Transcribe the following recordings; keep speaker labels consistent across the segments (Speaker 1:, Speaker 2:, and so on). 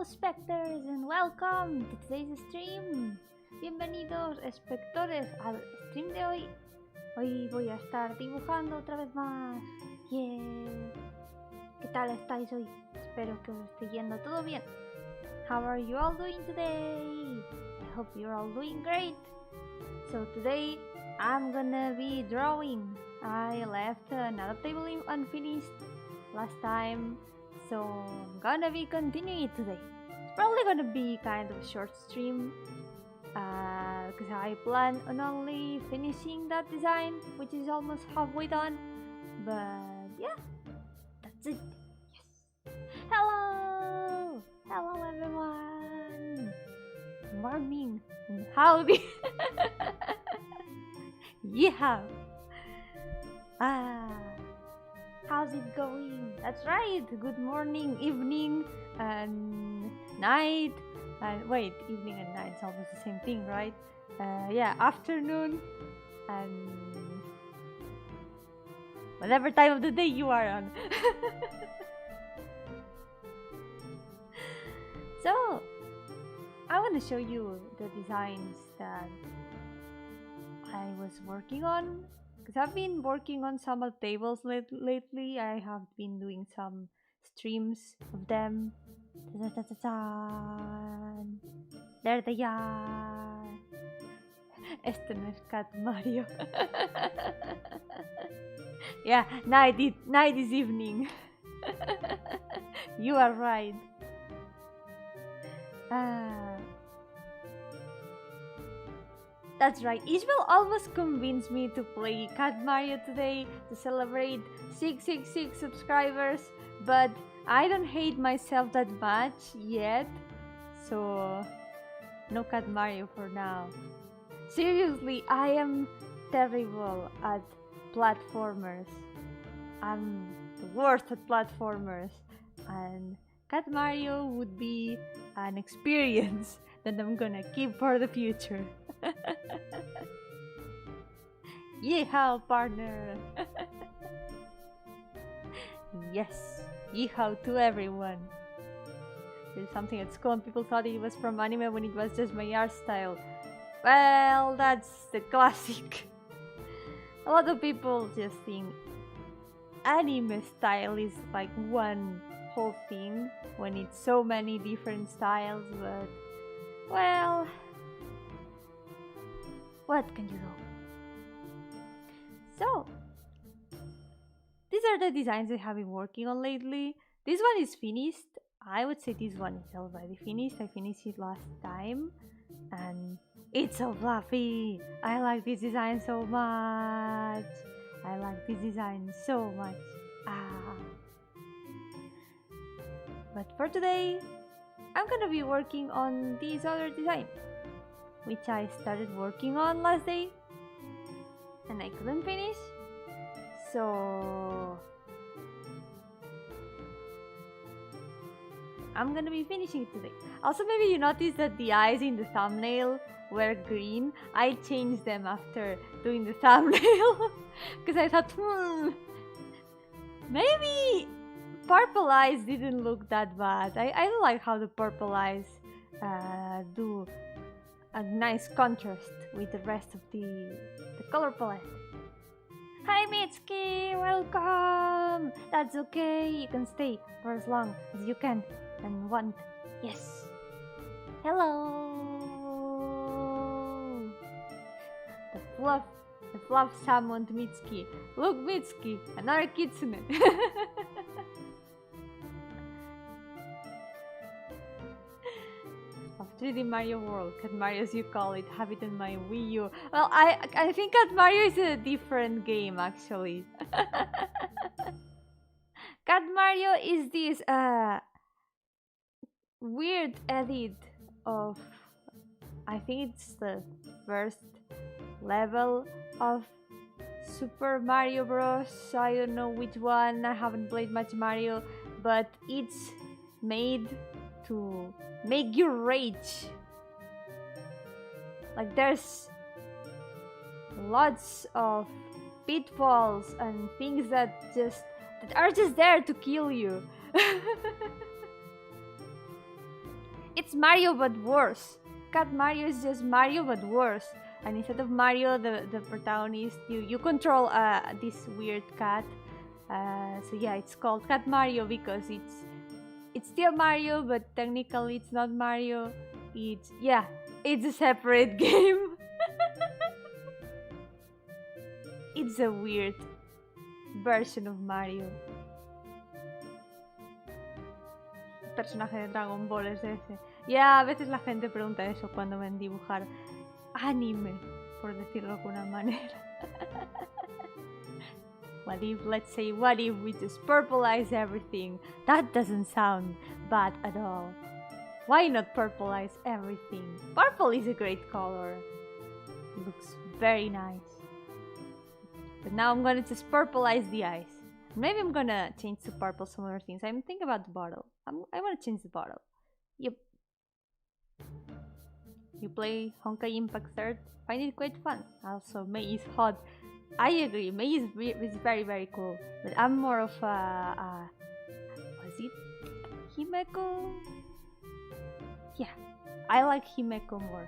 Speaker 1: Specters, and welcome to today's stream. Bienvenidos, espectadores, al stream de hoy. Hoy voy a estar dibujando otra vez más. Yeah. ¿Qué tal estáis hoy? Espero que os esté yendo todo bien. How are you all doing today? I hope you're all doing great. So today I'm gonna be drawing. I left an adoptable unfinished last time, so I'm gonna be continuing it today. It's probably gonna be kind of a short stream because I plan on only finishing that design, which is almost halfway done. But yeah, that's it. Yes. Hello! Hello everyone! Morning! Howdy! Yeah! How's it going? That's right! Good morning, evening, and night. And wait, evening and night is almost the same thing, right? Yeah, afternoon and whatever time of the day you are on. So, I want to show you the designs that I was working on, because I've been working on some tables lately. I have been doing some streams of them. There they are. Este no es Cat Mario. Yeah, night is evening. You are right. That's right. Isabel almost convinced me to play Cat Mario today to celebrate 666 subscribers, but I don't hate myself that much yet, so no Cat Mario for now. Seriously, I am terrible at platformers. I'm the worst at platformers, and Cat Mario would be an experience that I'm gonna keep for the future. Yeehaw, partner! Yes, yeehaw to everyone. There's something at school and people thought it was from anime when it was just my art style. Well, that's the classic. A lot of people just think anime style is like one whole thing when it's so many different styles, but well, what can you do? So, these are the designs I have been working on lately. This one is finished. I would say this one is already finished. I finished it last time and it's so fluffy. I like this design so much. I like this design so much. But for today, I'm gonna be working on this other design, which I started working on last day and I couldn't finish, so I'm gonna be finishing it today. Also, maybe you noticed that the eyes in the thumbnail were green. I changed them after doing the thumbnail because I thought, maybe purple eyes didn't look that bad. I don't like how the purple eyes do a nice contrast with the rest of the color palette. Hi Mitsuki, welcome! That's okay, you can stay for as long as you can and want. Yes. Hello! The fluff summoned Mitsuki. Look Mitsuki, another kitsune. Of 3D Mario World, Cat Mario as you call it, have it on my Wii U. Well, I think Cat Mario is a different game actually. Cat Mario is this weird edit of, I think it's the first level of Super Mario Bros. I don't know which one, I haven't played much Mario, but it's made to make you rage. Like there's lots of pitfalls and things that are just there to kill you. It's Mario but worse. Cat Mario is just Mario but worse. And instead of Mario, the protagonist, you control this weird cat. So yeah, it's called Cat Mario because it's still Mario, but technically it's not Mario. It's a separate game. It's a weird version of Mario. El personaje de Dragon Ball es ese. Ya, a veces la gente pregunta eso cuando ven dibujar anime, por decirlo de alguna manera. What if we just purpleize everything? That doesn't sound bad at all. Why not purpleize everything? Purple is a great color. It looks very nice. But now I'm gonna just purpleize the eyes. Maybe I'm gonna change to purple some other things. I'm thinking about the bottle. I wanna change the bottle. Yep. You play Honkai Impact 3rd? Find it quite fun. Also, Mei is hot. I agree, Mei is very, very cool. But I'm more of a was it Himeko? Yeah, I like Himeko more.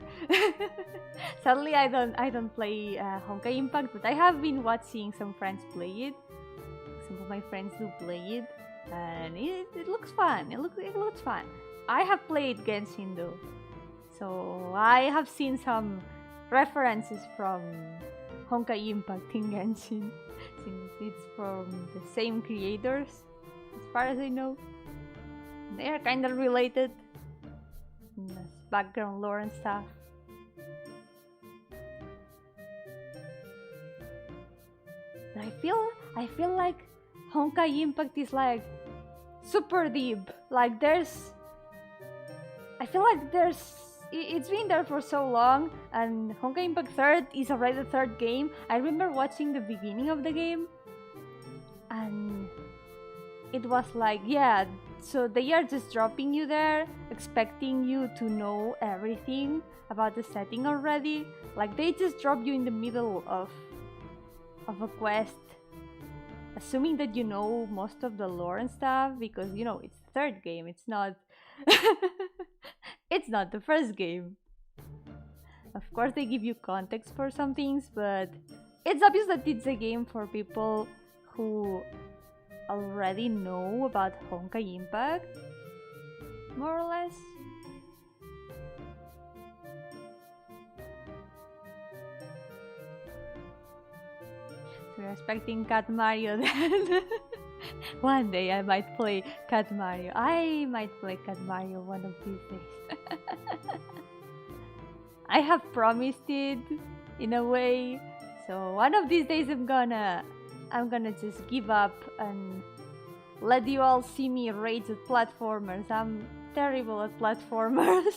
Speaker 1: Sadly, I don't play Honkai Impact, but I have been watching some friends play it. Some of my friends do play it, and it looks fun. It looks fun. I have played Genshin though, so I have seen some references from Honkai Impact in Genshin, since it's from the same creators, as far as I know. They are kind of related. There's background lore and stuff. But I feel like Honkai Impact is like super deep. Like it's been there for so long, and Honkai Impact 3rd is already the 3rd game. I remember watching the beginning of the game, and it was like, yeah, so they are just dropping you there, expecting you to know everything about the setting already. Like, they just drop you in the middle of a quest, assuming that you know most of the lore and stuff, because, you know, it's the 3rd game, it's not it's not the 1st game. Of course they give you context for some things, but it's obvious that it's a game for people who already know about Honkai Impact, more or less. So we're expecting Cat Mario then. One day I might play Cat Mario. I might play Cat Mario one of these days. I have promised it in a way. So one of these days I'm gonna just give up and let you all see me rage at platformers. I'm terrible at platformers.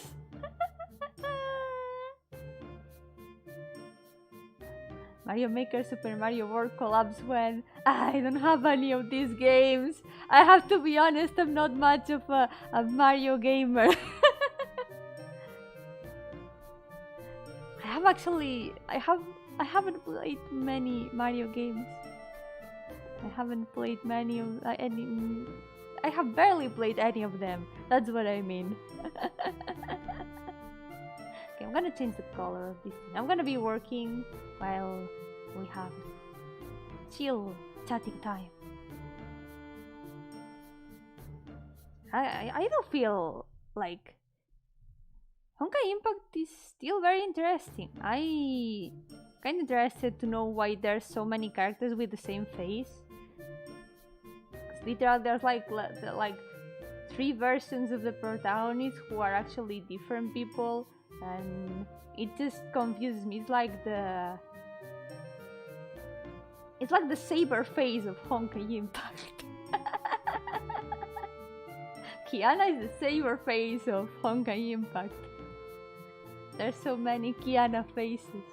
Speaker 1: Mario Maker Super Mario World collabs when I don't have any of these games. I have to be honest, I'm not much of a Mario gamer. I haven't played many Mario games. I haven't played many of any. I have barely played any of them. That's what I mean. Okay, I'm gonna change the color of this thing. I'm gonna be working while we have chill chatting time. I don't feel like Honkai Impact is still very interesting. I kind of interested to know why there's so many characters with the same face. Because literally there's like 3 versions of the protagonist who are actually different people, and it just confuses me. It's like the saber face of Honkai Impact. Kiana is the saber face of Honkai Impact. There's so many Kiana faces.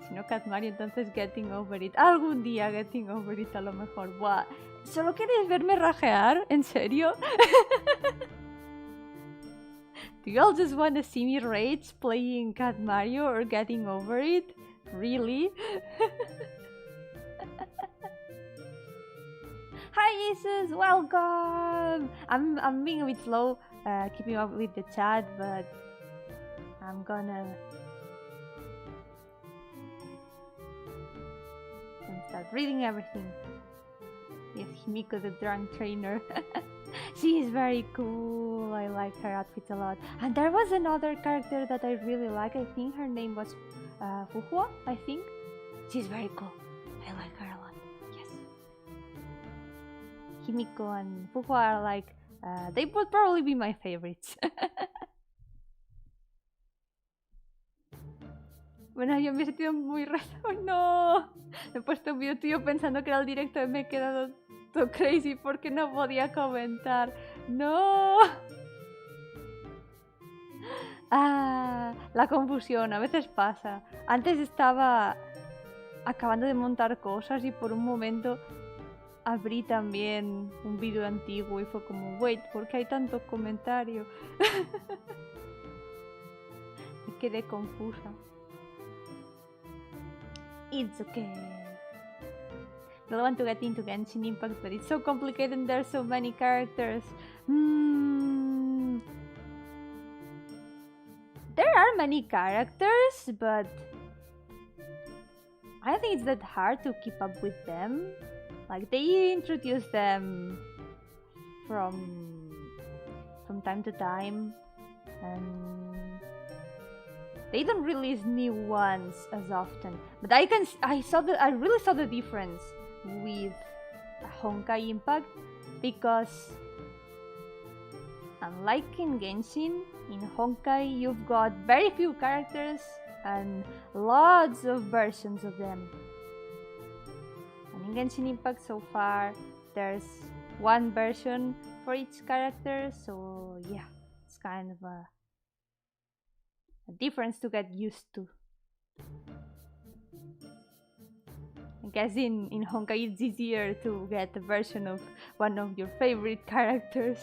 Speaker 1: Si no, Cat Mario, entonces Getting Over It. Algún día Getting Over It a lo mejor. Buah. ¿Solo queréis verme rajear? ¿En serio? Do you all just want to see me rage playing Cat Mario or Getting Over It? Really? Hi Jesus, welcome! I'm being a bit slow keeping up with the chat, but I'm gonna start reading everything. Yes, Himiko the drunk trainer. She is very cool. I like her outfits a lot. And there was another character that I really like. I think her name was Fuhua, I think. She's very cool. I like her a lot. Yes. Himiko and Fuhua are like, they would probably be my favorites. Bueno, yo me he sentido muy raro. No, he puesto un video tuyo pensando que era el directo y me he quedado todo crazy porque no podía comentar. No. La confusión, a veces pasa. Antes estaba acabando de montar cosas y por un momento abrí también un vídeo antiguo y fue como, wait, ¿por qué hay tantos comentarios? Me quedé confusa. It's okay. I don't want to get into Genshin Impact, but it's so complicated and there's so many characters. There are many characters, but I don't think it's that hard to keep up with them. Like, they introduce them from time to time, and they don't release new ones as often. But I really saw the difference with Honkai Impact, because unlike in Genshin, in Honkai you've got very few characters and lots of versions of them. And in Genshin Impact so far there's one version for each character, so yeah, it's kind of a difference to get used to. I guess in Honkai it's easier to get a version of one of your favorite characters.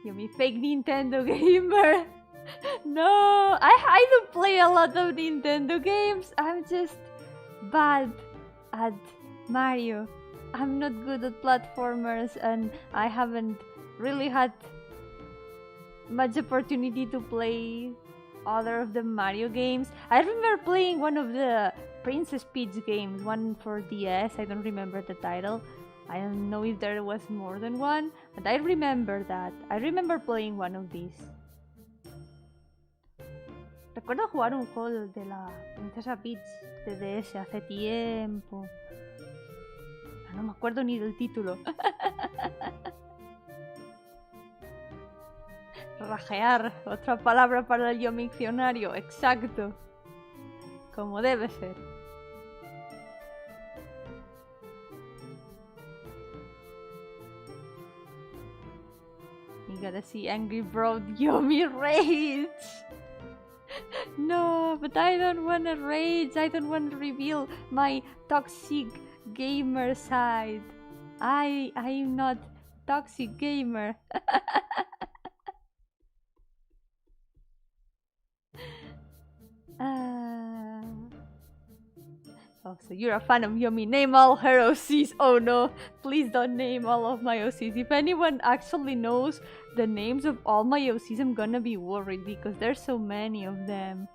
Speaker 1: Yomi, fake Nintendo gamer! No! I don't play a lot of Nintendo games. I'm just bad at Mario. I'm not good at platformers and I haven't really had much opportunity to play other of the Mario games. I remember playing one of the Princess Peach games, one for DS, I don't remember the title. I don't know if there was more than one, but I remember that. I remember playing one of these. Recuerdo jugar un juego de la Princesa Peach de DS hace tiempo. No me acuerdo ni del título. Rajear, otra palabra para el Yomi diccionario, exacto. Como debe ser. You gotta see Angry Bro Yomi rage! No, but I don't wanna rage, I don't wanna reveal my toxic gamer side. I'm not toxic gamer. Oh, so you're a fan of Yomi. Name all her OCs. Oh no, please don't name all of my OCs. If anyone actually knows the names of all my OCs, I'm gonna be worried because there's so many of them.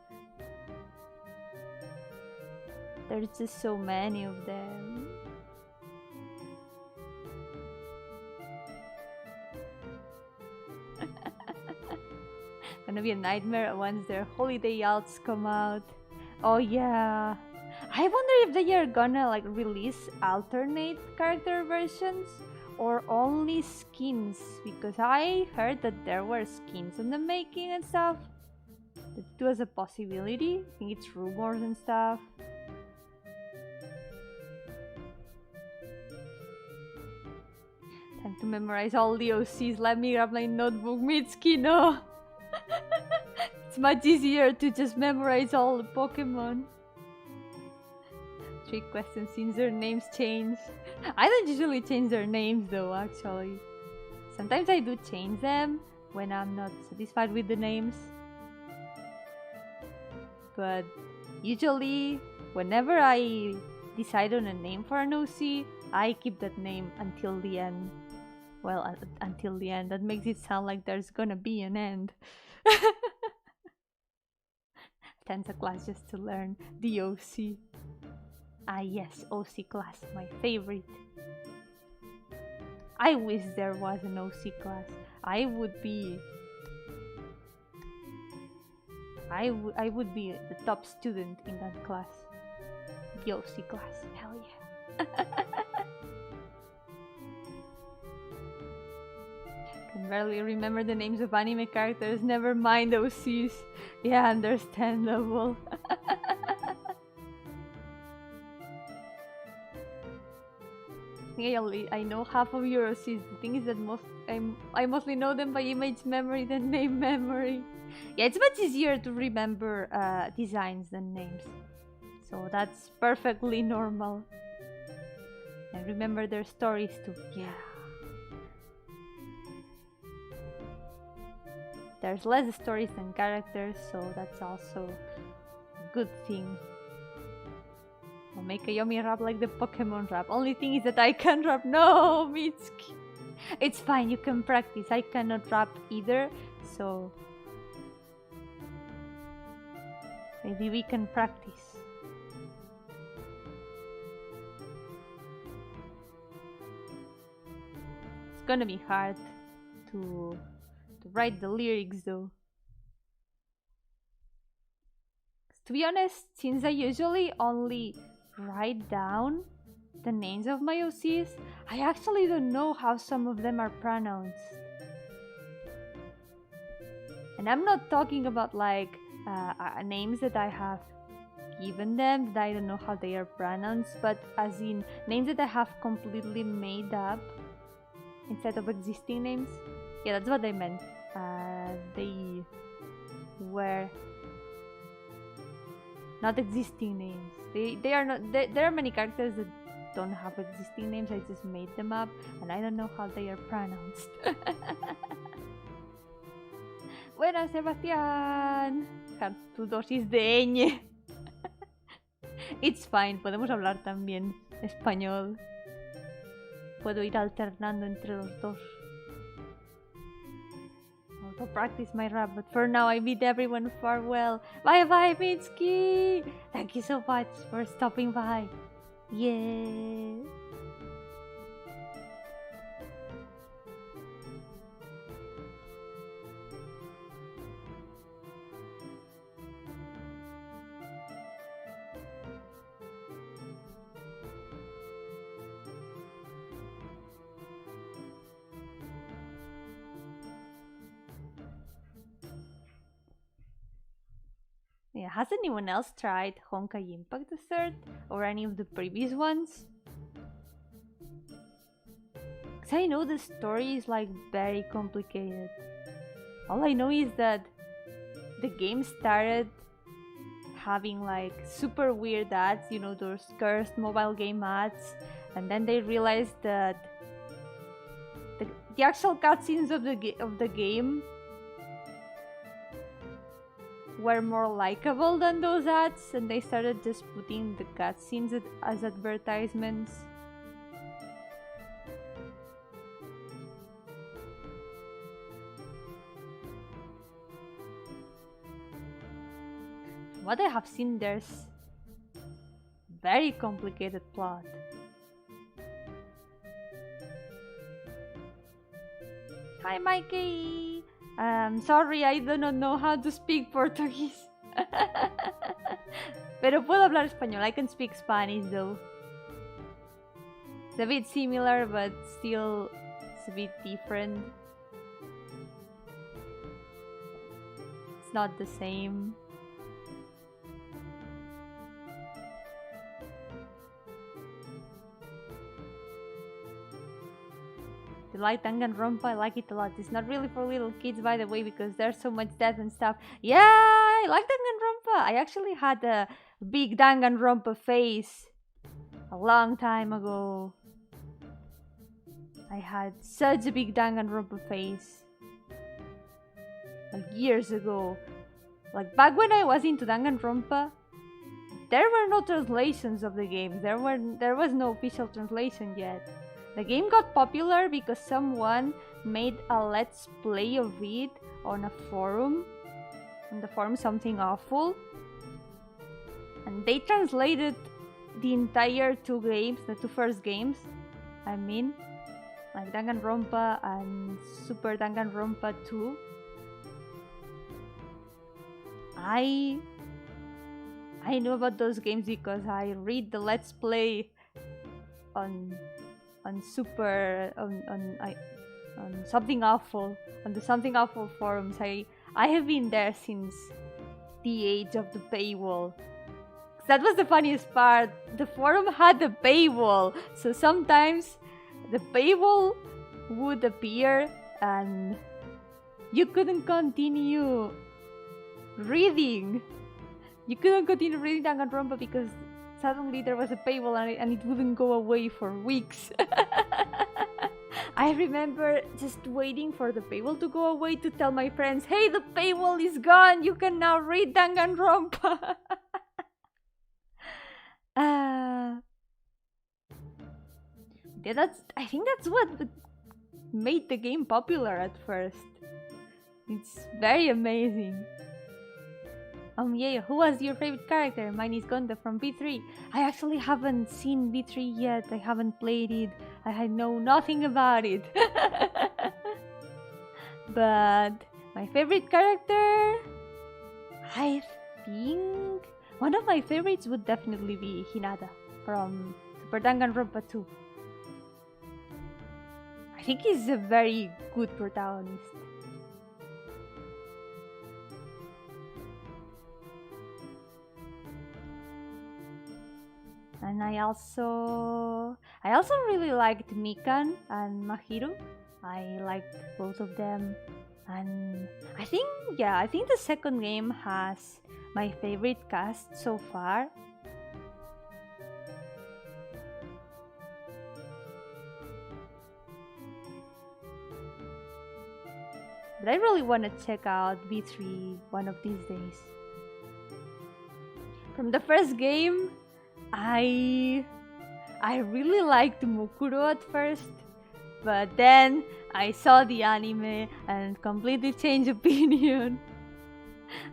Speaker 1: There's just so many of them. Gonna be a nightmare once their holiday alts come out. Oh yeah. I wonder if they are gonna like release alternate character versions or only skins, because I heard that there were skins in the making and stuff. That it was a possibility. I think it's rumors and stuff. Time to memorize all the OCs. Let me grab my notebook, Mitsuki, no! It's much easier to just memorize all the Pokemon. Trick question since their names change. I don't usually change their names though, actually. Sometimes I do change them when I'm not satisfied with the names. But usually, whenever I decide on a name for an OC, I keep that name until the end. Well, until the end. That makes it sound like there's gonna be an end. Attends a class just to learn the OC. Ah yes, OC class, my favorite. I wish there was an OC class. I would be the top student in that class. The OC class, hell yeah. Can barely remember the names of anime characters, never mind OCs. Yeah, understandable. I know half of your OCs. The thing is that I mostly know them by image memory than name memory. Yeah, it's much easier to remember designs than names. So that's perfectly normal. And remember their stories too. Yeah. There's less stories than characters, so that's also a good thing. I'll make a Yomi rap like the Pokemon rap. Only thing is that I can't rap. No, Mitsuki. It's fine, you can practice. I cannot rap either, so maybe we can practice. It's gonna be hard to write the lyrics though. To be honest, since I usually only write down the names of my OCs, I actually don't know how some of them are pronounced. And I'm not talking about like names that I have given them that I don't know how they are pronounced, but as in names that I have completely made up instead of existing names. Yeah, that's what I meant. They were not existing names. They are not. There are many characters that don't have existing names. I just made them up, and I don't know how they are pronounced. Buenas, Sebastián. Tu dosis de ñ. It's fine. Podemos hablar también español. Puedo ir alternando entre los dos. I'll practice my rap, but for now I bid everyone farewell. Bye bye, Mitsuki! Thank you so much for stopping by. Yeah. Yeah, has anyone else tried Honkai Impact the Third or any of the previous ones? Cause I know the story is like very complicated. All I know is that the game started having like super weird ads, you know, those cursed mobile game ads, and then they realized that the actual cutscenes of the game were more likable than those ads, and they started just putting the cutscenes as advertisements. What I have seen, there's very complicated plot. Hi, Mikey! Sorry, I do not know how to speak Portuguese. Pero puedo hablar español. I can speak Spanish though. It's a bit similar, but still it's a bit different. It's not the same. You like Danganronpa? I like it a lot. It's not really for little kids, by the way, because there's so much death and stuff. Yeah, I like Danganronpa. I actually had a big Danganronpa phase a long time ago. I had such a big Danganronpa phase. Like years ago. Like back when I was into Danganronpa, there were no translations of the games. There was no official translation yet. The game got popular because someone made a let's play of it on a forum. On the forum Something Awful. And they translated the entire two first games. I mean, like Danganronpa and Super Danganronpa 2. I know about those games because I read the Let's Play on Something Awful, on the Something Awful forums. I have been there since the age of the paywall. That was the funniest part. The forum had a paywall, so sometimes the paywall would appear and you couldn't continue reading. You couldn't continue reading Danganronpa because suddenly there was a paywall and it wouldn't go away for weeks. I remember just waiting for the paywall to go away to tell my friends, hey, the paywall is gone, you can now read Danganronpa. Yeah, I think that's what made the game popular at first. It's very amazing. Yeah, who was your favorite character? Mine is Gonda from V3. I actually haven't seen V3 yet. I haven't played it. I know nothing about it. But my favorite character, I think one of my favorites would definitely be Hinata from Super Danganronpa 2. I think he's a very good protagonist. And I also really liked Mikan and Mahiru. I liked both of them. And I think the second game has my favorite cast so far. But I really want to check out V3 one of these days. From the first game, I really liked Mukuro at first, but then I saw the anime and completely changed opinion.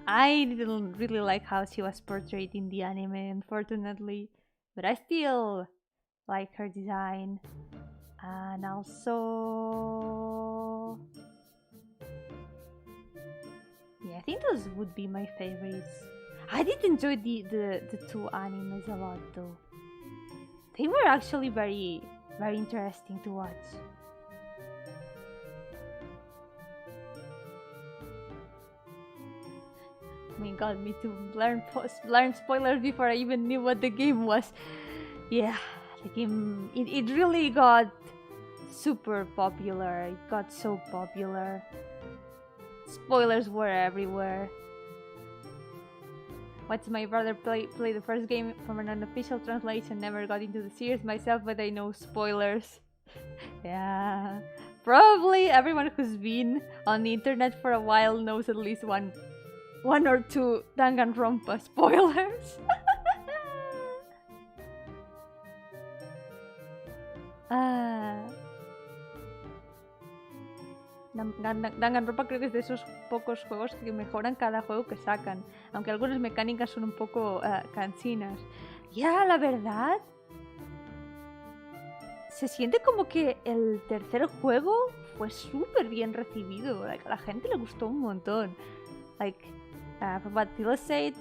Speaker 1: I didn't really like how she was portrayed in the anime, unfortunately, but I still like her design. And also, yeah, I think those would be my favorites. I did enjoy the two animes a lot though. They were actually very, very interesting to watch. Oh my god, me too. Learn spoilers before I even knew what the game was. Yeah, the game, it really got super popular. It got so popular. Spoilers were everywhere. Watched my brother play the first game from an unofficial translation. Never got into the series myself, but I know spoilers. Yeah, probably everyone who's been on the internet for a while knows at least one or two Danganronpa spoilers. Danganronpa creo que es de esos pocos juegos que mejoran cada juego que sacan, aunque algunas mecánicas son un poco cansinas. Ya, la verdad, se siente como que el tercer juego fue súper bien recibido. A la gente le gustó un montón. From what Tila said,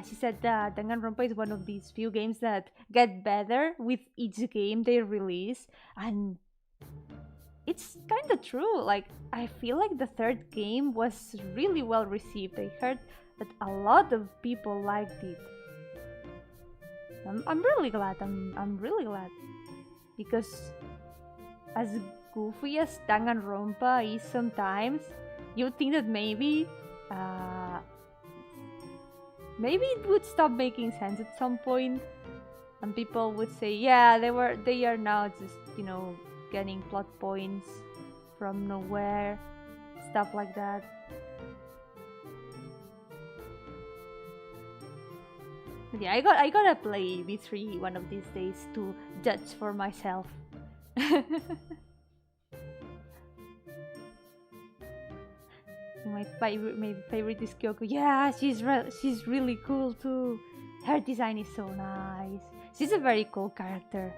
Speaker 1: she said that Danganronpa is one of these few games that get better with each game they release, and it's kind of true. I feel like the third game was really well received. I heard that a lot of people liked it. I'm really glad. I'm really glad, because as goofy as Danganronpa is sometimes, you would think that maybe it would stop making sense at some point, and people would say, yeah, they are now just, getting plot points from nowhere, stuff like that. But yeah, I gotta play V3 one of these days to judge for myself. My favorite is Kyoko. Yeah, she's really cool too. Her design is so nice. She's a very cool character.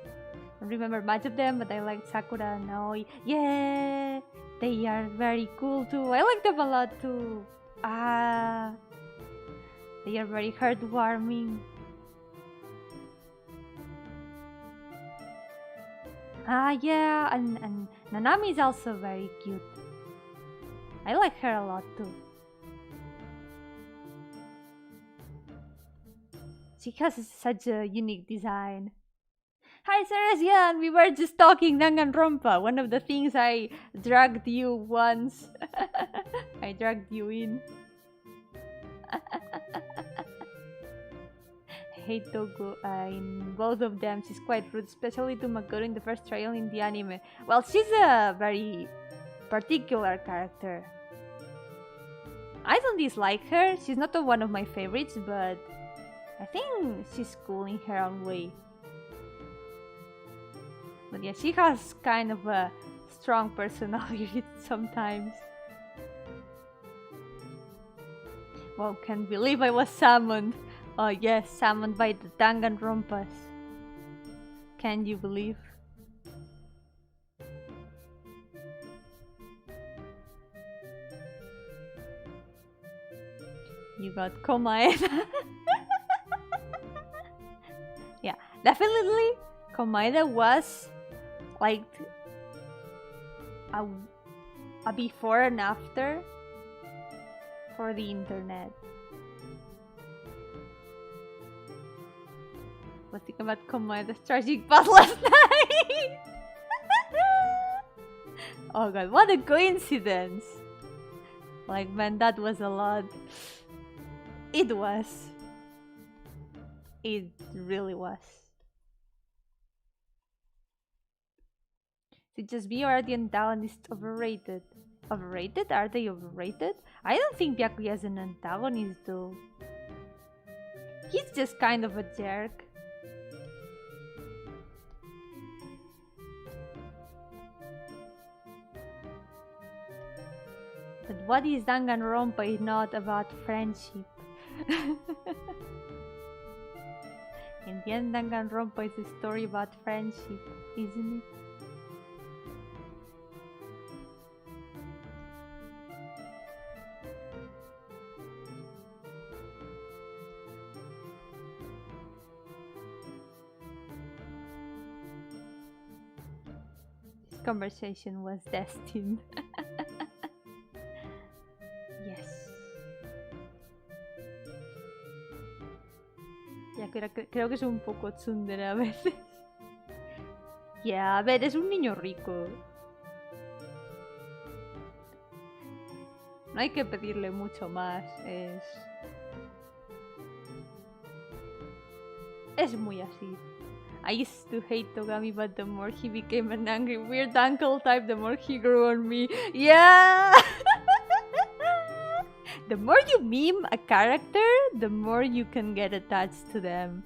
Speaker 1: I don't remember much of them, but I like Sakura and Aoi. Yeah, they are very cool too. I like them a lot too. Ah, they are very heartwarming. Ah, yeah, and Nanami is also very cute. I like her a lot too. She has such a unique design. Hi, Seresian! We were just talking Danganronpa. One of the things I dragged you once. I dragged you in. I hate Togo in both of them. She's quite rude, especially to Makoto in the first trial in the anime. Well, she's a very particular character. I don't dislike her. She's not one of my favorites, but I think she's cool in her own way. But yeah, she has kind of a strong personality sometimes. Wow, can't believe I was summoned. Oh yes, summoned by the Danganronpas. Can you believe? You got Komaeda. Yeah, definitely Komaeda was like a before and after for the internet. Was thinking about Komaeda's tragic past last night. Oh god, what a coincidence! Like, man, that was a lot. It was. It really was. To just be or the antagonist overrated. Overrated? Are they overrated? I don't think Byakuya is an antagonist though. He's just kind of a jerk. But what is Danganronpa if not about friendship? In the end, Danganronpa is a story about friendship, isn't it? This conversation was destined. Yes. Ya creo que es un poco tsundere a veces. Ya, a ver, es un niño rico. No hay que pedirle mucho más. Es muy así. I used to hate Togami, but the more he became an angry weird uncle type, the more he grew on me. Yeah! The more you meme a character, the more you can get attached to them.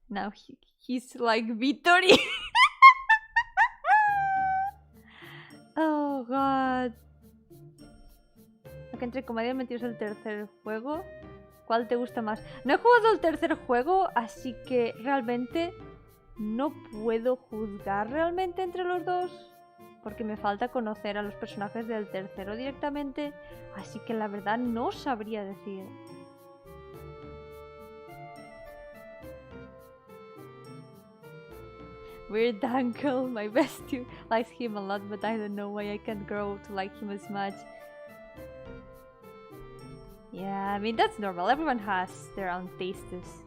Speaker 1: Now he's like Vittori. Oh god. Acá entre comedia metidos el tercer juego. ¿Cuál te gusta más? No he jugado el tercer juego, así que realmente no puedo juzgar realmente entre los dos. Porque me falta conocer a los personajes del tercero directamente. Así que la verdad no sabría decir. Weird uncle, my bestie likes him a lot, but I don't know why I can't grow to like him as much. Yeah, I mean that's normal, everyone has their own tastes.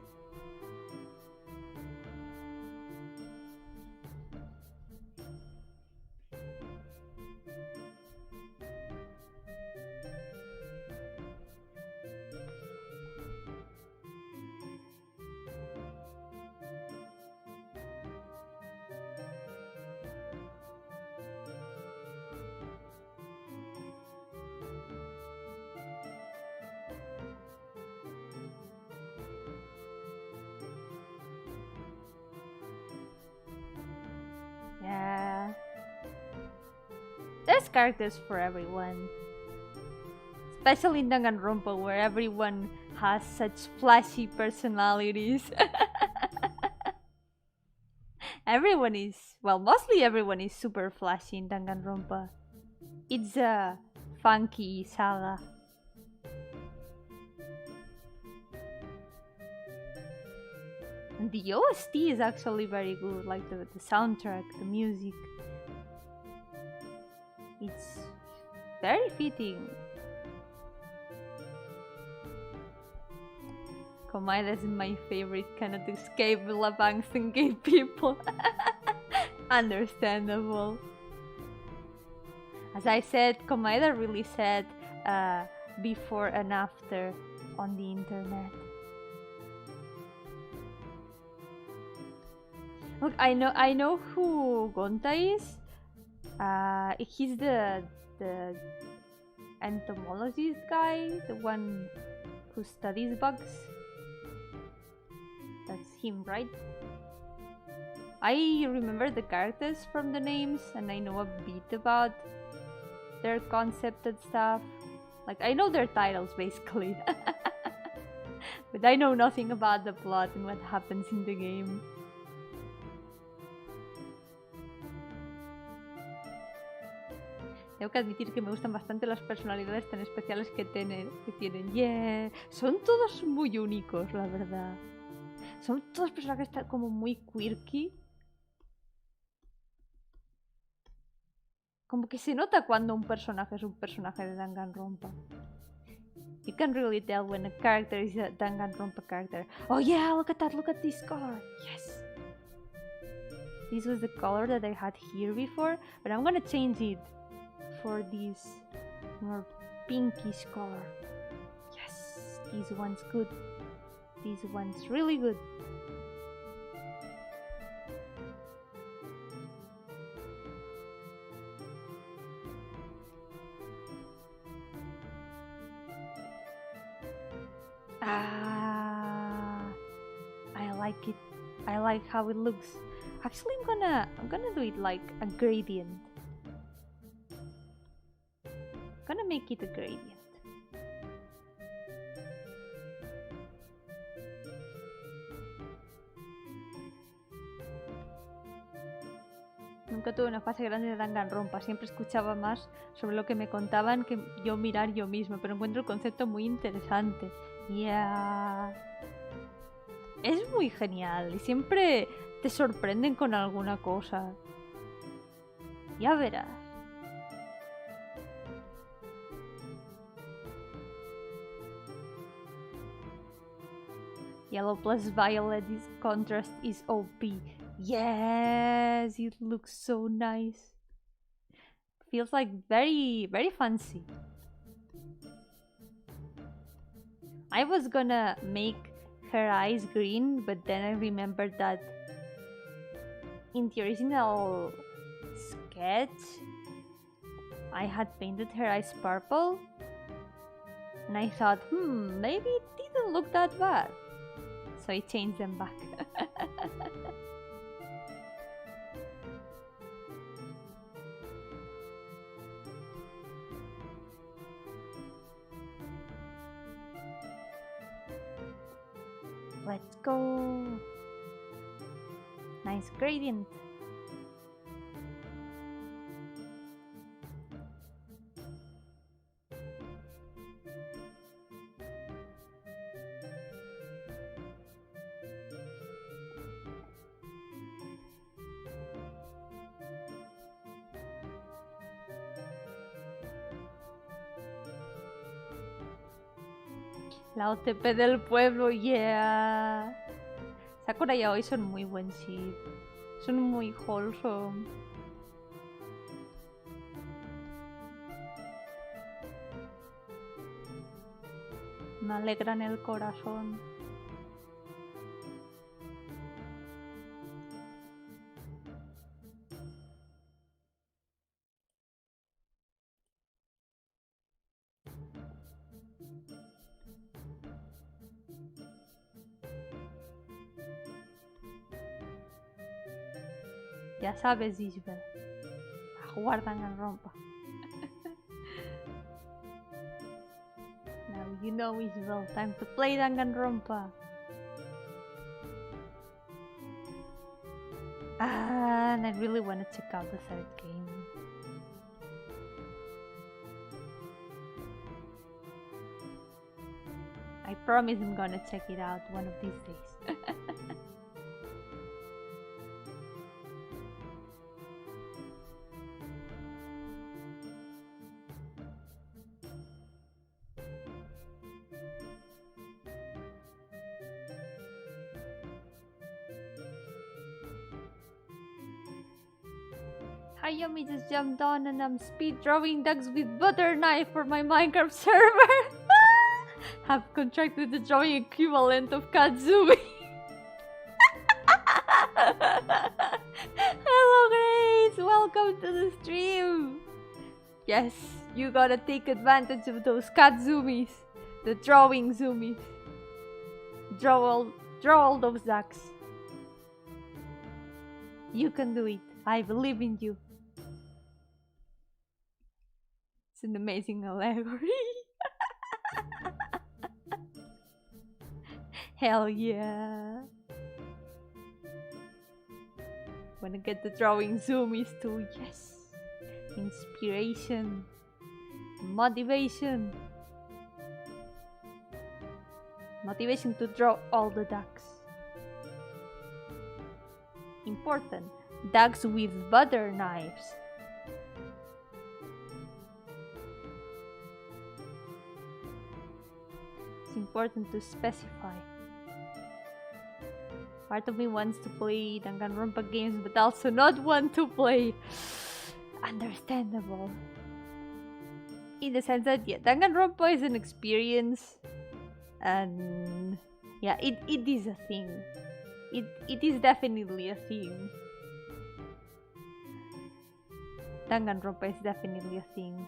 Speaker 1: There's characters for everyone. Especially in Danganronpa, where everyone has such flashy personalities. Everyone is, well, mostly everyone is super flashy in Danganronpa. It's a funky saga. And the OST is actually very good, like the soundtrack, the music. It's very fitting. Komaeda is my favorite, cannot escape love angst and gay people. Understandable. As I said, Komaeda really said before and after on the internet. Look, I know who Gonta is. He's the entomologist guy, the one who studies bugs. That's him, right? I remember the characters from the names, and I know a bit about their concept and stuff. Like, I know their titles, basically. But I know nothing about the plot and what happens in the game. Tengo que admitir que me gustan bastante las personalidades tan especiales que tienen. Yeah, son todos muy únicos, la verdad. Son todos personajes como muy quirky. Como que se nota cuando un personaje es un personaje de Danganronpa. You can really tell when a character is a Danganronpa character. Oh yeah, look at that, look at this color. Yes. This was the color that I had here before, but I'm gonna change it for this more pinkish color. Yes, this one's good. This one's really good. I like it. I like how it looks. Actually, I'm gonna do it like a gradient. I'm gonna make it a gradient. Nunca tuve una fase grande de Danganronpa, siempre escuchaba más sobre lo que me contaban que yo mirar yo mismo, pero encuentro el concepto muy interesante. Yeah. Es muy genial y siempre te sorprenden con alguna cosa. Ya verás. Yellow plus violet is contrast is OP. Yes, it looks so nice. Feels like very, very fancy. I was gonna make her eyes green, but then I remembered that in the original sketch I had painted her eyes purple, and I thought, maybe it didn't look that bad. So I changed them back. Let's go. Nice gradient. La OTP del pueblo, yeah. Sakura y Aoi son muy buen ship. Son muy wholesome. Me alegran el corazón. Ya sabes, Isabel. A jugar Danganronpa. You know it's well time to play Danganronpa. And I really want to check out the third game. I promise I'm gonna check it out one of these days. Hi Yomi just jumped on and I'm speed drawing ducks with butter knife for my Minecraft server. Have contracted the drawing equivalent of Katsumi. Hello Grace, welcome to the stream. Yes, you gotta take advantage of those Katsumis, the drawing zoomies. Draw all those ducks. You can do it. I believe in you. It's an amazing allegory. Hell yeah. Wanna get the drawing zoomies too, yes. Inspiration. Motivation. Motivation to draw all the ducks. Important. Ducks with butter knives. It's important to specify. Part of me wants to play Danganronpa games, but also not want to play. Understandable. In the sense that, yeah, Danganronpa is an experience. And yeah, it is a thing. It is definitely a thing. Danganronpa is definitely a thing.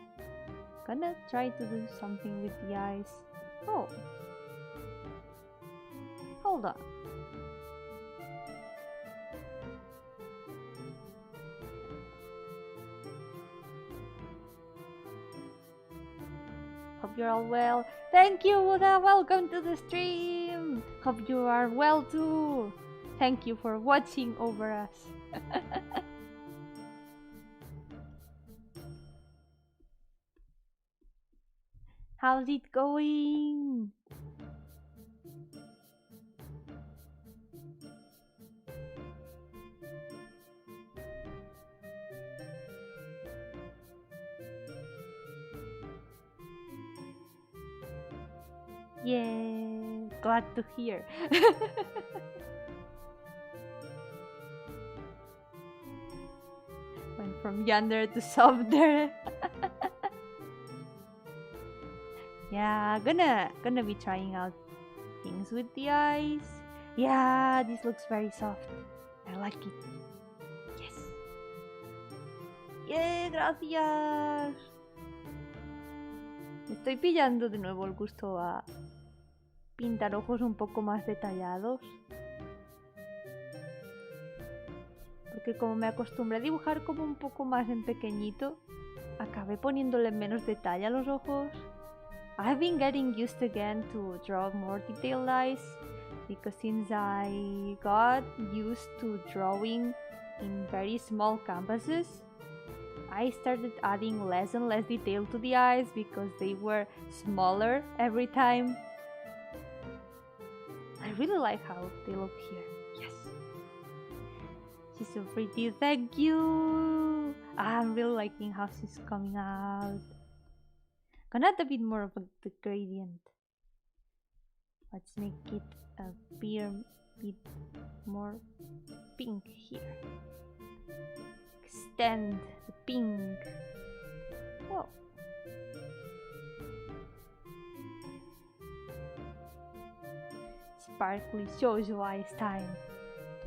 Speaker 1: Gonna try to do something with the eyes. Oh. Hold on. Hope you're all well. Thank you, Buddha. Welcome to the stream. Hope you are well too. Thank you for watching over us. How's it going? Yeah, glad to hear. Went from yonder to softer. Yeah, gonna be trying out things with the eyes. Yeah, this looks very soft. I like it. Yes. Yeah, gracias. Estoy pillando de nuevo el gusto a pintar ojos un poco más detallados. Porque como me acostumbré a dibujar como un poco más en pequeñito, acabé poniéndole menos detalle a los ojos. I've been getting used again to draw more detailed eyes, because since I got used to drawing in very small canvases, I started adding less and less detail to the eyes because they were smaller every time. I really like how they look here. Yes. She's so pretty. Thank you. I'm really liking how she's coming out. Gonna add a bit more of the gradient. Let's make it appear a bit more pink here. Extend the pink. Whoa. Sparkly shoujo eyes time.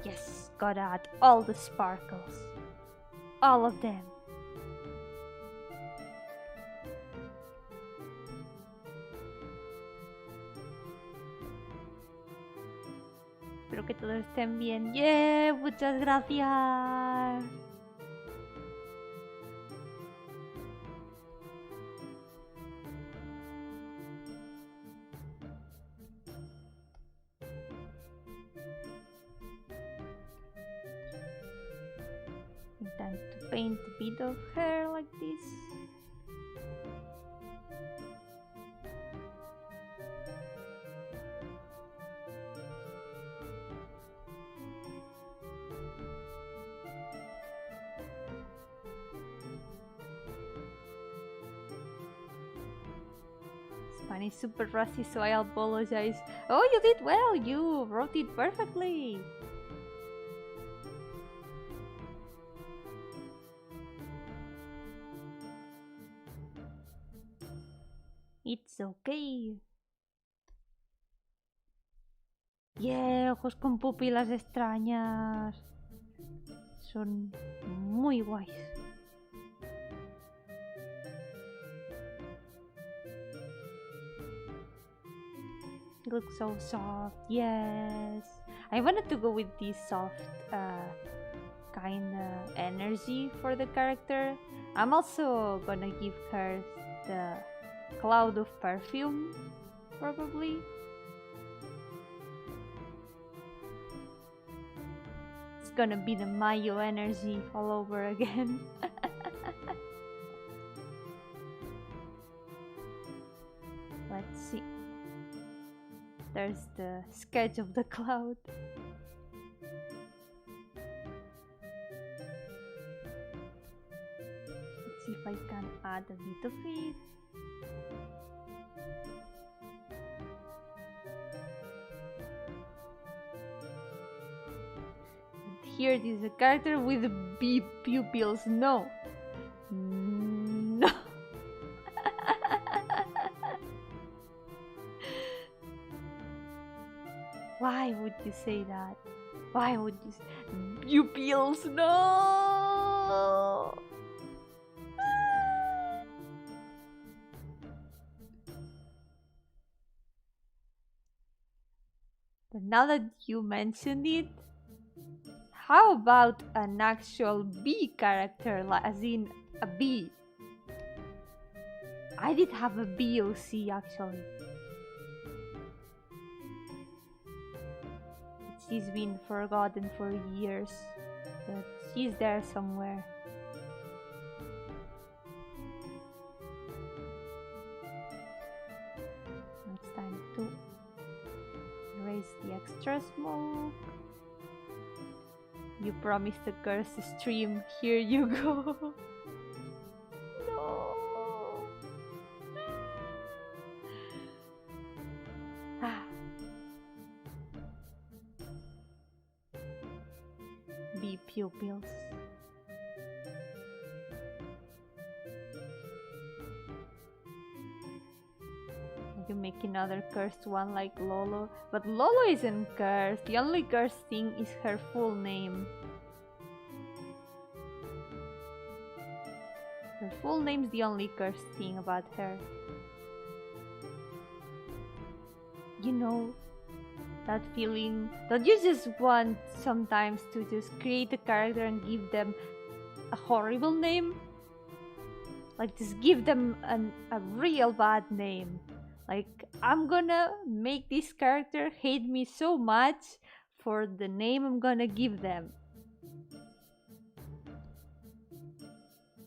Speaker 1: Yes, gotta add all the sparkles. All of them. Espero que todos estén bien. Yeah, muchas gracias. time to paint a bit of hair like this. Spanish is super rusty, so I apologize. Oh, you did well! You wrote it perfectly! It's okay. Yeah, ojos con pupilas extrañas. Son muy guays. Looks so soft. Yes. I wanted to go with this soft kinda energy for the character. I'm also gonna give her the cloud of perfume, probably. It's gonna be the Mayo energy all over again. Let's see. There's the sketch of the cloud. Let's see if I can add a bit of it. And here it is a character with big pupils. No. No. Why would you say that? Why would you say pupils? No! But now that you mentioned it, how about an actual bee character, as in a bee? I did have a BOC actually. She's been forgotten for years, but she's there somewhere. It's time to erase the extra smoke. You promised a cursed stream, here you go. No. Bee pupils. You make another cursed one like Lolo, but Lolo isn't cursed. The only cursed thing is her full name. Her full name's the only cursed thing about her. You know that feeling? Don't you just want sometimes to just create a character and give them a horrible name? Like just give them a real bad name. Like, I'm gonna make this character hate me so much for the name I'm gonna give them.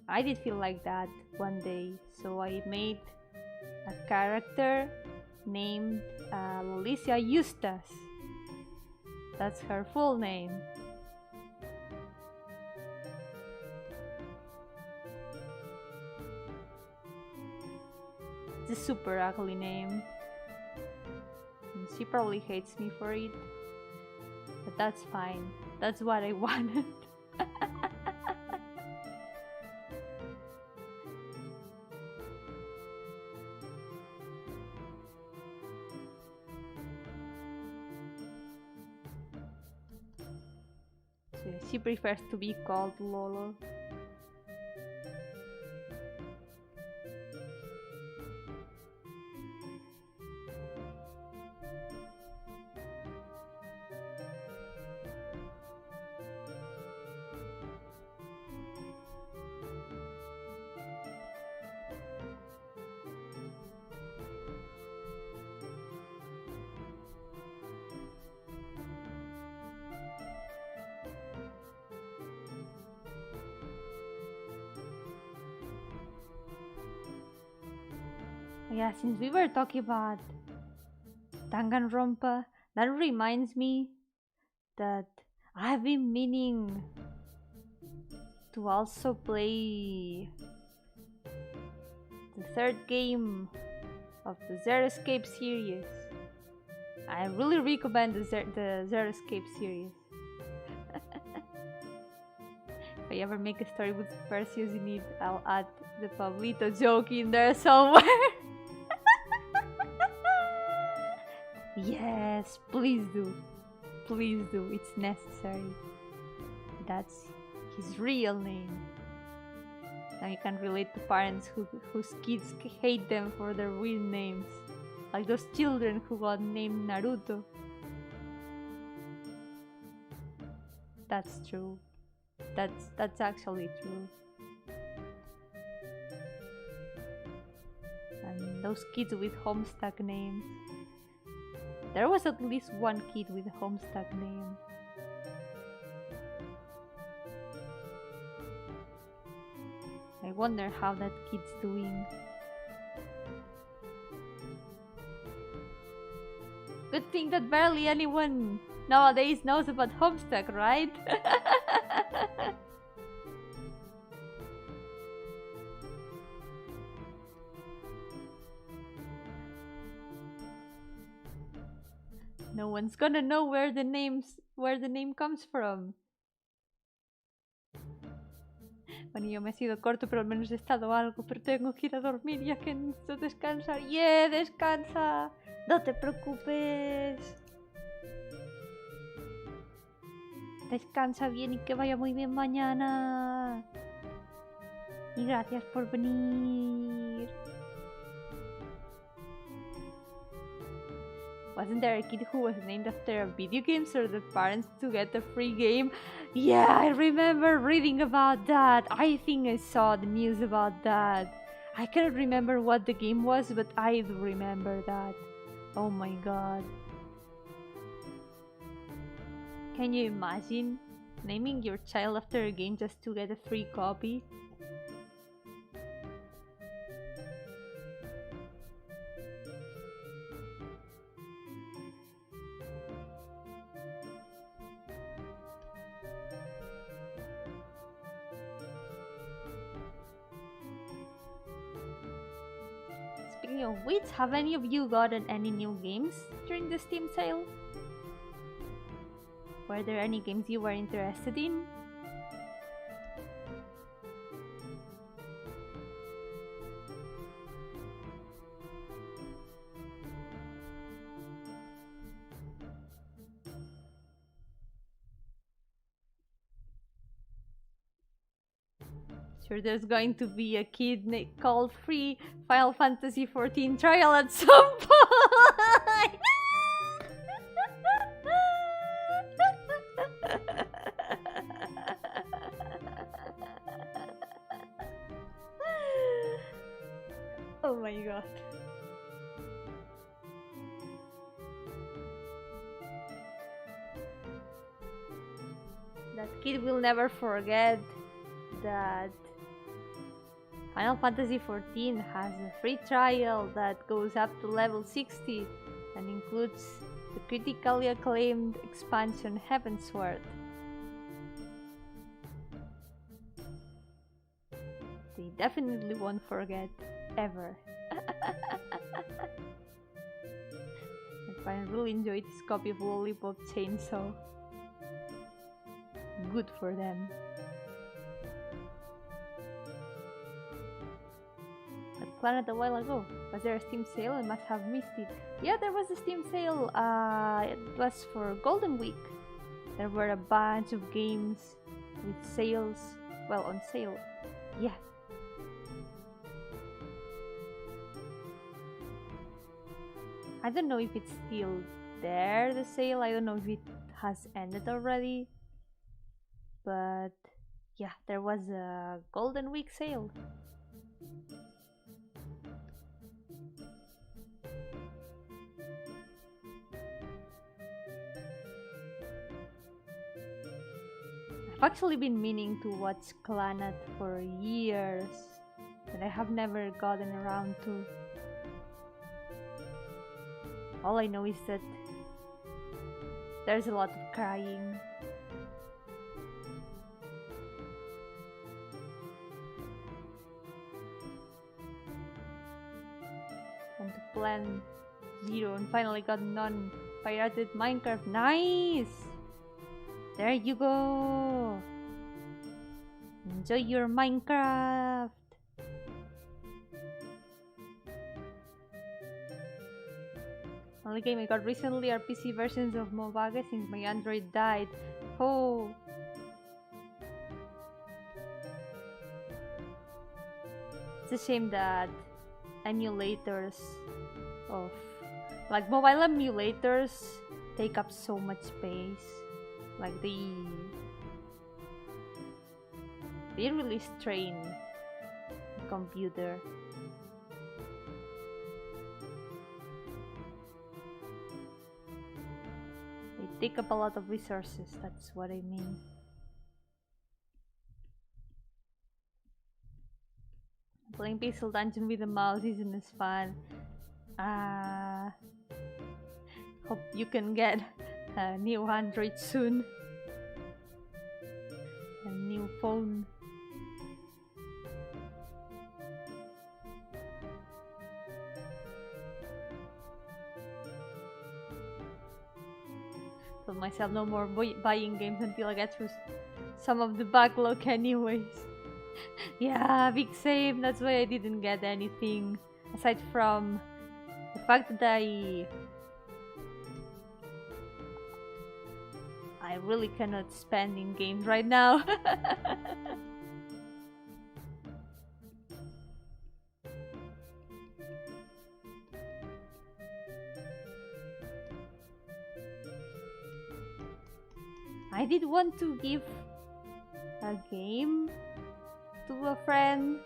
Speaker 1: I did feel like that one day, so I made a character named Alicia Eustace. That's her full name. It's a super ugly name. And she probably hates me for it. But that's fine. That's what I wanted. So she prefers to be called Lolo. Yeah, since we were talking about Danganronpa, that reminds me that I've been meaning to also play the third game of the Zero Escape series. I really recommend the Zero Escape series. If I ever make a story with Perseus in it, I'll add the Pablito joke in there somewhere. Yes, please do. Please do. It's necessary. That's his real name. Now you can relate to parents whose kids hate them for their weird names. Like those children who got named Naruto. That's true. That's actually true. And those kids with Homestuck names. There was at least one kid with a Homestuck name. I wonder how that kid's doing. Good thing that barely anyone nowadays knows about Homestuck, right? No one's gonna know where the name comes from. Bueno, yo me he sido corto, pero al menos he estado algo. Pero tengo que ir a dormir ya que necesito descansar. ¡Yeah! ¡Descansa! No te preocupes. Descansa bien y que vaya muy bien mañana. Y gracias por venir. Wasn't there a kid who was named after a video game so the parents to get a free game? Yeah, I remember reading about that. I think I saw the news about that. I cannot remember what the game was, but I do remember that. Oh my god. Can you imagine naming your child after a game just to get a free copy? Speaking of which, have any of you gotten any new games during the Steam sale? Were there any games you were interested in? Sure, there's going to be a kid called Free Final Fantasy XIV trial at some point. Oh my god. That kid will never forget that Final Fantasy XIV has a free trial that goes up to level 60 and includes the critically acclaimed expansion Heavensward. They definitely won't forget, ever. I really enjoyed this copy of Lollipop Chainsaw. Good for them. Planet a while ago. Was there a Steam sale? I must have missed it. Yeah, there was a Steam sale. It was for Golden Week. There were a bunch of games with sales. Well, on sale. Yeah. I don't know if it's still there, the sale. I don't know if it has ended already. But yeah, there was a Golden Week sale. I've actually been meaning to watch Clannad for years, but I have never gotten around to. All I know is that there's a lot of crying. And to plan 0 and finally got none. Pirated Minecraft. Nice! There you go! Enjoy your Minecraft! Only game I got recently are PC versions of Movaga since my Android died. Oh! It's a shame that emulators of like mobile emulators take up so much space. Like they really strain the computer. They take up a lot of resources, that's what I mean. Playing Pixel Dungeon with a mouse isn't as fun. Hope you can get a new Android soon. A new phone. Told myself no more buying games until I get through some of the backlog anyways. Yeah, big same. That's why I didn't get anything. Aside from the fact that I really cannot spend in games right now. I did want to give a game to a friend,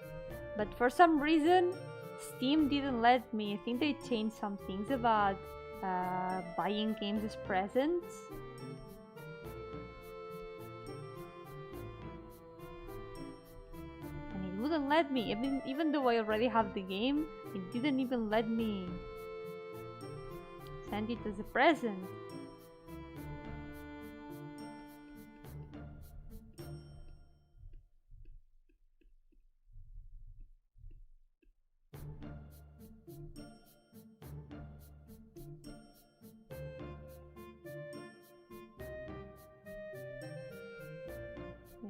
Speaker 1: but for some reason Steam didn't let me. I think they changed some things about buying games as presents. And it wouldn't let me, even though I already have the game, it didn't even let me send it as a present.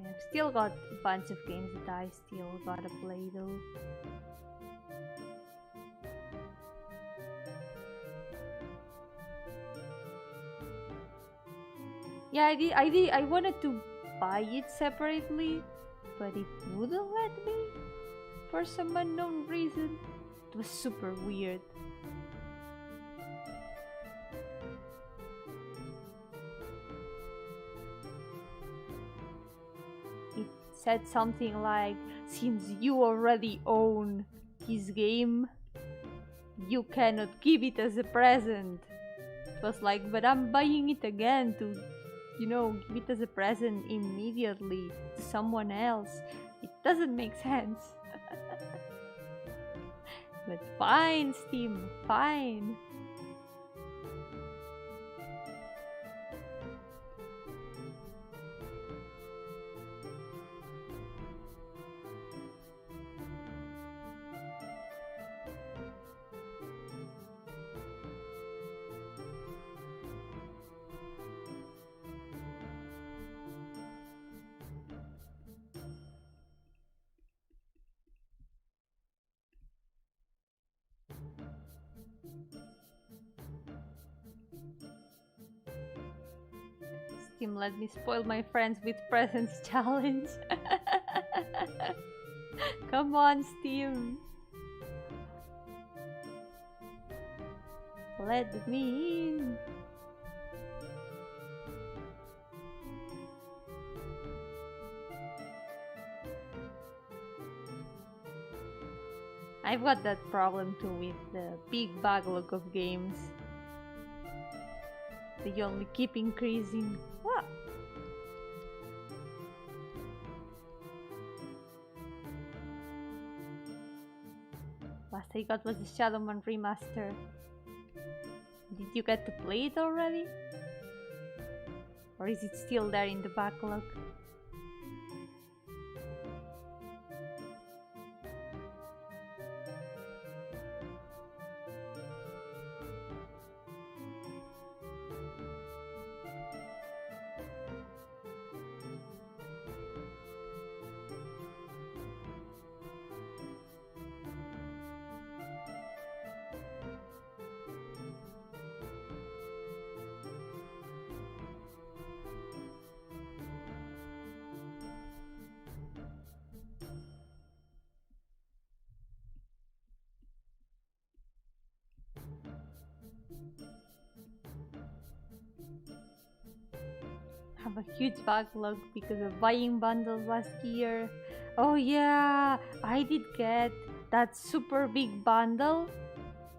Speaker 1: I've still got a bunch of games that I still gotta play though. Yeah, I wanted to buy it separately, but it wouldn't let me for some unknown reason. It was super weird. Said something like, since you already own this game, you cannot give it as a present. It was like, but I'm buying it again to, you know, give it as a present immediately to someone else. It doesn't make sense. But fine, Steam, fine. Steam let me spoil my friends with presents challenge. Come on, Steam. Let me in. I've got that problem too with the big backlog of games. They only keep increasing. What? Last I got was the Shadowman remaster. Did you get to play it already? Or is it still there in the backlog? Have a huge backlog because of buying bundles last year. Oh yeah, I did get that super big bundle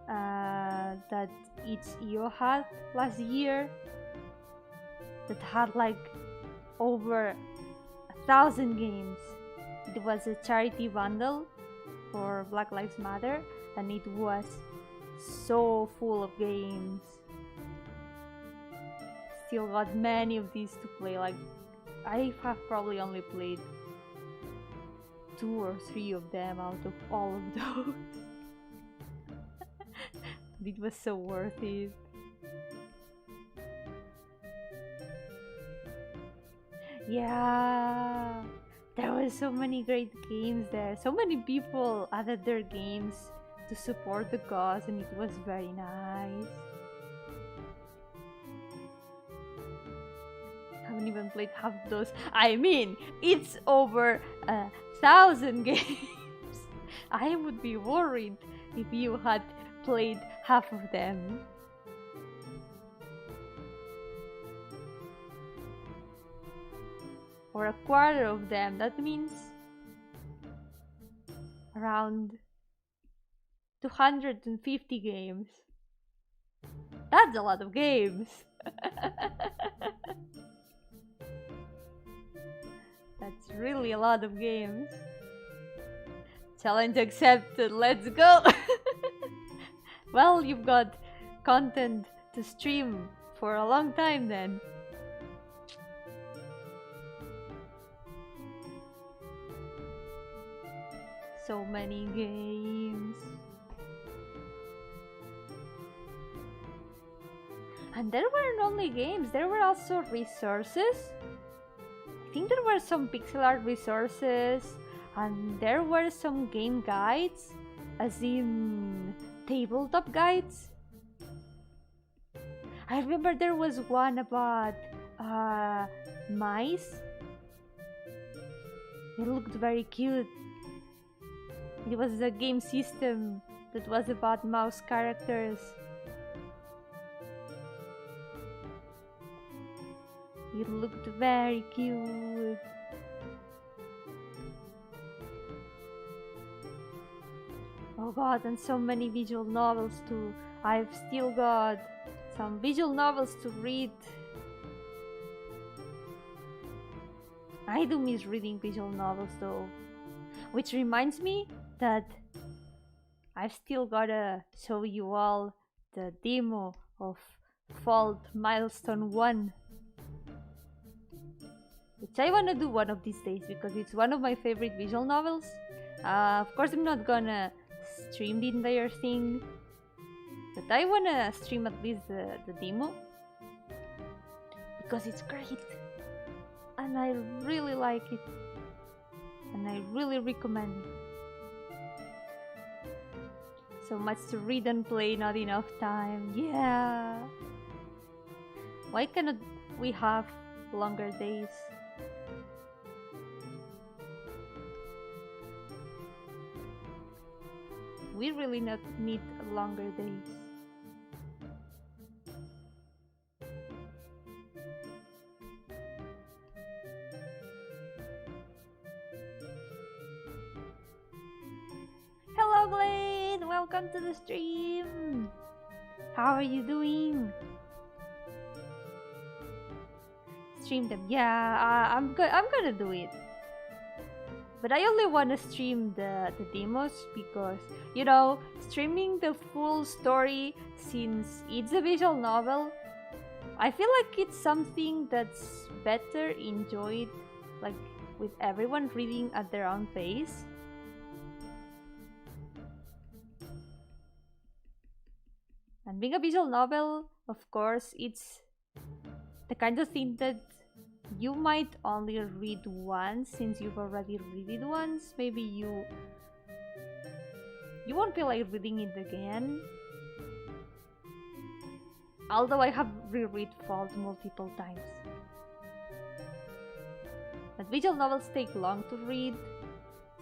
Speaker 1: that itch.io had last year that had like over 1,000 games. It was a charity bundle for Black Lives Matter and it was so full of games. Still got many of these to play. Like I have probably only played 2 or 3 of them out of all of those. It was so worth it. Yeah, there were so many great games there. So many people added their games to support the cause and it was very nice. Haven't even played half of those. I mean, it's over 1,000 games. I would be worried if you had played half of them. Or a quarter of them. That means around 250 games. That's a lot of games. That's really a lot of games. Challenge accepted, let's go! Well, you've got content to stream for a long time then. So many games. And there weren't only games, there were also resources. I think there were some pixel art resources and there were some game guides, as in tabletop guides. I remember there was one about mice. It looked very cute. It was a game system that was about mouse characters. It looked very cute. Oh god, and so many visual novels too. I've still got some visual novels to read. I do miss reading visual novels though. Which reminds me that I've still gotta show you all the demo of Fault Milestone 1. Which I wanna do one of these days because it's one of my favorite visual novels. Of course I'm not gonna stream the entire thing, but I wanna stream at least the demo because it's great and I really like it and I really recommend it. So much to read and play, not enough time. Yeah. Why cannot we have longer days? We really not need longer days. Hello Blade! Welcome to the stream! How are you doing? Stream them. Yeah, I'm gonna do it. but I only want to stream the demos because, you know, streaming the full story, since it's a visual novel, I feel like it's something that's better enjoyed, like, with everyone reading at their own pace. And being a visual novel, of course, it's the kind of thing that you might only read once, since you've already read it once. Maybe you won't feel like reading it again. Although I have reread Fault multiple times. But visual novels take long to read,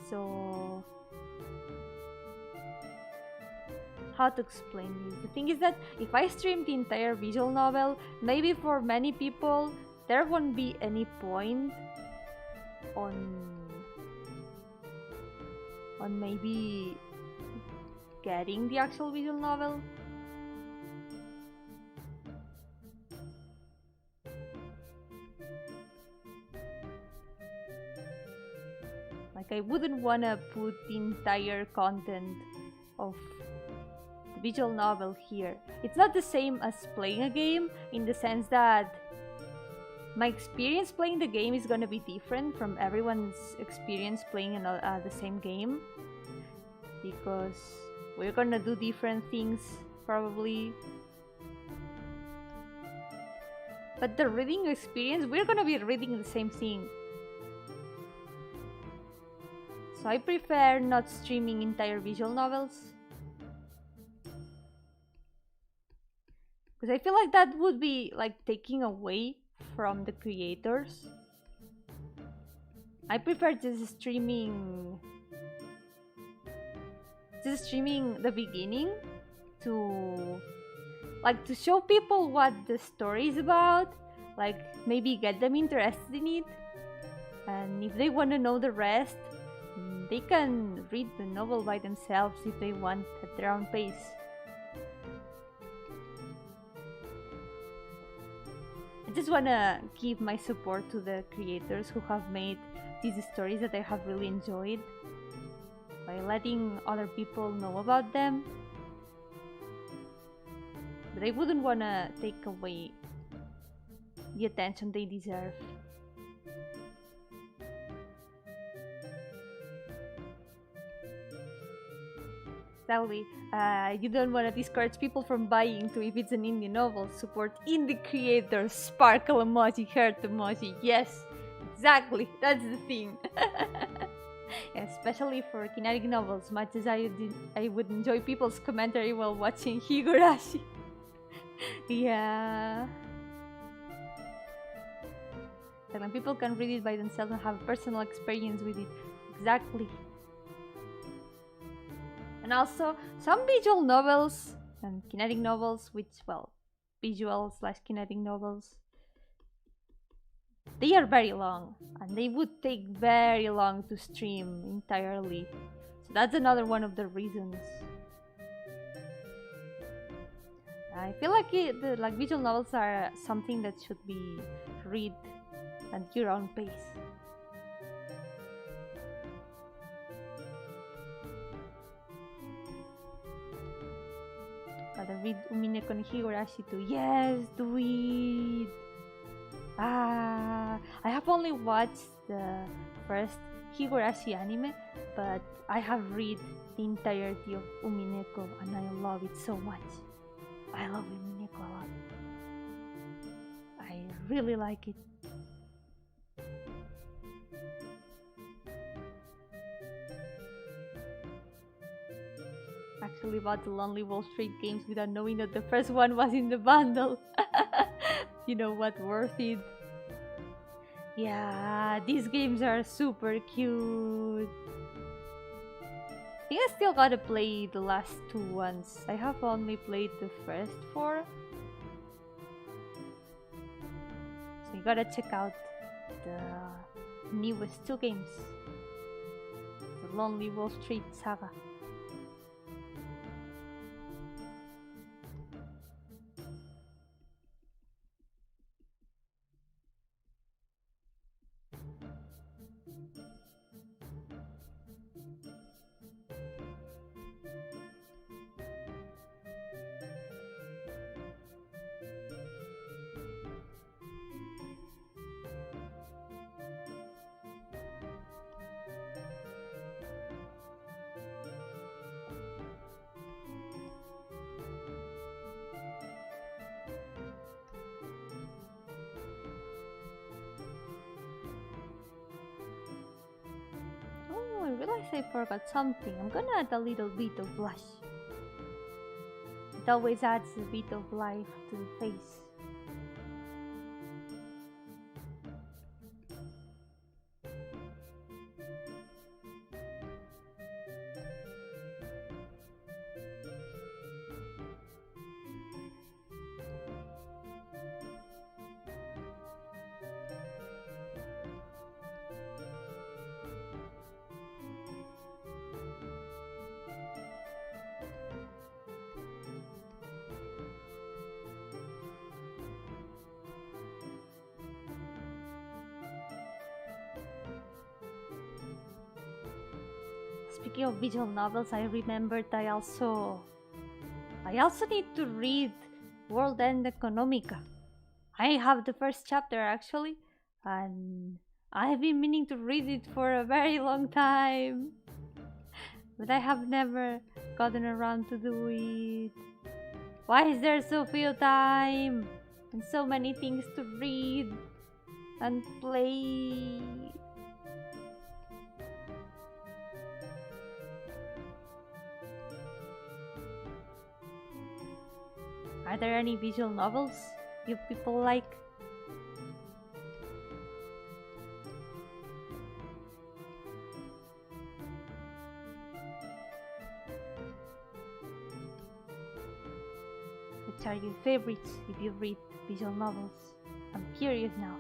Speaker 1: so how to explain this? The thing is that if I stream the entire visual novel, maybe for many people there won't be any point on maybe getting the actual visual novel. Like, I wouldn't wanna put the entire content of the visual novel here. It's not the same as playing a game, in the sense that my experience playing the game is gonna be different from everyone's experience playing the same game, because we're gonna do different things probably. But the reading experience, we're gonna be reading the same thing. So I prefer not streaming entire visual novels, because I feel like that would be like taking away from the creators. I prefer just streaming the beginning to show people what the story is about, like maybe get them interested in it, and if they want to know the rest, they can read the novel by themselves if they want, at their own pace. I just wanna give my support to the creators who have made these stories that I have really enjoyed, by letting other people know about them. But I wouldn't wanna take away the attention they deserve. Exactly. You don't want to discourage people from buying too if it's an indie novel. Support indie creators. Sparkle emoji, heart emoji. Yes, exactly. That's the thing. Especially for kinetic novels, much as I would enjoy people's commentary while watching Higurashi. Yeah. Like when people can read it by themselves and have personal experience with it. Exactly. And also, some visual novels and kinetic novels, which, well, visual/kinetic novels, they are very long, and they would take very long to stream entirely. So that's another one of the reasons. I feel like visual novels are something that should be read at your own pace. Gotta read Umineko no Higurashi too. Yes, do it! I have only watched the first Higurashi anime, but I have read the entirety of Umineko and I love it so much. I love Umineko a lot. I really like it. Actually bought the Lonely Wall Street games without knowing that the first one was in the bundle. You know what, worth it. Yeah, these games are super cute. I think I still gotta play the last two ones. I have only played the first four. So you gotta check out the newest two games. The Lonely Wall Street Saga. realized I forgot something. I'm gonna add a little bit of blush. It always adds a bit of life to the face. Speaking of visual novels, I remembered I also need to read World End Economica. I have the first chapter actually, and I've been meaning to read it for a very long time, but I have never gotten around to do it. Why is there so few time and so many things to read and play? Are there any visual novels you people like? Which are your favorites if you read visual novels? I'm curious now.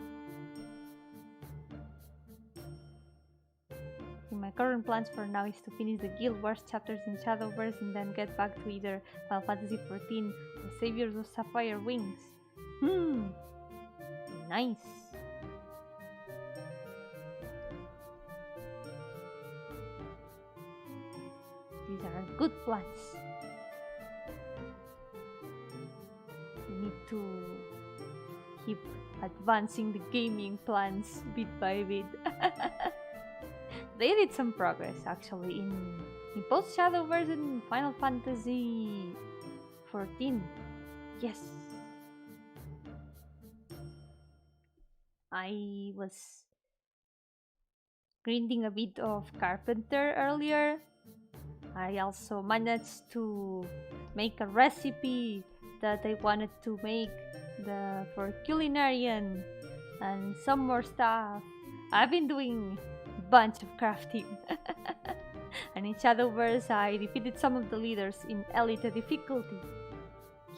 Speaker 1: My current plans for now is to finish the Guild Wars chapters in Shadowverse and then get back to either Final Fantasy XIV or Saviors of Sapphire Wings. Nice. These are good plans. We need to keep advancing the gaming plans bit by bit. They did some progress actually in both Shadowverse and Final Fantasy XIV. Yes. I was grinding a bit of Carpenter earlier. I also managed to make a recipe that I wanted to make for culinarian and some more stuff. I've been doing bunch of crafting. And in Shadowverse I defeated some of the leaders in Elite difficulty.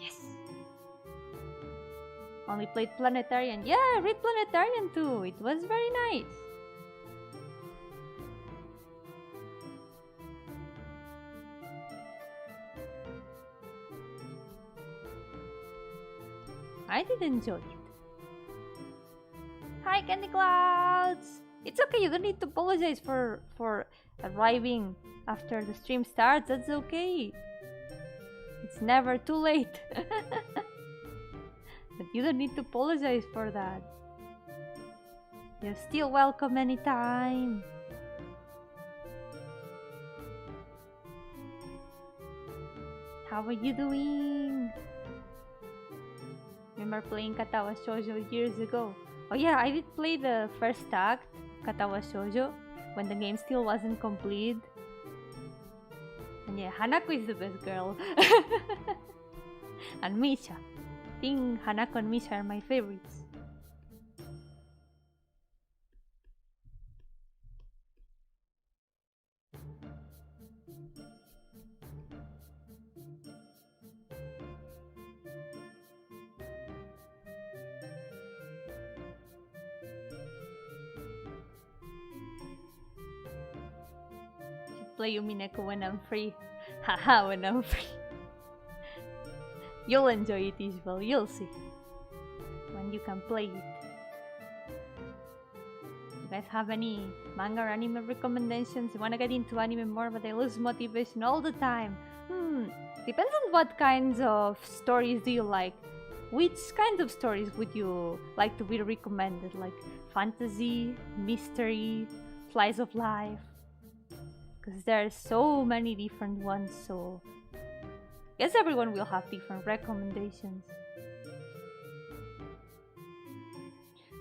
Speaker 1: Yes! Only played Planetarian. Yeah, I read Planetarian too. It was very nice. I did enjoy it. Hi Candy Clouds! It's okay, you don't need to apologize for arriving after the stream starts. That's okay. It's never too late. But you don't need to apologize for that. You're still welcome anytime. How are you doing? Remember playing Katawa Shoujo years ago? Oh yeah, I did play the first act Katawa Shoujo when the game still wasn't complete. And yeah, Hanako is the best girl. And Misha. I think Hanako and Misha are my favorites. Play Yumineko when I'm free. Haha, when I'm free. You'll enjoy it, Isabel. You'll see. When you can play it. You guys have any manga or anime recommendations? You wanna get into anime more, but I lose motivation all the time. Depends on what kinds of stories do you like. Which kinds of stories would you like to be recommended? Like fantasy, mystery, slice of life? Because there are so many different ones, so I guess everyone will have different recommendations.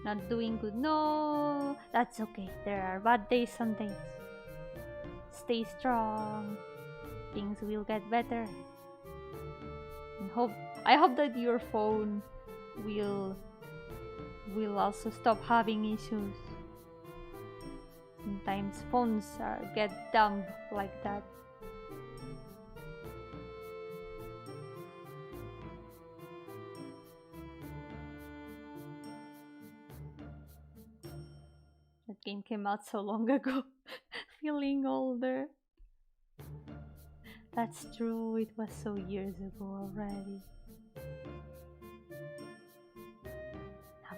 Speaker 1: Not doing good? No, that's okay. There are bad days some days. stay strong. Things will get better. And I hope that your phone will also stop having issues. Sometimes phones get dumb like that. That game came out so long ago. Feeling older. That's true, it was so years ago already.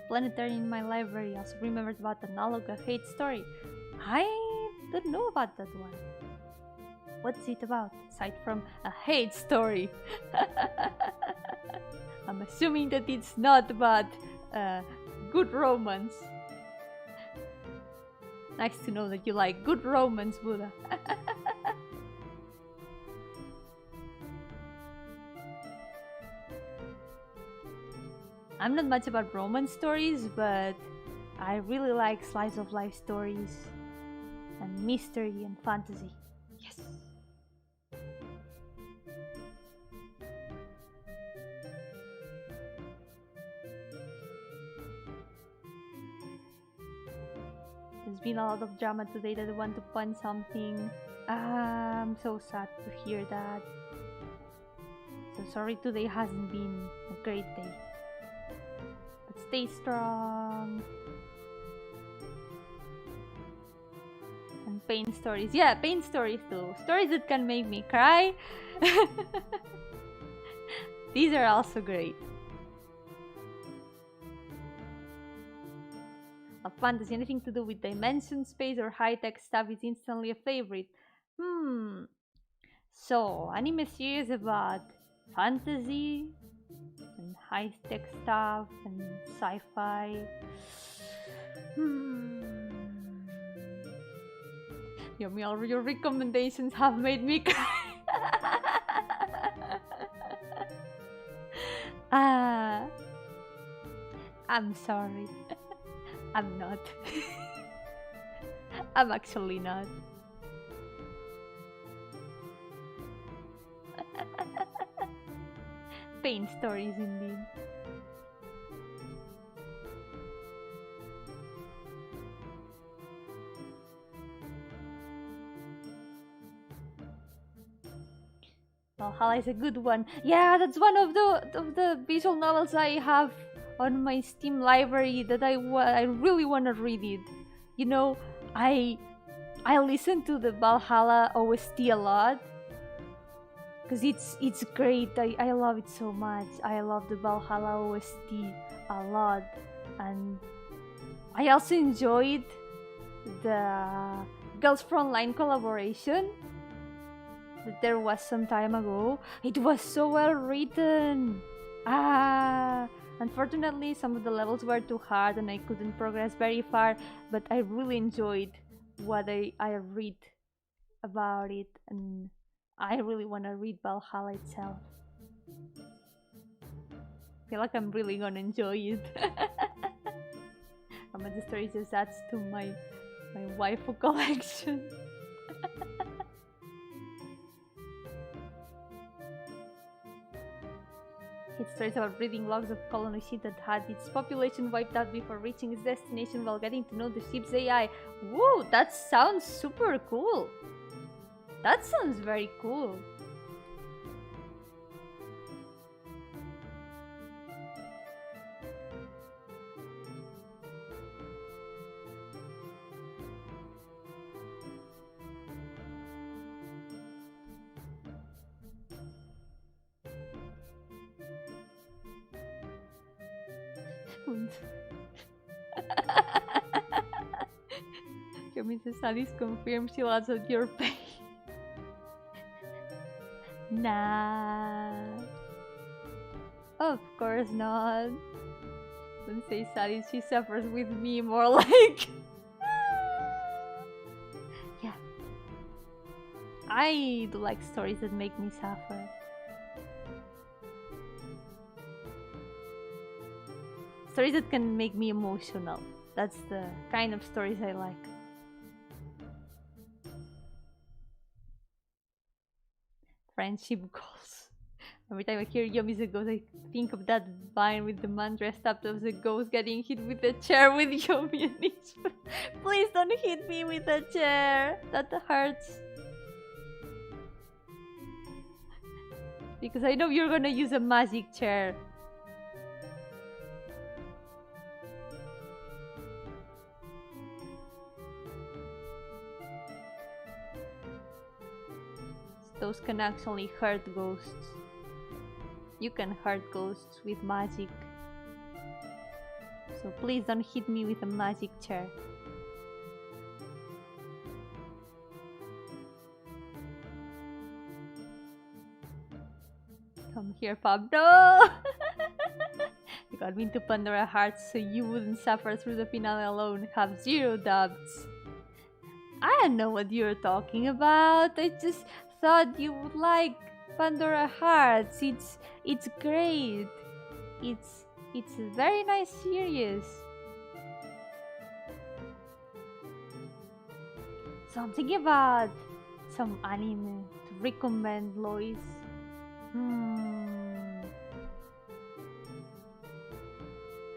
Speaker 1: Planetary in my library. I also remembered about the analog, a hate story. I don't know about that one. What's it about, aside from a hate story? I'm assuming that it's not about good romance. Nice to know that you like good romance, Buddha. I'm not much about romance stories, but I really like slice of life stories and mystery and fantasy. Yes! There's been a lot of drama today that I want to punch something. I'm so sad to hear that. So sorry today hasn't been a great day. Stay strong. And pain stories. Yeah, pain stories too. Stories that can make me cry. These are also great. A fantasy, anything to do with dimension, space, or high-tech stuff is instantly a favorite. So, anime series about fantasy and high-tech stuff and sci-fi. Yomi, all your recommendations have made me cry. I'm sorry. I'm not. I'm actually not. Pain stories indeed. Valhalla is a good one. Yeah, that's one of the visual novels I have on my Steam library that I really want to read it. You know, I listen to the Valhalla OST a lot. Because it's great. I love it so much. I love the Valhalla OST a lot. And I also enjoyed the Girls Frontline collaboration that there was some time ago. It was so well written. Unfortunately, some of the levels were too hard and I couldn't progress very far, but I really enjoyed what I read about it, and I really want to read Valhalla itself. I feel like I'm really gonna enjoy it. The story just adds to my waifu collection. It stories about reading logs of colony ship that had its population wiped out before reaching its destination while getting to know the ship's AI. Whoa, that sounds super cool! That sounds very cool. Mrs. Alice confirms she laughs at your pain. Nah. Of course not. Don't say Sally, she suffers with me more like. Yeah. I do like stories that make me suffer. Stories that can make me emotional. That's the kind of stories I like. friendship goals. Every time I hear Yomi is a ghost, I think of that vine with the man dressed up as a ghost getting hit with a chair with Yomi and each. Please don't hit me with a chair. That hurts. Because I know you're gonna use a magic chair. Those can actually hurt ghosts. You can hurt ghosts with magic. So please don't hit me with a magic chair. Come here, Pablo! You got me into Pandora Hearts so you wouldn't suffer through the finale alone. Have 0 doubts. I don't know what you're talking about. I just thought you would like Pandora Hearts. It's great. It's a very nice series. So I'm thinking about some anime to recommend, Lois.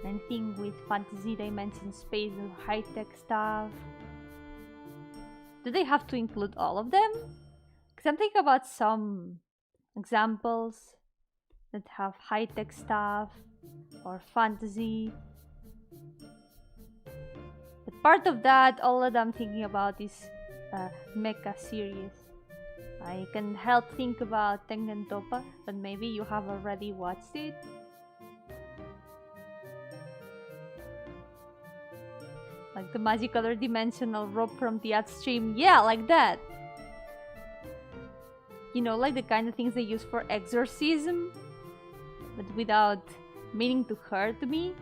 Speaker 1: Anything with fantasy dimension, space, and high-tech stuff. Do they have to include all of them? Because I'm thinking about some examples that have high-tech stuff or fantasy. But part of that, all that I'm thinking about is mecha series. I can help think about Tengen Toppa, but maybe you have already watched it. Like the magic other dimensional rope from the ad stream. Yeah, like that. You know, like the kind of things they use for exorcism, but without meaning to hurt me.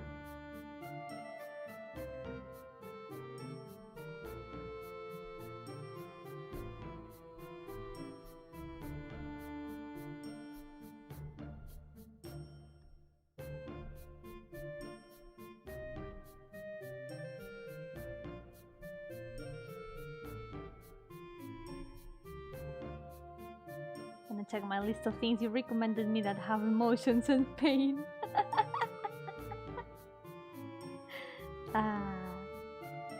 Speaker 1: Check my list of things you recommended me that have emotions and pain.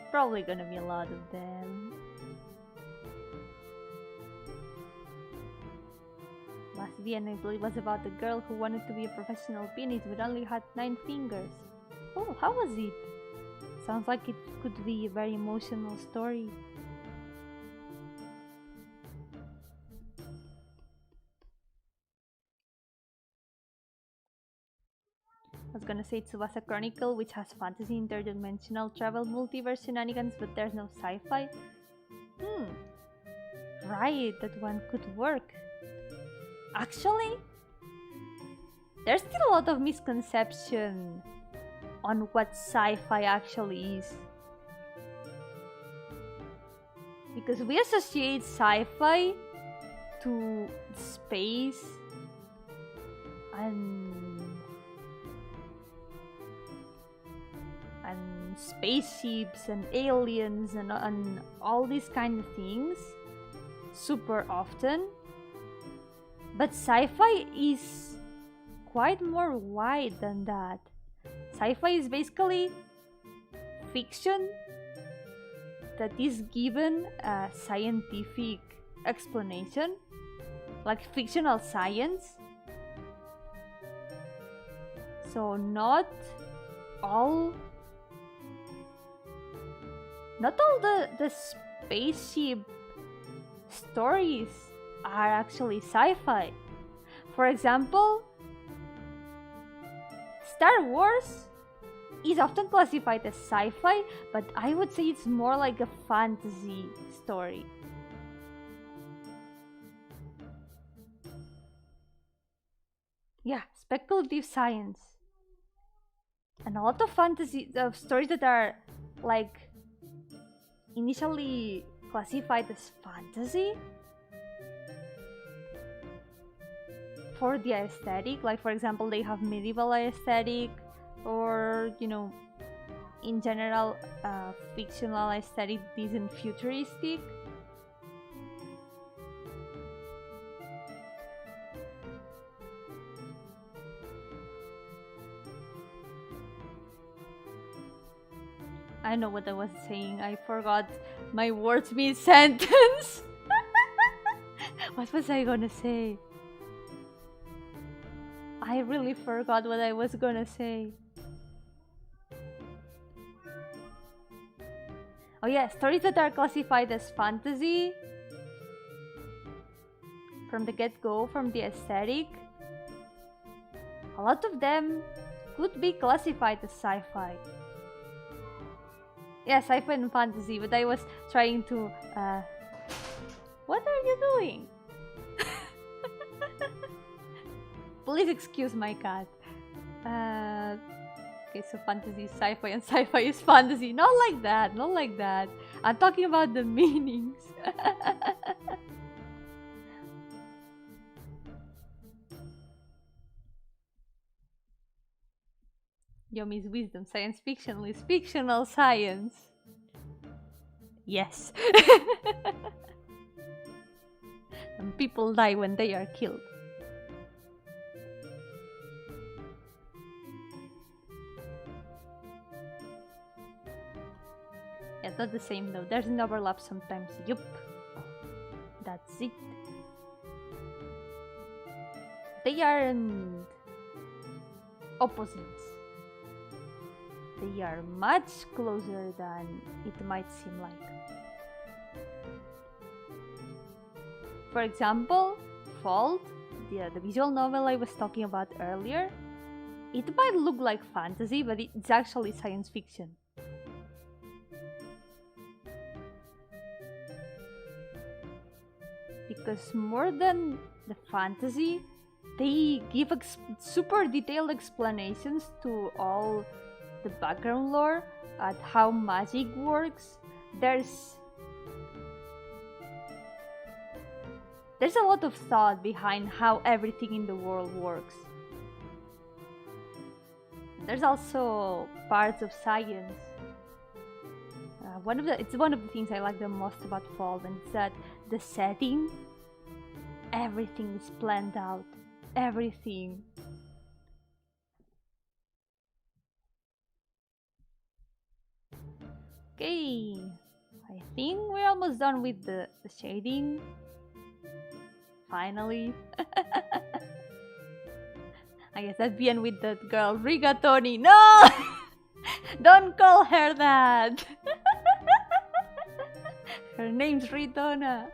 Speaker 1: Probably gonna be a lot of them. Last VN I believe was about a girl who wanted to be a professional pianist but only had 9 fingers. Oh, how was it? Sounds like it could be a very emotional story. I was gonna say Tsubasa Chronicle, which has fantasy, interdimensional travel, multiverse shenanigans, but there's no sci-fi. Right, that one could work. Actually, there's still a lot of misconception on what sci-fi actually is. Because we associate sci-fi to space and spaceships and aliens and all these kind of things super often, but sci-fi is quite more wide than that. Sci-fi is basically fiction that is given a scientific explanation, like fictional science. So not all the spaceship stories are actually sci-fi. For example, Star Wars is often classified as sci-fi, but I would say it's more like a fantasy story. Yeah, speculative science. And a lot of fantasy stories that are like initially classified as fantasy for the aesthetic, like for example they have medieval aesthetic, or you know, in general fictional aesthetic isn't futuristic. I know what I was saying. I forgot my words mid-sentence. What was I gonna say? I really forgot what I was gonna say. Oh yeah, stories that are classified as fantasy from the get-go, from the aesthetic. A lot of them could be classified as sci-fi. Yeah, sci-fi and fantasy, but I was trying to... What are you doing? Please excuse my cat. Okay, so fantasy is sci-fi and sci-fi is fantasy. Not like that, not like that. I'm talking about the meanings. Yomi's wisdom, science fiction is fictional science. Yes. And people die when they are killed. Yeah, not the same though. There's an overlap sometimes. Yup. That's it. They aren't opposites. They are much closer than it might seem like. For example, Fault, the visual novel I was talking about earlier, it might look like fantasy, but it's actually science fiction. Because more than the fantasy, they give super detailed explanations to all the background lore at how magic works. There's a lot of thought behind how everything in the world works. There's also parts of science. It's one of the things I like the most about Fall, and it's that the setting, everything is planned out. Everything. Okay, I think we're almost done with the shading. Finally. I guess I'd be in with that girl, Rigatoni. No! Don't call her that! Her name's Ritona.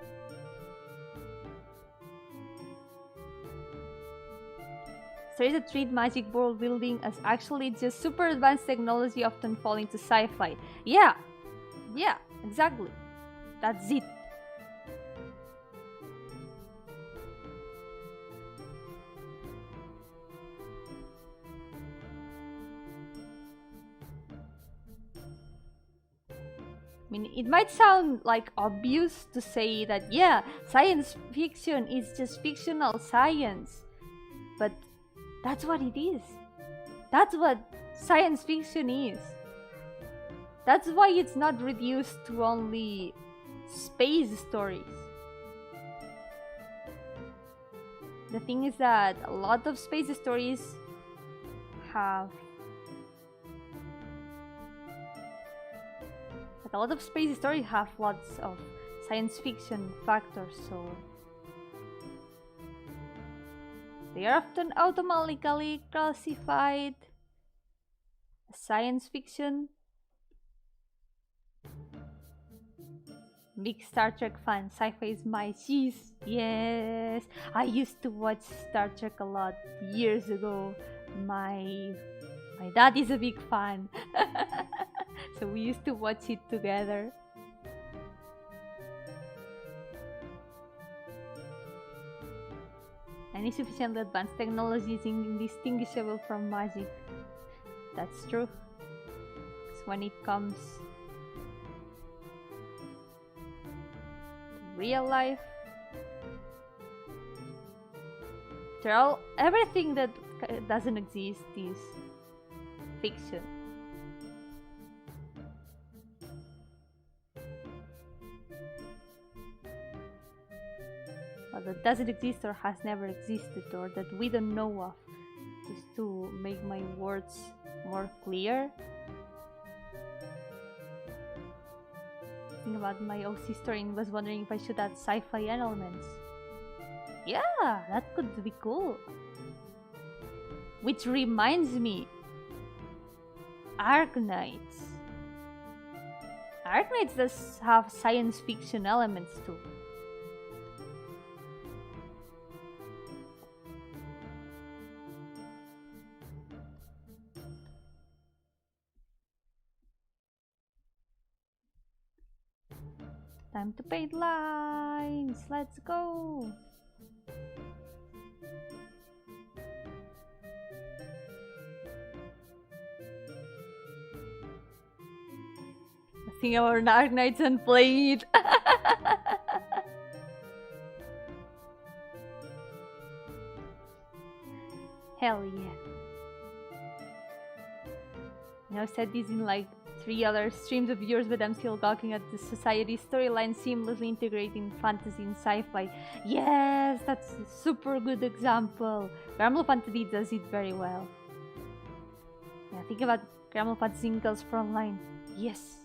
Speaker 1: Stories that treat magic world building as actually just super advanced technology often fall into sci-fi. Yeah, exactly. That's it. I mean, it might sound like obvious to say that, yeah, science fiction is just fictional science, but that's what it is. That's what science fiction is. That's why it's not reduced to only space stories. The thing is that a lot of space stories have lots of science fiction factors, so they are often automatically classified as science fiction. Big Star Trek fan, sci-fi is my cheese. Yes, I used to watch Star Trek a lot years ago. My dad is a big fan. So we used to watch it together. Any sufficiently advanced technology is indistinguishable from magic. That's true. Because when it comes to real life, everything that doesn't exist is fiction. That doesn't exist or has never existed, or that we don't know of. Just to make my words more clear, thinking about my OC story and was wondering if I should add sci-fi elements. Yeah, that could be cool. Which reminds me, Arknights. Arknights does have science fiction elements too. Time to paint lines. Let's go. Think about Arknights and playing it. Hell yeah. I said this in like 3 other streams of yours, but I'm still gawking at the society storyline seamlessly integrating fantasy and sci-fi. Yes, that's a super good example. Gramble Fantasy does it very well. Yeah, think about Gramble Fantasy singles for online. Yes.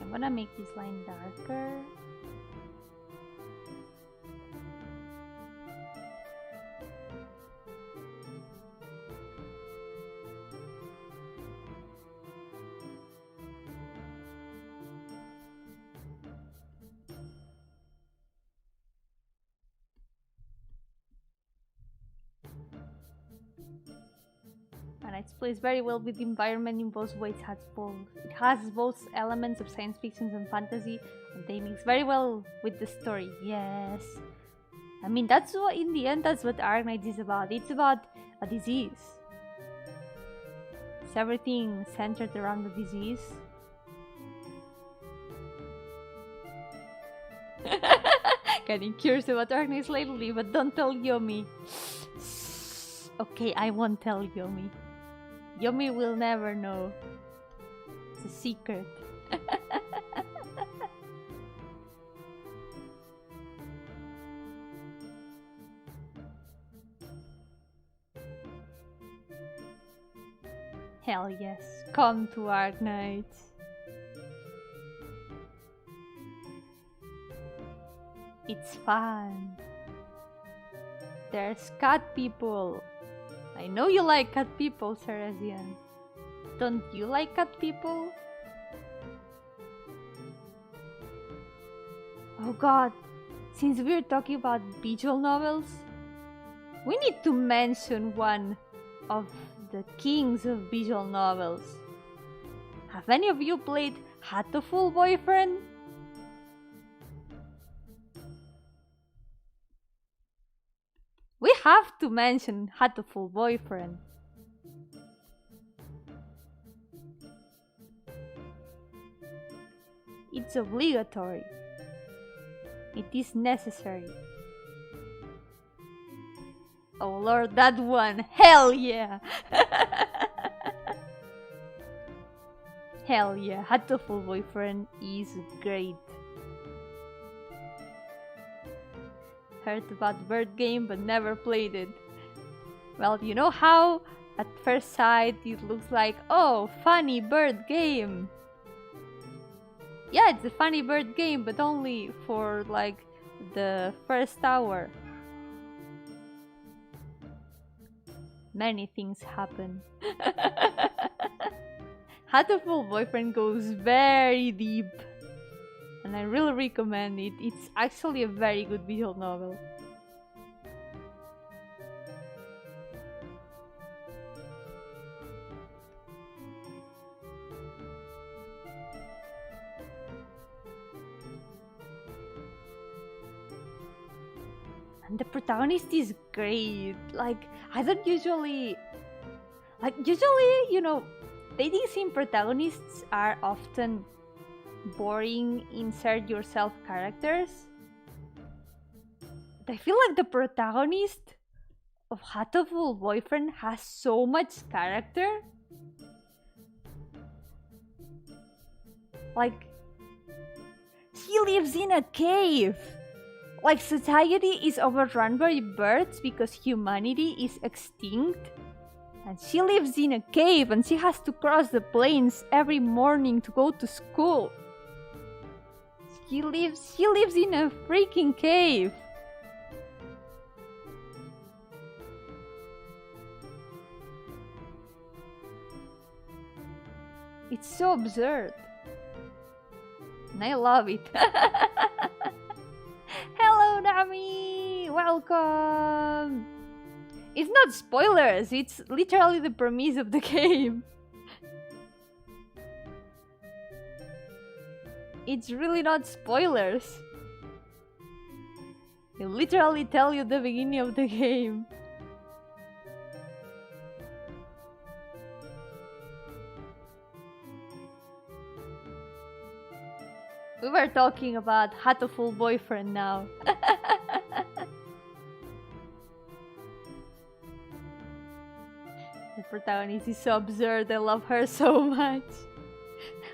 Speaker 1: I'm gonna make this line darker. And it plays very well with the environment in both ways. It has both elements of science fiction and fantasy, and they mix very well with the story. Yes, I mean that's what in the end that's what Arknights is about. It's about a disease. It's everything centered around the disease. Getting curious about Arknights lately, but don't tell Yomi. Okay, I won't tell Yomi. Yomi will never know. It's a secret. Hell yes, come to Arknights. It's fun. There's cat people. I know you like cat people, Ceresian. Don't you like cat people? Oh god, since we're talking about visual novels, we need to mention one of the kings of visual novels. Have any of you played Hatoful Boyfriend? We have to mention Hatoful Boyfriend. It's obligatory. It is necessary. Oh lord, that one! Hell yeah! Hell yeah, Hatoful Boyfriend is great. Heard about Bird Game but never played it. Well, you know how at first sight it looks like, oh, funny bird game. Yeah, it's a funny bird game, but only for like the first hour. Many things happen. Hatoful Boyfriend goes very deep. And I really recommend it. It's actually a very good visual novel. And the protagonist is great. Like, I don't usually... you know, dating sim protagonists are often boring insert yourself characters. I feel like the protagonist of Hatoful Boyfriend has so much character. Like, he lives in a cave. Like, society is overrun by birds because humanity is extinct. And she lives in a cave and she has to cross the plains every morning to go to school. She lives in a freaking cave. It's so absurd. And I love it. Hello, Nami! Welcome! It's not spoilers, it's literally the premise of the game. It's really not spoilers. They literally tell you the beginning of the game. We were talking about Hatoful Boyfriend now. The protagonist is so absurd, I love her so much.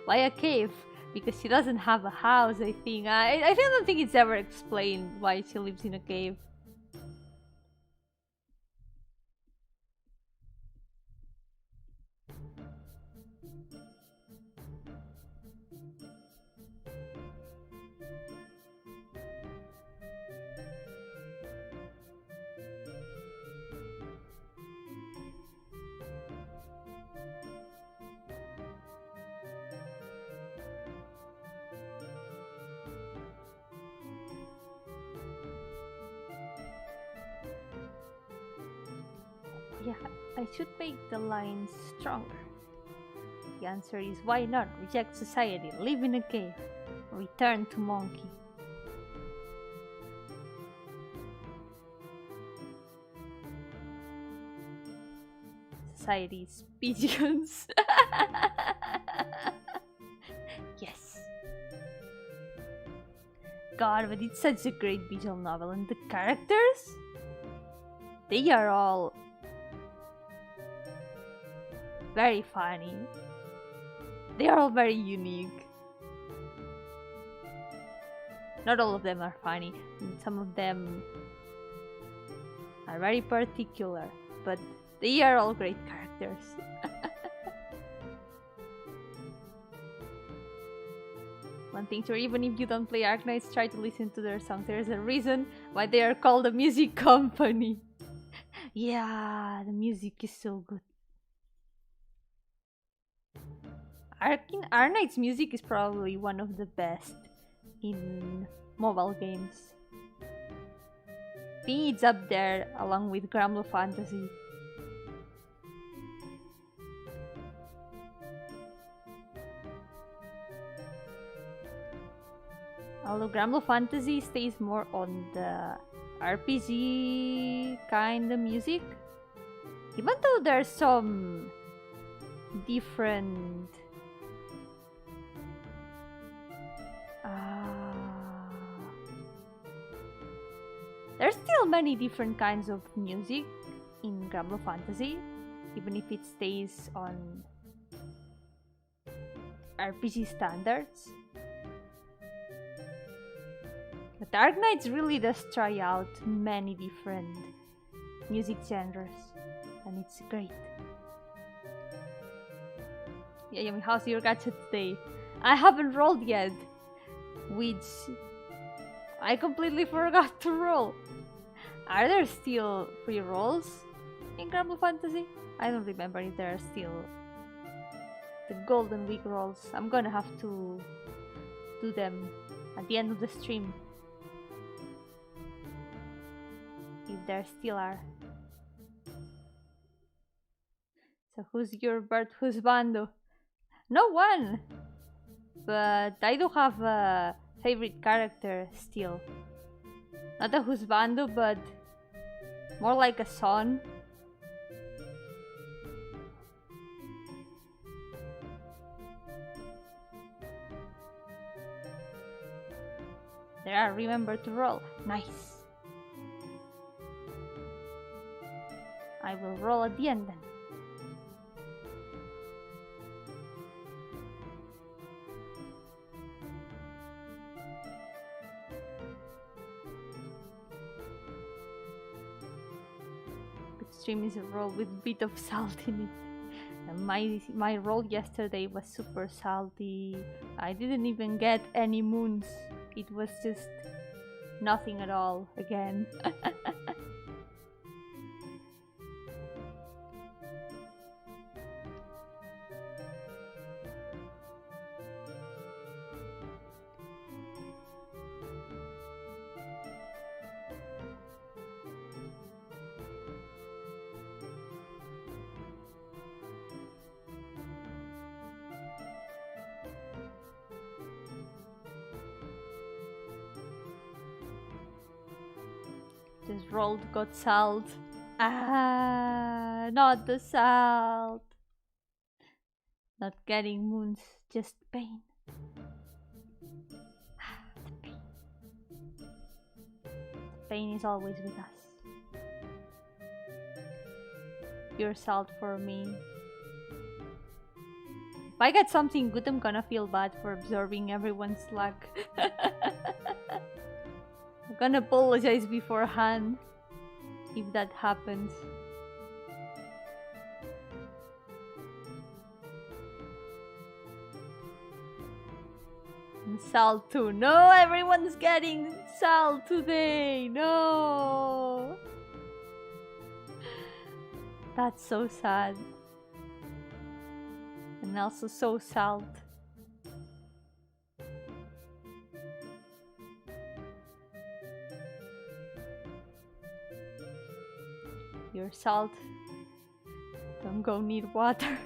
Speaker 1: Why a cave? Because she doesn't have a house, I think. I don't think it's ever explained why she lives in a cave. Yeah, I should make the lines stronger. The answer is why not? Reject society, live in a cave, return to monkey. Society's pigeons. Yes. God, but it's such a great visual novel, and the characters? They are all very funny. They are all very unique. Not all of them are funny. Some of them are very particular, but they are all great characters. One thing to even if you don't play Arknights, try to listen to their songs. There's a reason why they are called a music company. Yeah, the music is so good. Arknight's music is probably one of the best in mobile games. I think it's up there along with Gramble Fantasy. Although Gramble Fantasy stays more on the RPG kind of music, even though there's some different there's still many different kinds of music in Gramble Fantasy, even if it stays on RPG standards. But Arknights really does try out many different music genres, and it's great. Yeah, Yomi, how's your gacha today? I haven't rolled yet, which I completely forgot to roll. Are there still free rolls in Gramble Fantasy? I don't remember if there are still the Golden Week rolls. I'm gonna have to do them at the end of the stream, if there still are. So who's your bird, who's bando? No one! But I do have a favorite character still. Not a husbando, but more like a son. There are, remember to roll. Nice. I will roll at the end then. Stream is a roll with a bit of salt in it. And my roll yesterday was super salty. I didn't even get any moons. It was just nothing at all again. Just rolled, got salt. Ah, not the salt. Not getting moons, just pain. The pain. The pain is always with us. Pure salt for me. If I get something good, I'm gonna feel bad for absorbing everyone's luck. I'm gonna apologize beforehand if that happens. And salt too. No, everyone's getting salt today. No. That's so sad. And also so salt. Your salt. Don't go need water.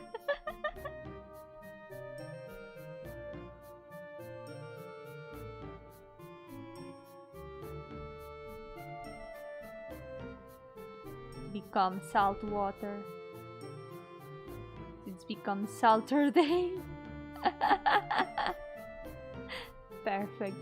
Speaker 1: Become salt water. It's become salter day. Perfect.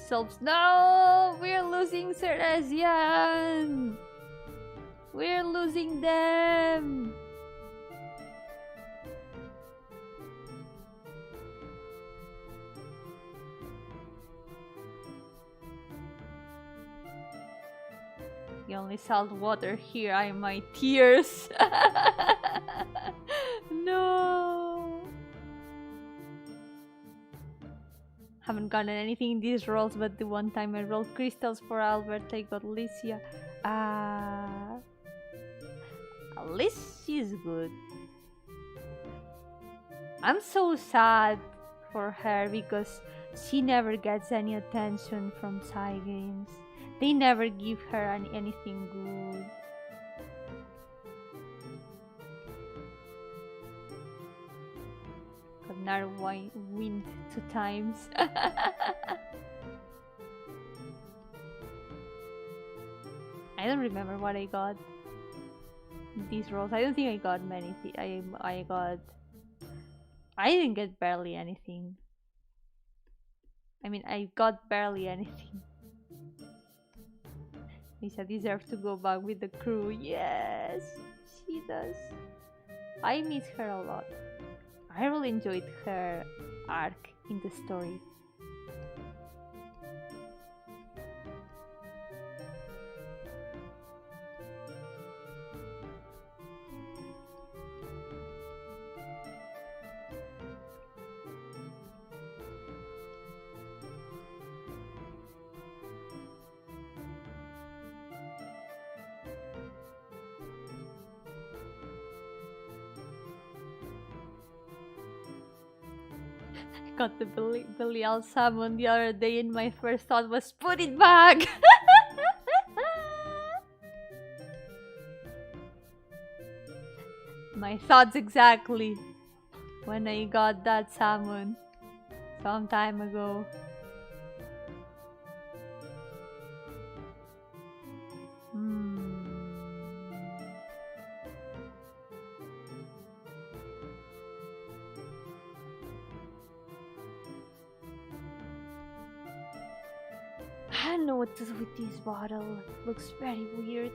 Speaker 1: Solves. No, we're losing Ceresian. We're losing them. The only salt water here are my tears. No. Haven't gotten anything in these rolls, but the one time I rolled crystals for Albert, I got Alicia. At least she's good. I'm so sad for her because she never gets any attention from side games. They never give her anything good. Another wind 2 times. I don't remember what I got in these rolls. I don't think I got many. I didn't get barely anything. I mean, I got barely anything. Lisa deserves to go back with the crew. Yes, she does. I miss her a lot. I really enjoyed her arc in the story. Got the Belial salmon the other day and my first thought was put it back. My thoughts exactly when I got that salmon some time ago. I don't know what to do with this bottle. It looks very weird.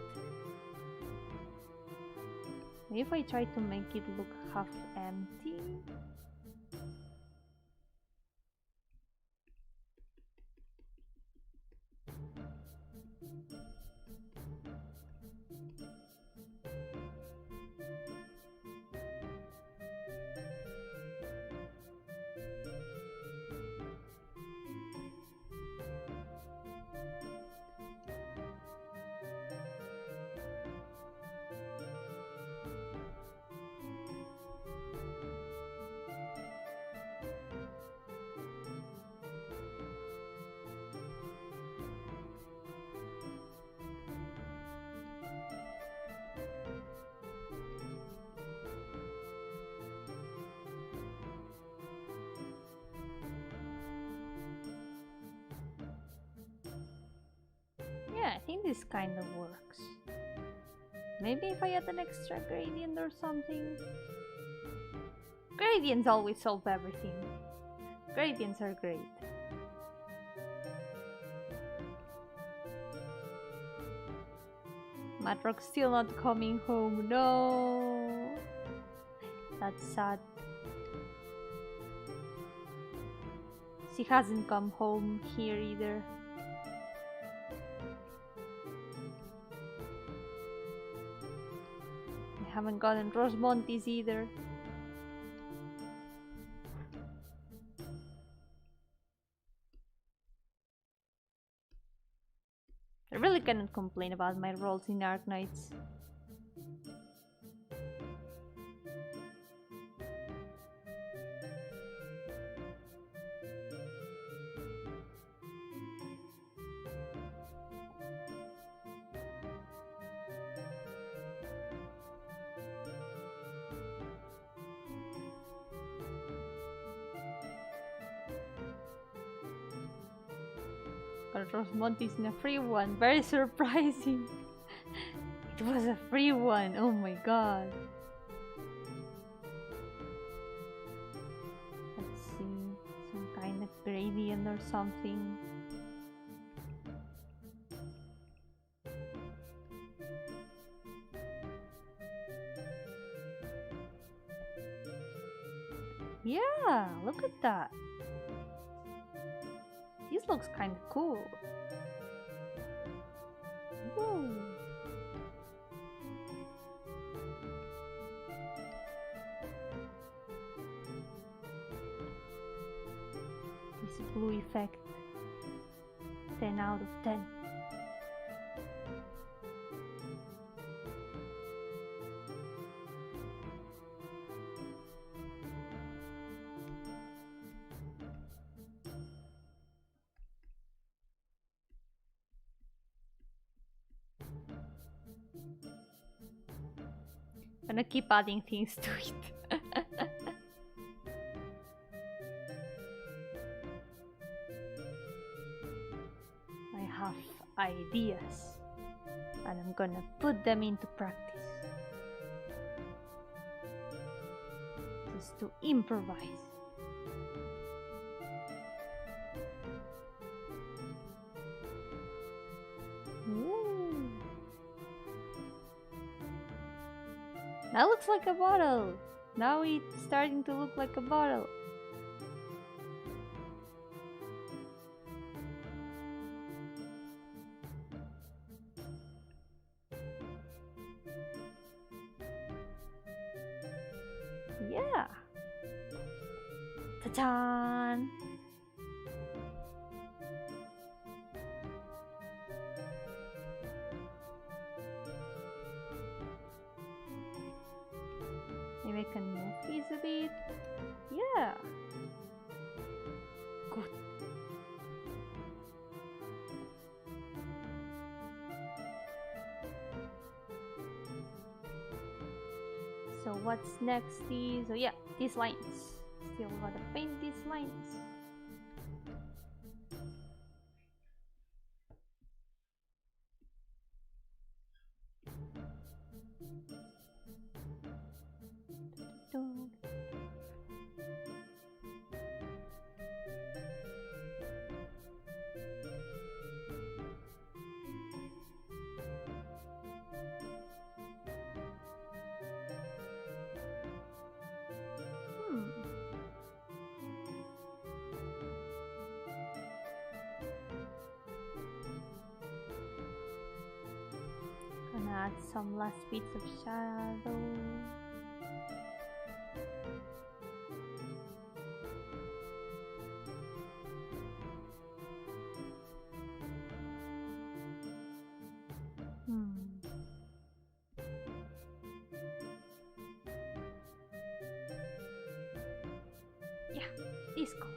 Speaker 1: Maybe if I try to make it look half empty? Yeah, I think this kind of works. Maybe if I add an extra gradient or something? Gradients always solve everything. Gradients are great. Matrock's still not coming home, no! That's sad. She hasn't come home here either. I haven't gotten Rosmontis either. I really cannot complain about my roles in Arknights. Rosmontis in a free one. Very surprising. It was a free one. Oh my god. Let's see. Some kind of gradient or something. Yeah, look at that. This looks kind of cool. Whoa. This blue effect. 10 out of 10. I'm gonna keep adding things to it. I have ideas and I'm gonna put them into practice. Just to improvise. That looks like a bottle. Now it's starting to look like a bottle. Yeah. Ta-da! Maybe I can move these a bit. Yeah. Good. So what's next is, oh yeah, these lines. Still gotta paint these lines. Gonna add some last bits of shadow. Yeah, this color.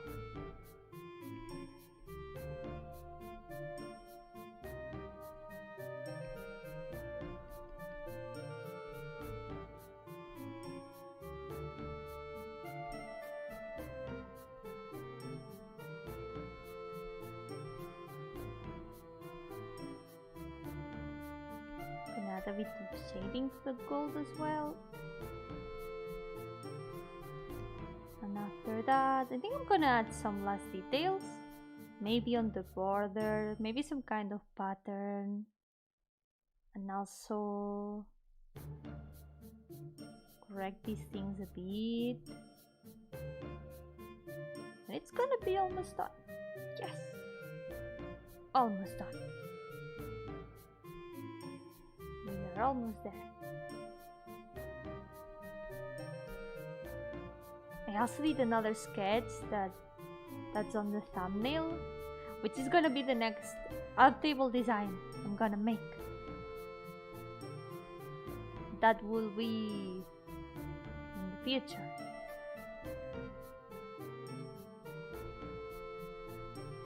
Speaker 1: Gonna add a bit of shading to the gold as well. And after that, I think I'm gonna add some last details. Maybe on the border, maybe some kind of pattern. And also correct these things a bit. And it's gonna be almost done. Yes! Almost done. We are almost there. I also did another sketch that's on the thumbnail, which is gonna be the next Adoptable design I'm gonna make. That will be in the future.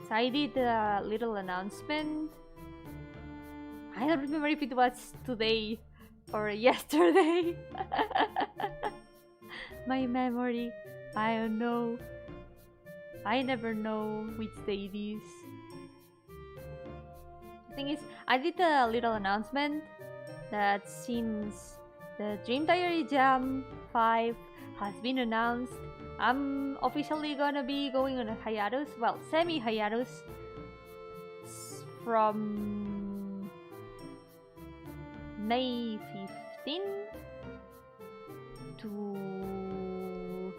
Speaker 1: So I did a little announcement. I don't remember if it was today or yesterday. My memory, I don't know. I never know which day it is. The thing is, I did a little announcement that since the Dream Diary Jam 5 has been announced, I'm officially gonna be going on a hiatus, well, semi-hiatus, from May 15 to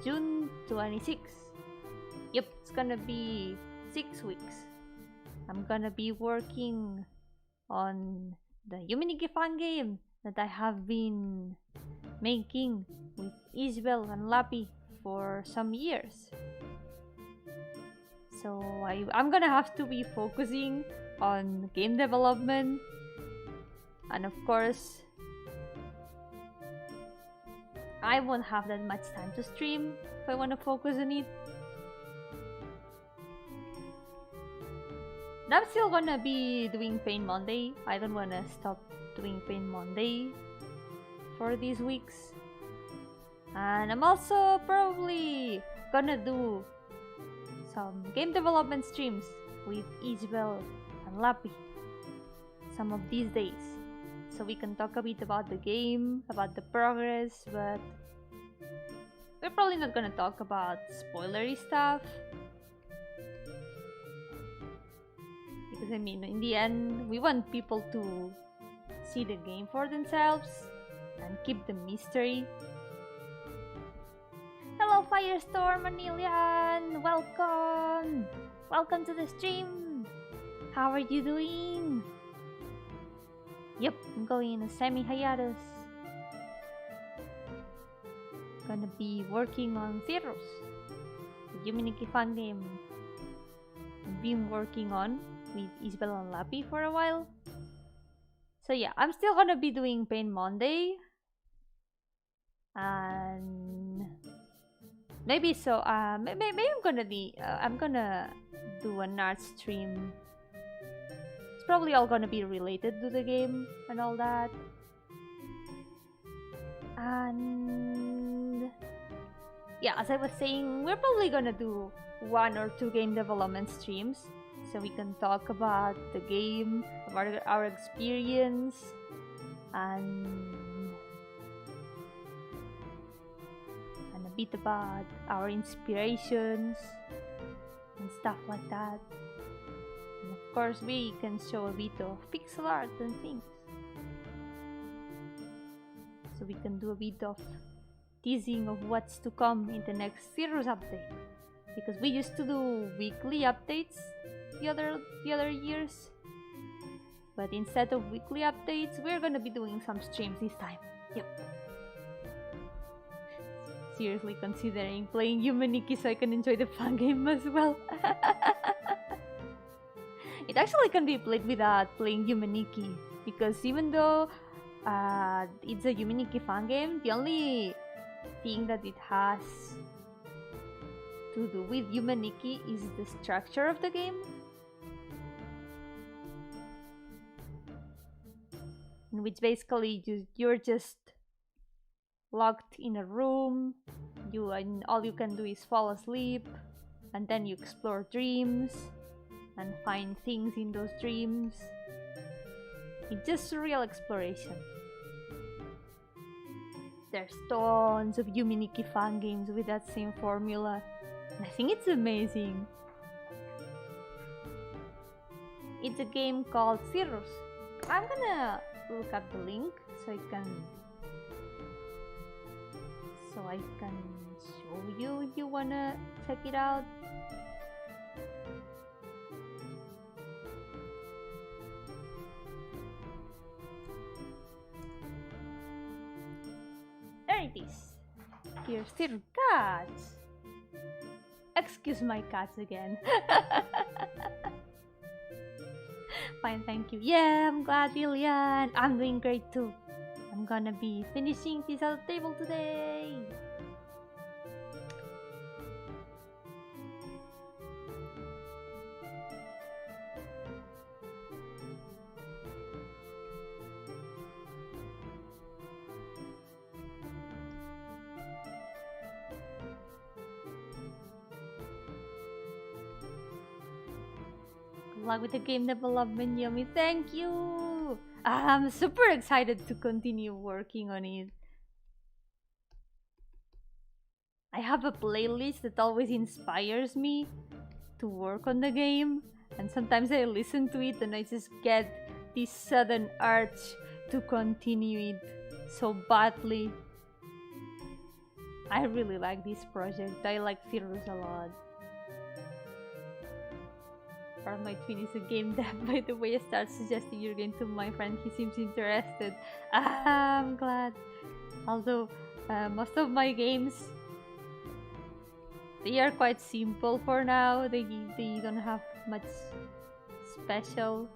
Speaker 1: June 26. Yep, it's gonna be 6 weeks. I'm gonna be working on the Yuminiki fan game that I have been making with Isabel and Lappy for some years. So I'm gonna have to be focusing on game development, and of course I won't have that much time to stream if I want to focus on it. And I'm still gonna be doing Pain Monday. I don't wanna stop doing Pain Monday for these weeks. And I'm also probably gonna do some game development streams with Isabel and Lappy some of these days, so we can talk a bit about the game, about the progress, but we're probably not gonna talk about spoilery stuff, because I mean, in the end, we want people to see the game for themselves and keep the mystery. Hello Firestorm and Ilian! Welcome! Welcome to the stream! How are you doing? Yep, I'm going in a semi-hiatus. Gonna be working on Theros, the Yuminiki fan game I've been working on with Isabel and Lappy for a while. So yeah, I'm still gonna be doing Pain Monday. And maybe so, maybe I'm gonna do an art stream. It's probably all gonna be related to the game and all that. And yeah, as I was saying, we're probably gonna do 1 or 2 game development streams so we can talk about the game, about our experience, and a bit about our inspirations and stuff like that. And of course, we can show a bit of pixel art and things. So we can do a bit of teasing of what's to come in the next Cirrus update. Because we used to do weekly updates the other years. But instead of weekly updates, we're gonna be doing some streams this time. Yep. Seriously considering playing Yumeniki so I can enjoy the fan game as well. It actually can be played without playing Yumeniki, because even though it's a Yumeniki fan game, the only thing that it has to do with Yumeniki is the structure of the game. In which basically you're just locked in a room, and all you can do is fall asleep, and then you explore dreams and find things in those dreams. It's just surreal exploration. There's tons of Yumeniki fan games with that same formula, and I think it's amazing. It's a game called Cirrus. I'm gonna look up the link so I can show you if you wanna check it out. There it is. Here's Cirrus cats. Excuse my cats again. Fine, thank you. Yeah, I'm glad, Lilian. I'm doing great too. I'm gonna be finishing this Adoptable today. Good luck with the game development, Yomi. Thank you! I'm super excited to continue working on it. I have a playlist that always inspires me to work on the game, and sometimes I listen to it and I just get this sudden urge to continue it so badly. I really like this project. I like Cirrus a lot. Part of my twin is a game dev, by the way. I start suggesting your game to my friend. He seems interested. I'm glad. Although most of my games, they are quite simple for now. They don't have much special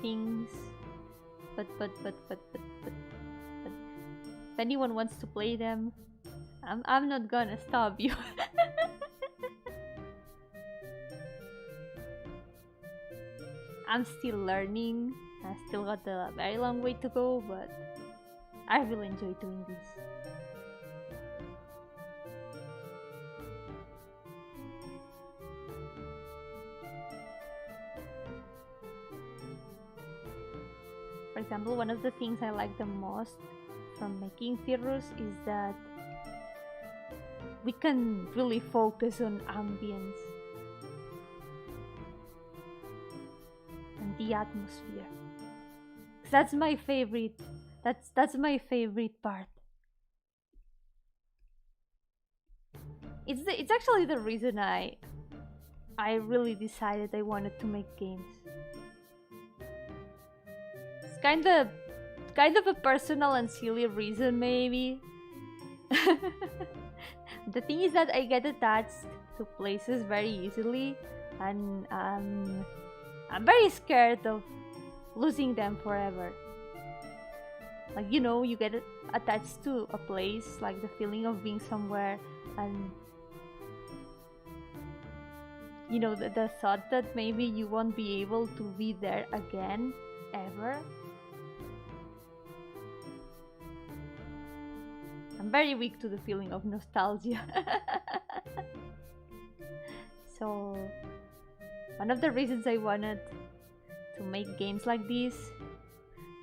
Speaker 1: things. But if anyone wants to play them, I'm not gonna stop you. I'm still learning. I still got a very long way to go, but I really enjoy doing this. For example, one of the things I like the most from making Cirrus is that we can really focus on ambience and the atmosphere. That's my favorite. That's my favorite part. It's actually the reason I really decided I wanted to make games. It's kind of a personal and silly reason, maybe. The thing is that I get attached to places very easily, and I'm very scared of losing them forever. Like, you know, you get attached to a place, like the feeling of being somewhere, and you know, the thought that maybe you won't be able to be there again, ever. I'm very weak to the feeling of nostalgia. So one of the reasons I wanted to make games like this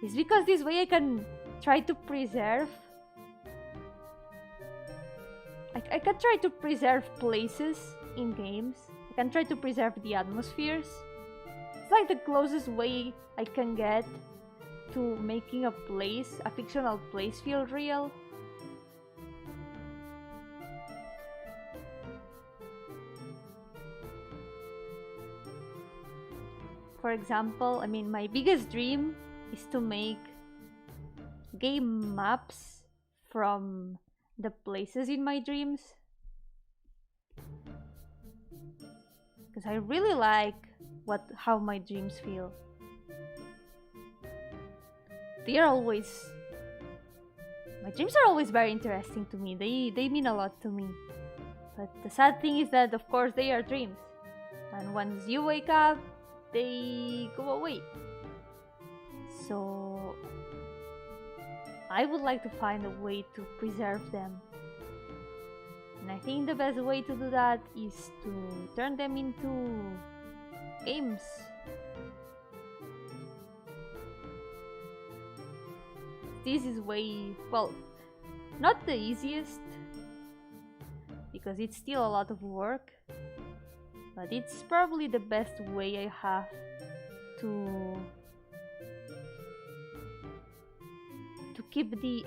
Speaker 1: is because this way I can try to preserve. I can try to preserve places in games. I can try to preserve the atmospheres. It's like the closest way I can get to making a place, a fictional place, feel real. For example, I mean, my biggest dream is to make game maps from the places in my dreams. Because I really like how my dreams feel. My dreams are always very interesting to me. They mean a lot to me. But the sad thing is that, of course, they are dreams. And once you wake up, they go away. So I would like to find a way to preserve them. And I think the best way to do that is to turn them into games. This is well, not the easiest, because it's still a lot of work, but it's probably the best way I have to keep the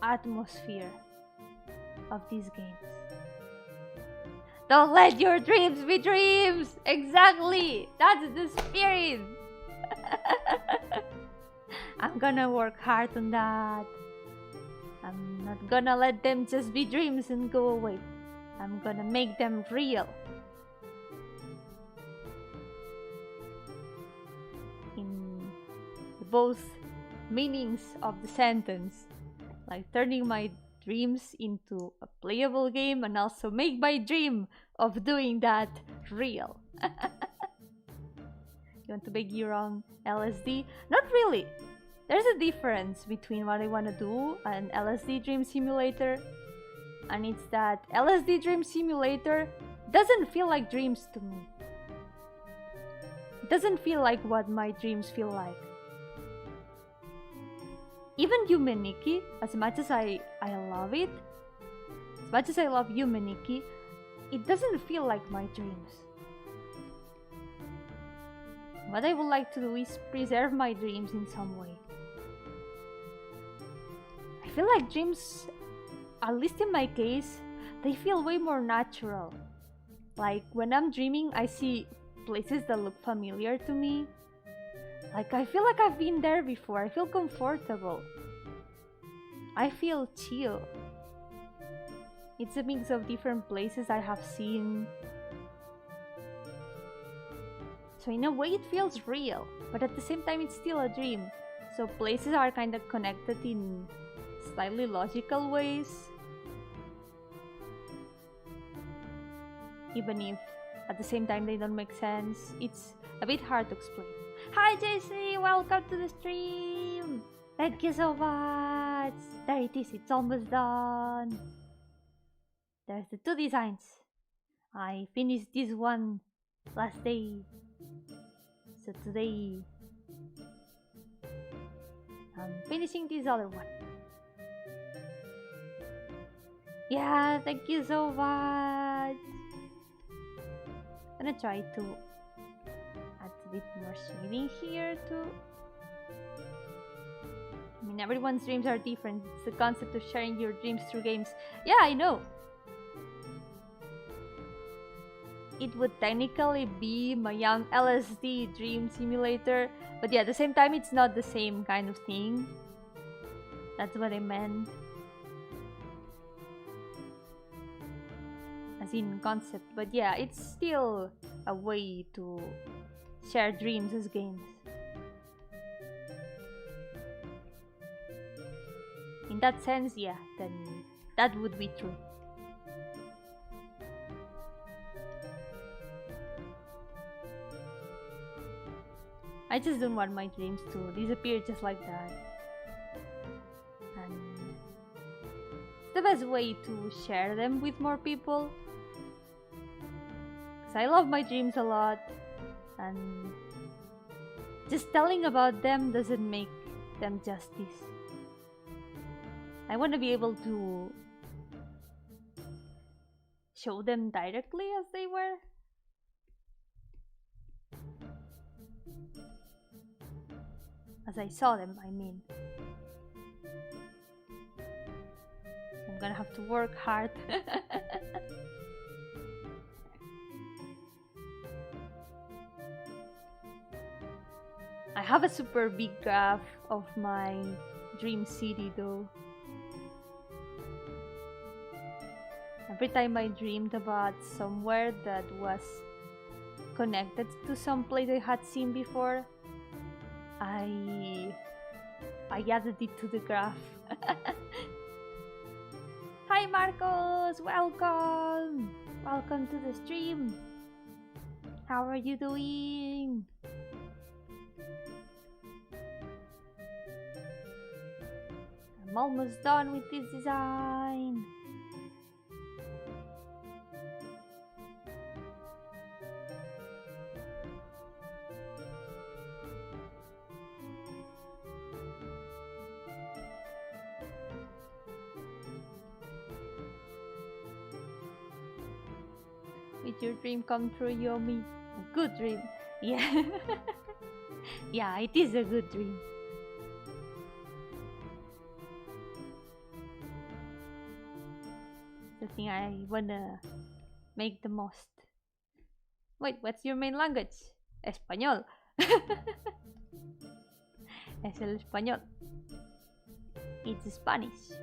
Speaker 1: atmosphere of these games. Don't let your dreams be dreams! Exactly! That's the spirit! I'm gonna work hard on that. I'm not gonna let them just be dreams and go away. I'm gonna make them real. In both meanings of the sentence. Like turning my dreams into a playable game and also make my dream of doing that real. You want to make your own LSD? Not really. There's a difference between what I want to do and LSD dream simulator, and it's that LSD dream simulator doesn't feel like dreams to me. It doesn't feel like what my dreams feel like. Even Yumeniki, as much as I love it, as much as I love Yumeniki, it doesn't feel like my dreams. What I would like to do is preserve my dreams in some way. I feel like dreams, at least in my case, they feel way more natural. Like when I'm dreaming, I see places that look familiar to me. Like I feel like I've been there before. I feel comfortable. I feel chill. It's a mix of different places I have seen. So in a way it feels real, but at the same time it's still a dream. So places are kind of connected in slightly logical ways. Even if at the same time they don't make sense. It's a bit hard to explain. Hi JC, welcome to the stream! Thank you so much! There it is, it's almost done. There's the 2 designs. I finished this one last day. So today I'm finishing this other one. Yeah, thank you so much! I'm gonna try to add a bit more shading here too. I mean, everyone's dreams are different. It's the concept of sharing your dreams through games. Yeah, I know. It would technically be my young LSD dream simulator, but yeah, at the same time, it's not the same kind of thing. That's what I meant. As in concept, but yeah, it's still a way to share dreams as games. In that sense, yeah, then that would be true. I just don't want my dreams to disappear just like that. And it's the best way to share them with more people. Because I love my dreams a lot, and just telling about them doesn't make them justice. I want to be able to show them directly as they were. As I saw them, I mean. I'm gonna have to work hard. I have a super big graph of my dream city though. Every time I dreamed about somewhere that was connected to some place I had seen before, I added it to the graph. Hi Marcos, welcome! Welcome to the stream. How are you doing? I'm almost done with this design. Did your dream come true, Yomi? A good dream. Yeah. Yeah, it is a good dream. The thing I wanna make the most. Wait, what's your main language? Español. Es el español. It's Spanish.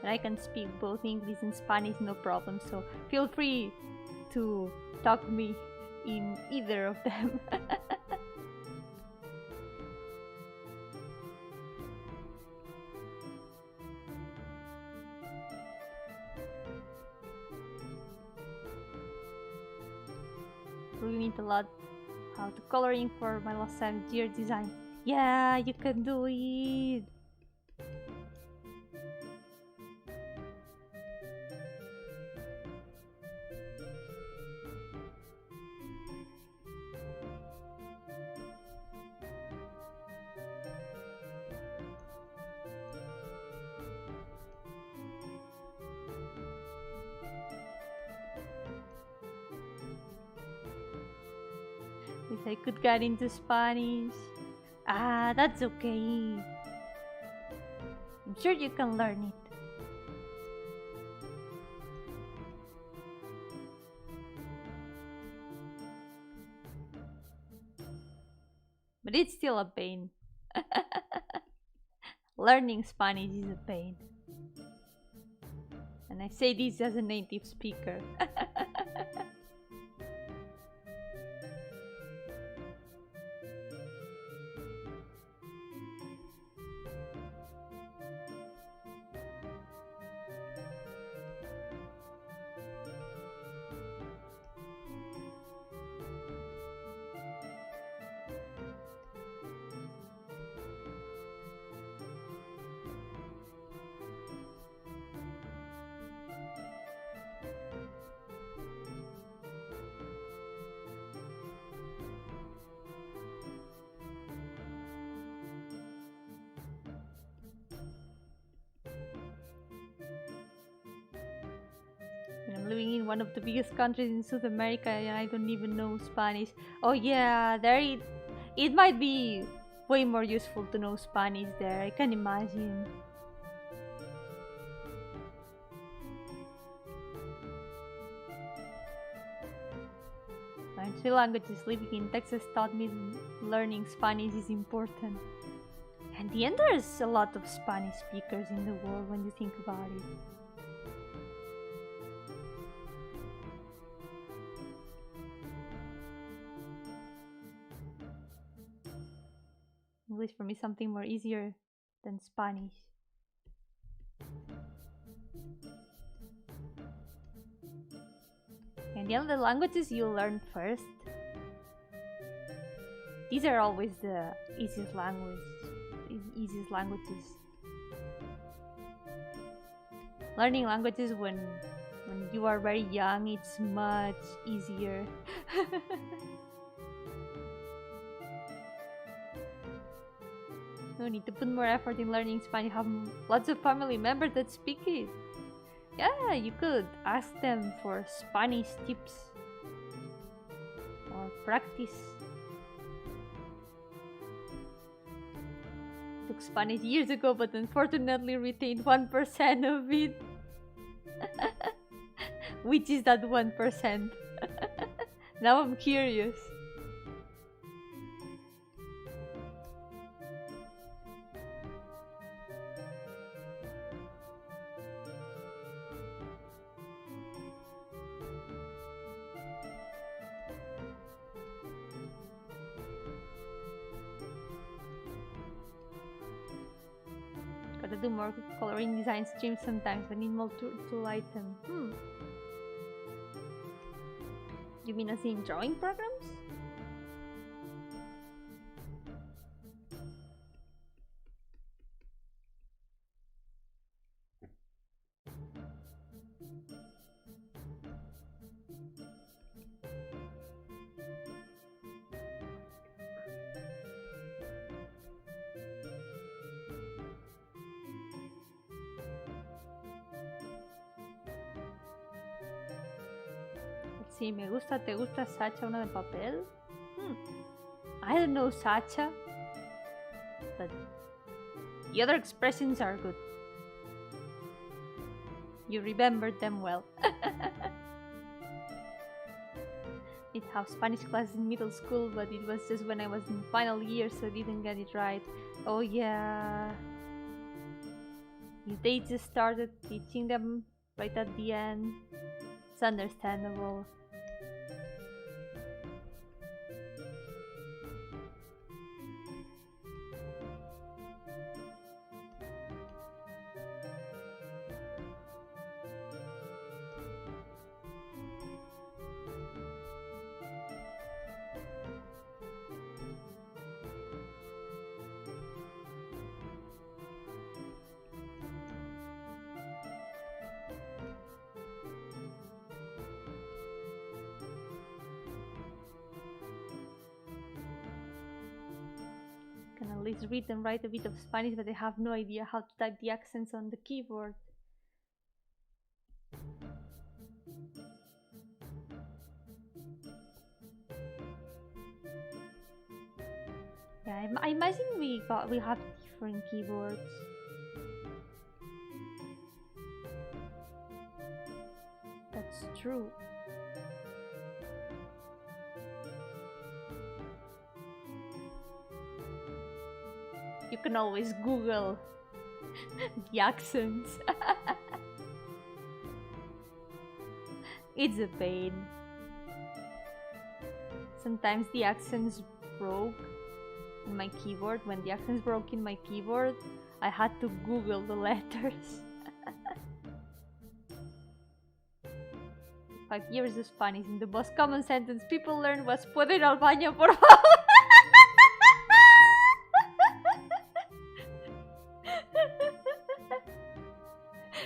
Speaker 1: I can speak both English and Spanish no problem, so feel free to talk to me in either of them. We need a lot how to coloring for my last time year design. Yeah, you can do it. Wish I could get into Spanish. Ah, that's okay. I'm sure you can learn it. But it's still a pain. Learning Spanish is a pain. And I say this as a native speaker. I'm living in one of the biggest countries in South America and I don't even know Spanish. Oh yeah, it might be way more useful to know Spanish there, I can imagine. My three languages living in Texas taught me learning Spanish is important. And then there's a lot of Spanish speakers in the world when you think about it. English for me is something more easier than Spanish. And any of the languages you learn first, these are always the easiest languages. Learning languages when you are very young, it's much easier. You need to put more effort in learning Spanish. You have lots of family members that speak it. Yeah, you could ask them for Spanish tips or practice. Took Spanish years ago, but unfortunately retained 1% of it. Which is that 1%? Now I'm curious. Gotta do more coloring design streams sometimes. I need more tool item. You mean as in drawing programs? Sí, me gusta, te gusta Sacha, una de papel. I don't know Sacha, but the other expressions are good. You remembered them well. Did have Spanish classes in middle school, but it was just when I was in final year, so I didn't get it right. Oh yeah. If they just started teaching them right at the end, it's understandable. Can at least read and write a bit of Spanish, but I have no idea how to type the accents on the keyboard. Yeah, I imagine we have different keyboards. That's true. You can always Google the accents. It's a pain. Sometimes the accents broke in my keyboard. When the accents broke in my keyboard, I had to Google the letters. 5 years of Spanish, and the most common sentence people learned was "Puedo ir al baño, por favor?"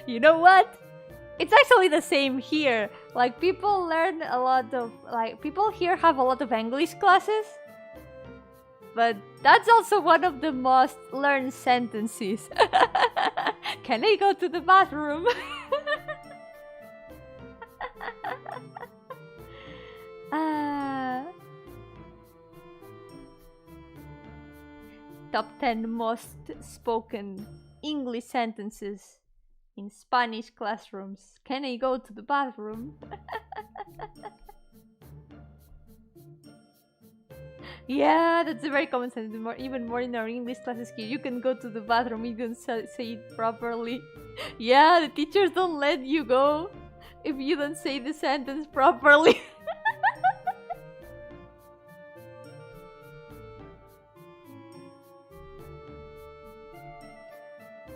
Speaker 1: You know what? It's actually the same here. Like, people learn a lot of, like, people here have a lot of English classes, but that's also one of the most learned sentences. Can I go to the bathroom? Top 10 most spoken English sentences in Spanish classrooms. Can I go to the bathroom? Yeah, that's a very common sentence. Even more in our English classes here. You can go to the bathroom, you can say it properly. Yeah, the teachers don't let you go if you don't say the sentence properly.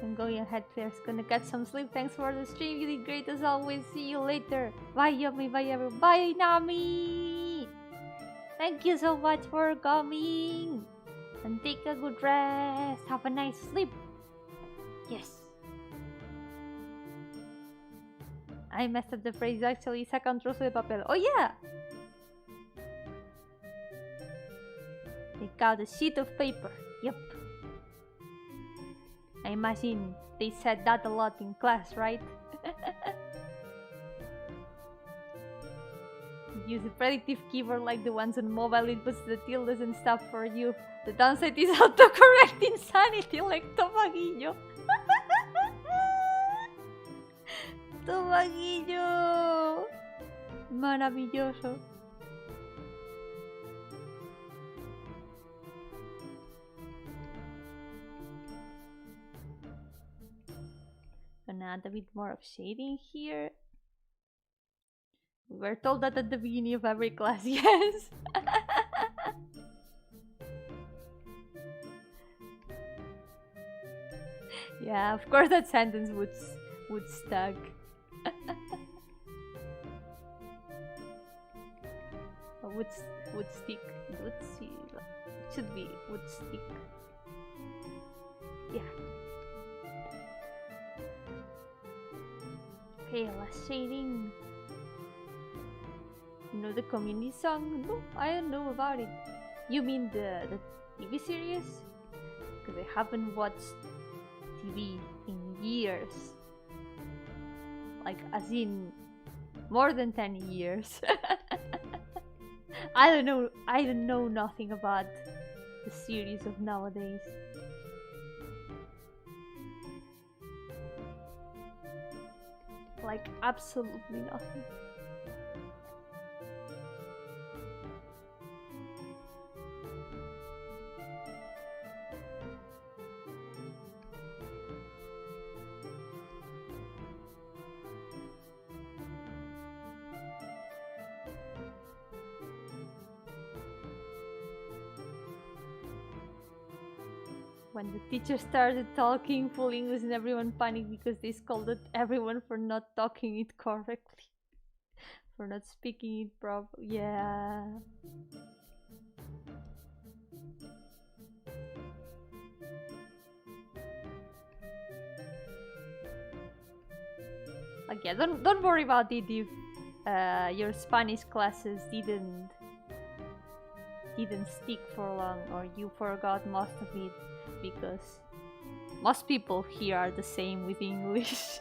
Speaker 1: I'm going ahead first. Gonna get some sleep. Thanks for the stream. You did great as always. See you later. Bye, Yomi. Bye, everyone. Bye, Nami. Thank you so much for coming. And take a good rest. Have a nice sleep. Yes. I messed up the phrase actually. Saca un trozo de papel. Oh yeah! Take out a sheet of paper. Yep. I imagine they said that a lot in class, right? Use a predictive keyboard like the ones on mobile. It puts the tildes and stuff for you. The downside is autocorrect insanity like Tomaguillo. Tomaguillo. Maravilloso. Gonna add a bit more of shading here. We were told that at the beginning of every class, yes. Yeah, of course that sentence would stuck. Would stick. Would see. It should be would stick. Yeah. Okay, last shading. You know the community song? No, I don't know about it. You mean the TV series? Because I haven't watched TV in years. Like, as in more than 10 years. I don't know nothing about the series of nowadays. Like, absolutely nothing. When the teacher started talking full English and everyone panicked because they scolded everyone for not talking it correctly. For not speaking it properly. Yeah. Like, yeah, don't worry about it if your Spanish classes didn't stick for long or you forgot most of it. Because most people here are the same with English.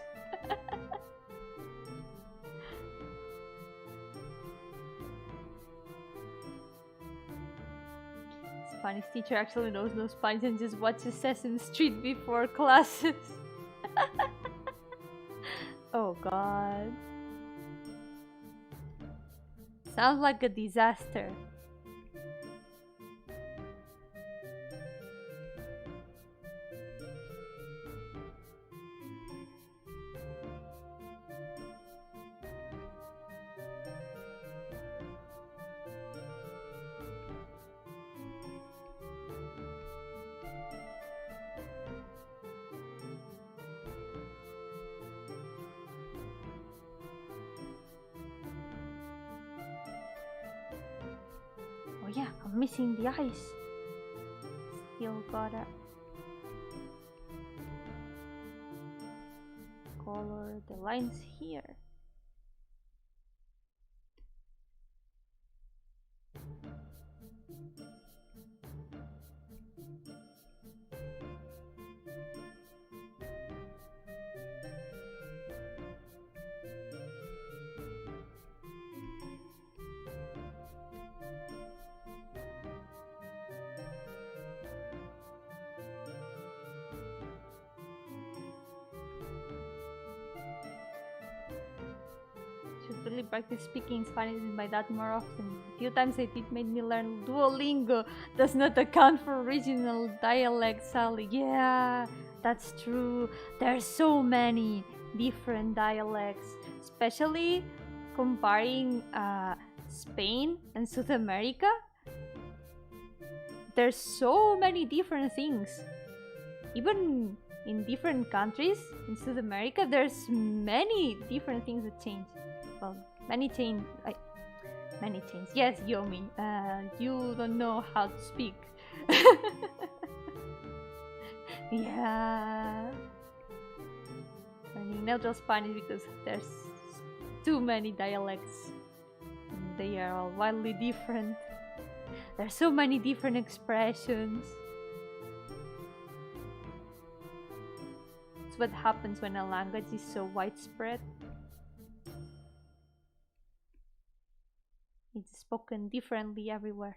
Speaker 1: Spanish teacher actually knows no Spanish and just watches Sesame Street before classes. Oh god. Sounds like a disaster. Oh yeah, I'm missing the eyes. Still gotta color the lines here. Really practice speaking Spanish with my dad more often. A few times I did made me learn Duolingo. Does not account for regional dialects, Sally. Yeah, that's true. There's so many different dialects, especially comparing Spain and South America. There's so many different things. Even in different countries in South America, there's many different things that change. Well, many change. Yes, Yomi, you don't know how to speak. Yeah. Learning neutral Spanish because there's too many dialects. They are all wildly different. There's so many different expressions. It's what happens when a language is so widespread. It's spoken differently everywhere.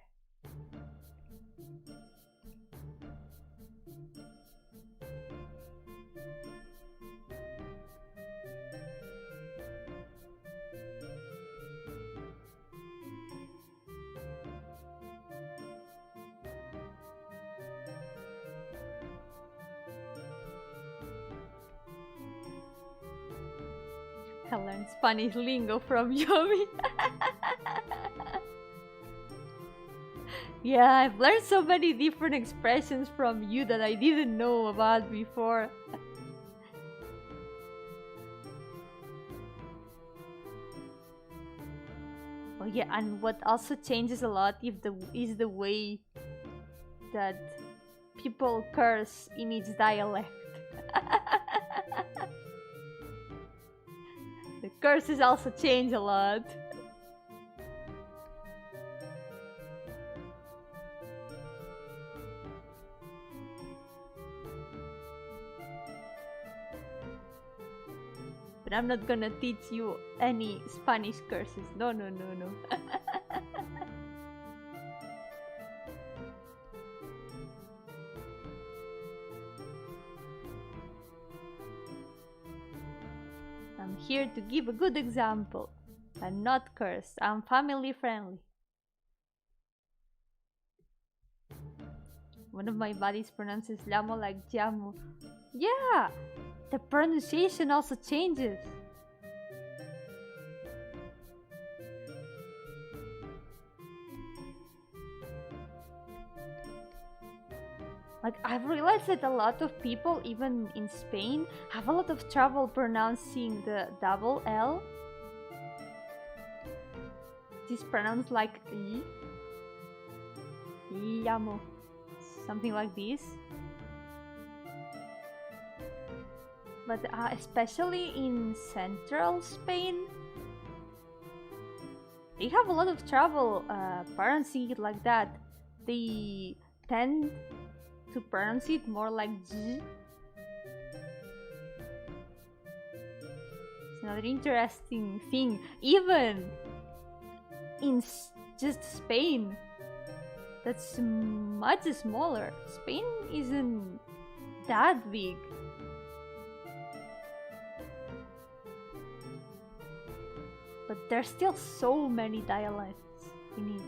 Speaker 1: I learned Spanish lingo from Yomi. Yeah, I've learned so many different expressions from you that I didn't know about before. Oh yeah, and what also changes a lot is the way that people curse in each dialect. The curses also change a lot. But I'm not gonna teach you any Spanish curses. No. I'm here to give a good example. I'm not cursed. I'm family friendly. One of my buddies pronounces llamo like llamo. Yeah! The pronunciation also changes. Like, I've realized that a lot of people, even in Spain, have a lot of trouble pronouncing the double L. It is pronounced like I. Llamo. Something like this. But especially in central Spain, they have a lot of trouble pronouncing it like that. They tend to pronounce it more like Z. It's another interesting thing. Even in just Spain, that's much smaller. Spain isn't that big. But there's still so many dialects in it.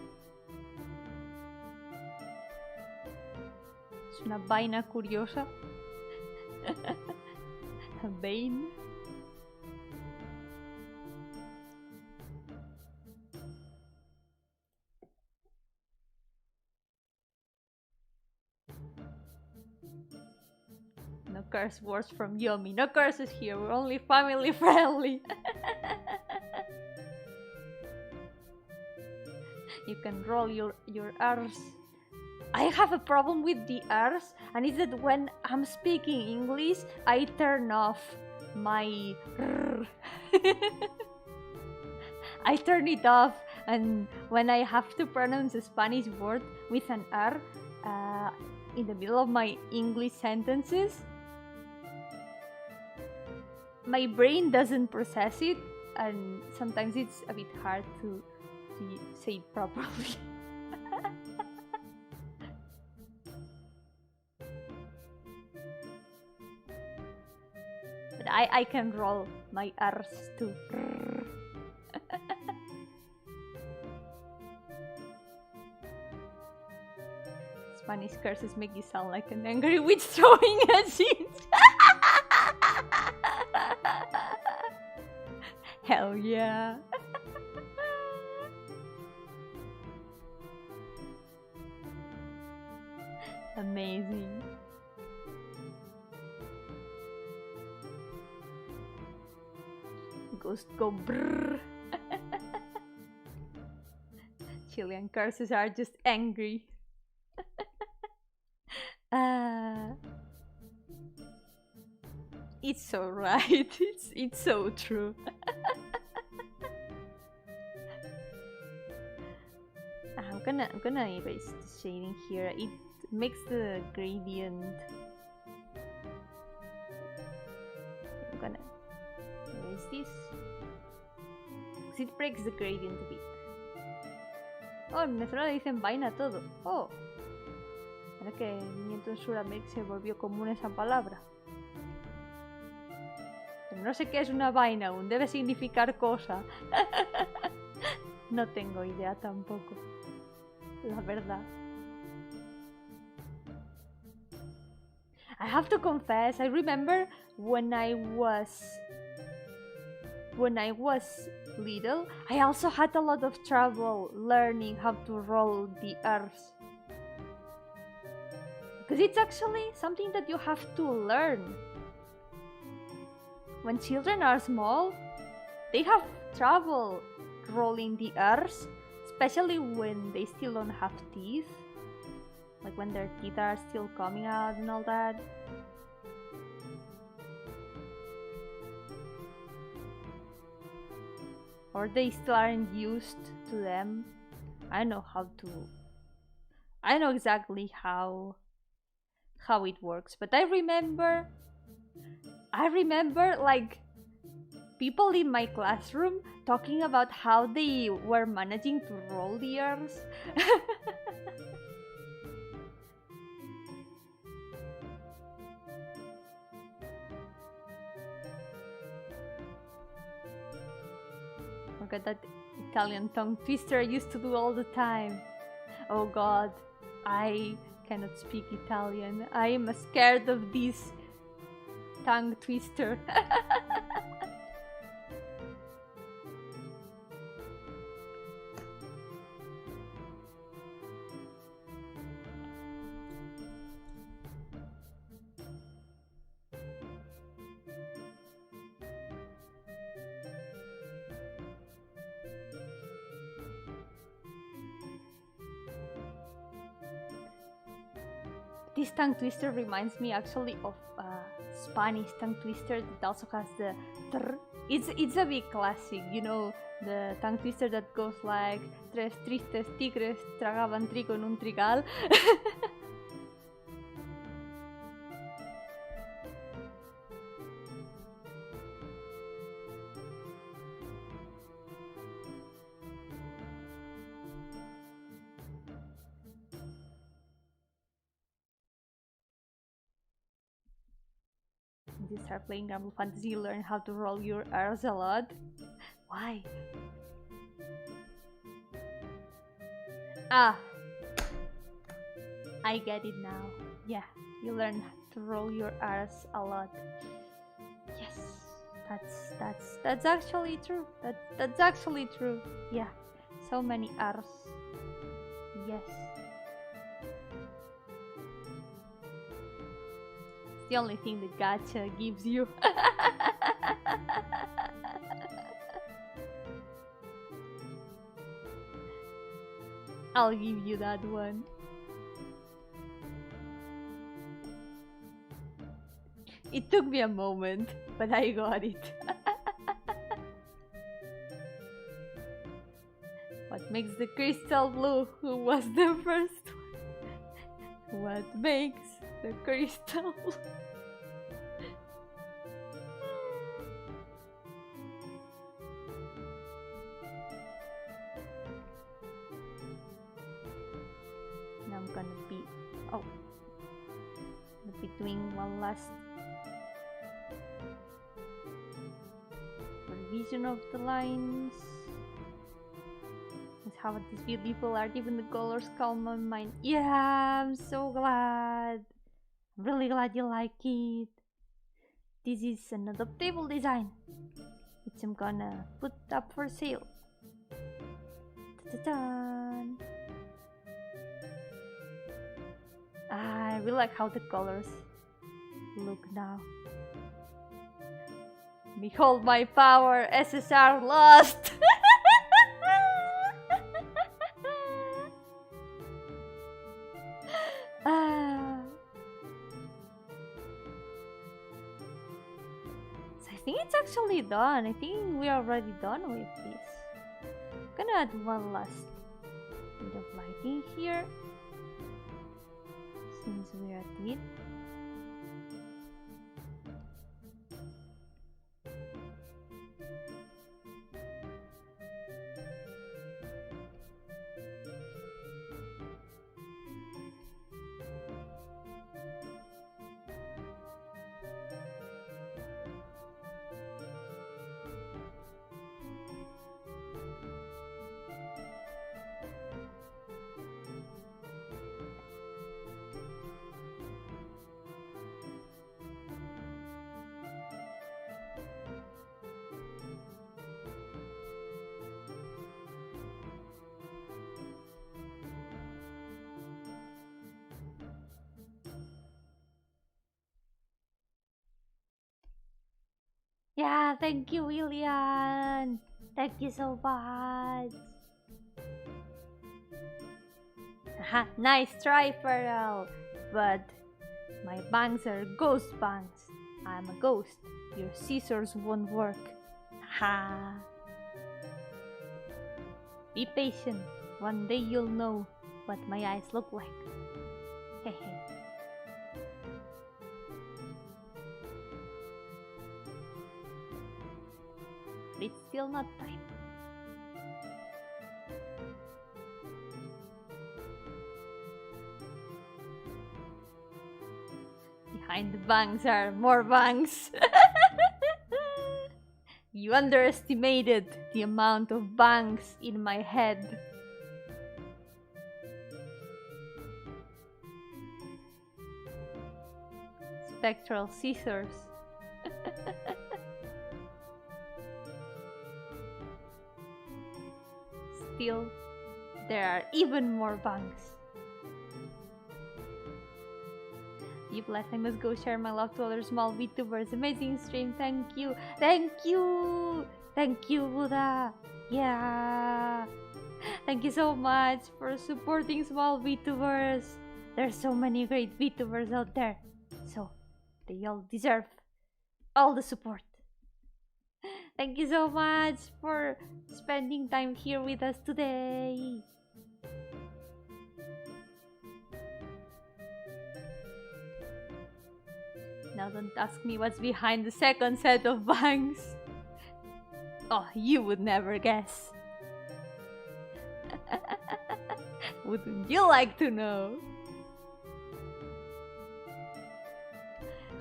Speaker 1: Es una vaina curiosa. A vein. No curse words from Yomi. No curses here. We're only family friendly. You can roll your R's. I have a problem with the R's, and it's that when I'm speaking English, I turn off my R. I turn it off, and when I have to pronounce a Spanish word with an R in the middle of my English sentences, my brain doesn't process it, and sometimes it's a bit hard to say it properly. But I can roll my R's too. Spanish curses make you sound like an angry witch throwing a seed. Hell yeah. Amazing. ghosts go brrr. Chilean curses are just angry. It's so right. It's so true. I'm gonna erase the shading here. It makes the gradient. I'm gonna erase this because it breaks the gradient a bit. Oh, en Venezuela le dicen vaina todo. Oh, ahora que mientras en Sudamérica se volvió común esa palabra. Pero no sé qué es una vaina aún. Debe significar cosa. No tengo idea tampoco. La verdad. I have to confess, I remember when I was little, I also had a lot of trouble learning how to roll the R's. Because it's actually something that you have to learn. When children are small, they have trouble rolling the R's, especially when they still don't have teeth. Like when their teeth are still coming out and all that. Or they still aren't used to them. I know exactly how it works, but I remember like people in my classroom talking about how they were managing to roll the R's. Look at that Italian tongue twister I used to do all the time. Oh god, I cannot speak Italian. I am scared of this tongue twister. This tongue twister reminds me actually of Spanish tongue twister that also has the tr. It's a big classic, you know, the tongue twister that goes like tres tristes tigres tragaban trigo en un trigal. You start playing Final Fantasy, you learn how to roll your R's a lot. Why? Ah, I get it now. Yeah, you learn to roll your R's a lot. Yes, that's actually true. That's actually true. Yeah, so many R's. Yes. The only thing the gacha gives you. I'll give you that one. It took me a moment, but I got it. What makes the crystal blue? Who was the first one? What makes the crystal blue? Now I'm gonna be doing one last revision of the lines. Let's have this beautiful art, even the colors calm my mind. Yeah, I'm so glad. I'm really glad you like it. This is an adoptable design, which I'm gonna put up for sale. Ta-da-da! I really like how the colors look now. Behold my power, SSR lost! So I think it's actually done. I think we're already done with this. I'm gonna add one last bit of lighting here, since we're at it. Yeah, thank you, William. Thank you so much. Haha, nice try, Feral. But my bangs are ghost bangs. I'm a ghost. Your scissors won't work. Ha. Be patient. One day you'll know what my eyes look like. Hehe. It's still not time. Behind the bangs are more bangs. You underestimated the amount of bangs in my head. Spectral scissors. Still, there are even more bangs. You bless, I must go share my love to other small VTubers. Amazing stream, thank you. Thank you! Thank you, Buddha! Yeah! Thank you so much for supporting small VTubers. There's so many great VTubers out there. So, they all deserve all the support. Thank you so much for spending time here with us today. Now don't ask me what's behind the second set of bangs. Oh, you would never guess. Wouldn't you like to know?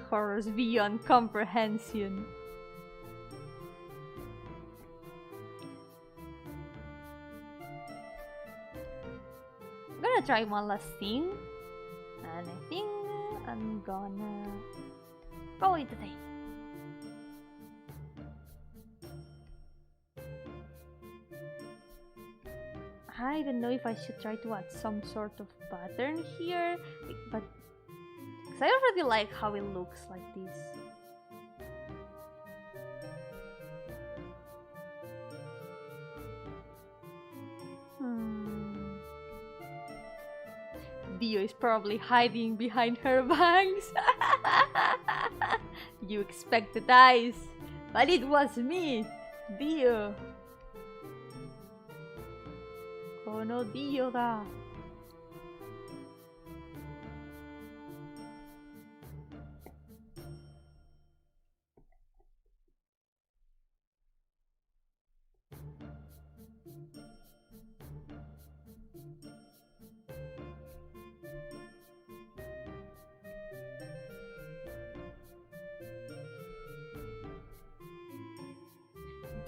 Speaker 1: Horrors beyond comprehension. I'm gonna try one last thing, and I think I'm gonna call it a day. I don't know if I should try to add some sort of pattern here, but because I already like how it looks like this. Dio is probably hiding behind her bangs. You expected eyes, but it was me, Dio. Oh no, Dio da.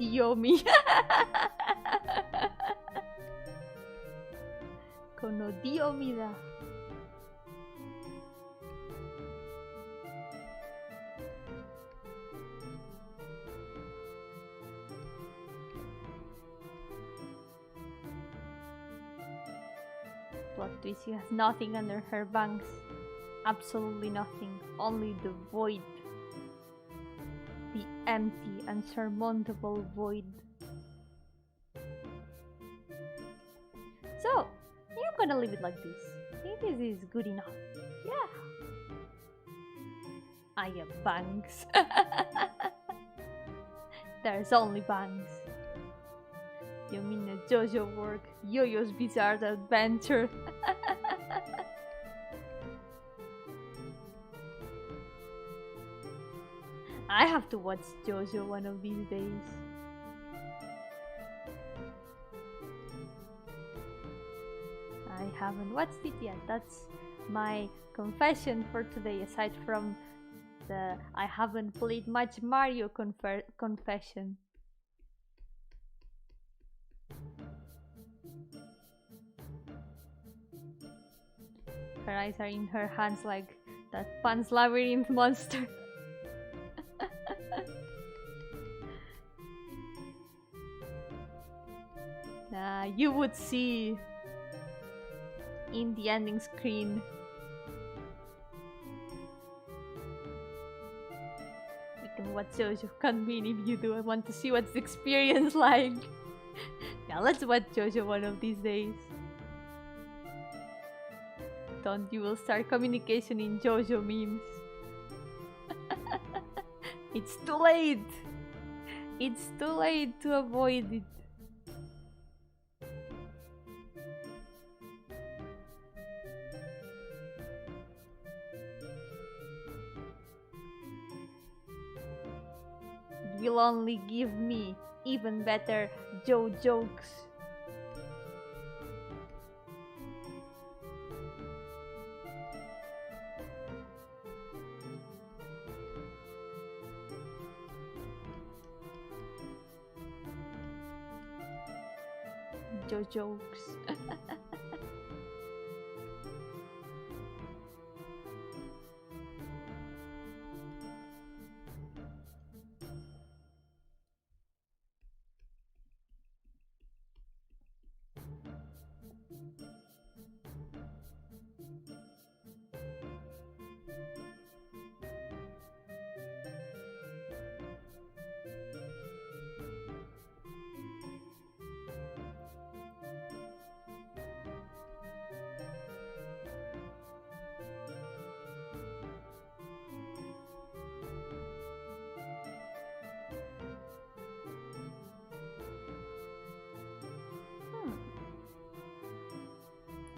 Speaker 1: Yomi. Kono Yomi da. Plot twist, she has nothing under her bangs. Absolutely nothing. Only the void. the empty, unsurmountable void. So, I'm gonna leave it like this. I think this is good enough. Yeah. I have bangs. There's only bangs. You mean a JoJo work? Yo-Yo's Bizarre Adventure. I have to watch JoJo one of these days. I haven't watched it yet. That's my confession for today, aside from the I haven't played much Mario confession. Her eyes are in her hands like that Pan's Labyrinth monster. You would see in the ending screen. We can watch JoJo. Can't mean if you do. I want to see what's the experience like. Yeah, let's watch JoJo one of these days. Don't you will start communication in JoJo memes. It's too late. It's too late to avoid it. It will only give me even better Joe jokes. Joe jokes.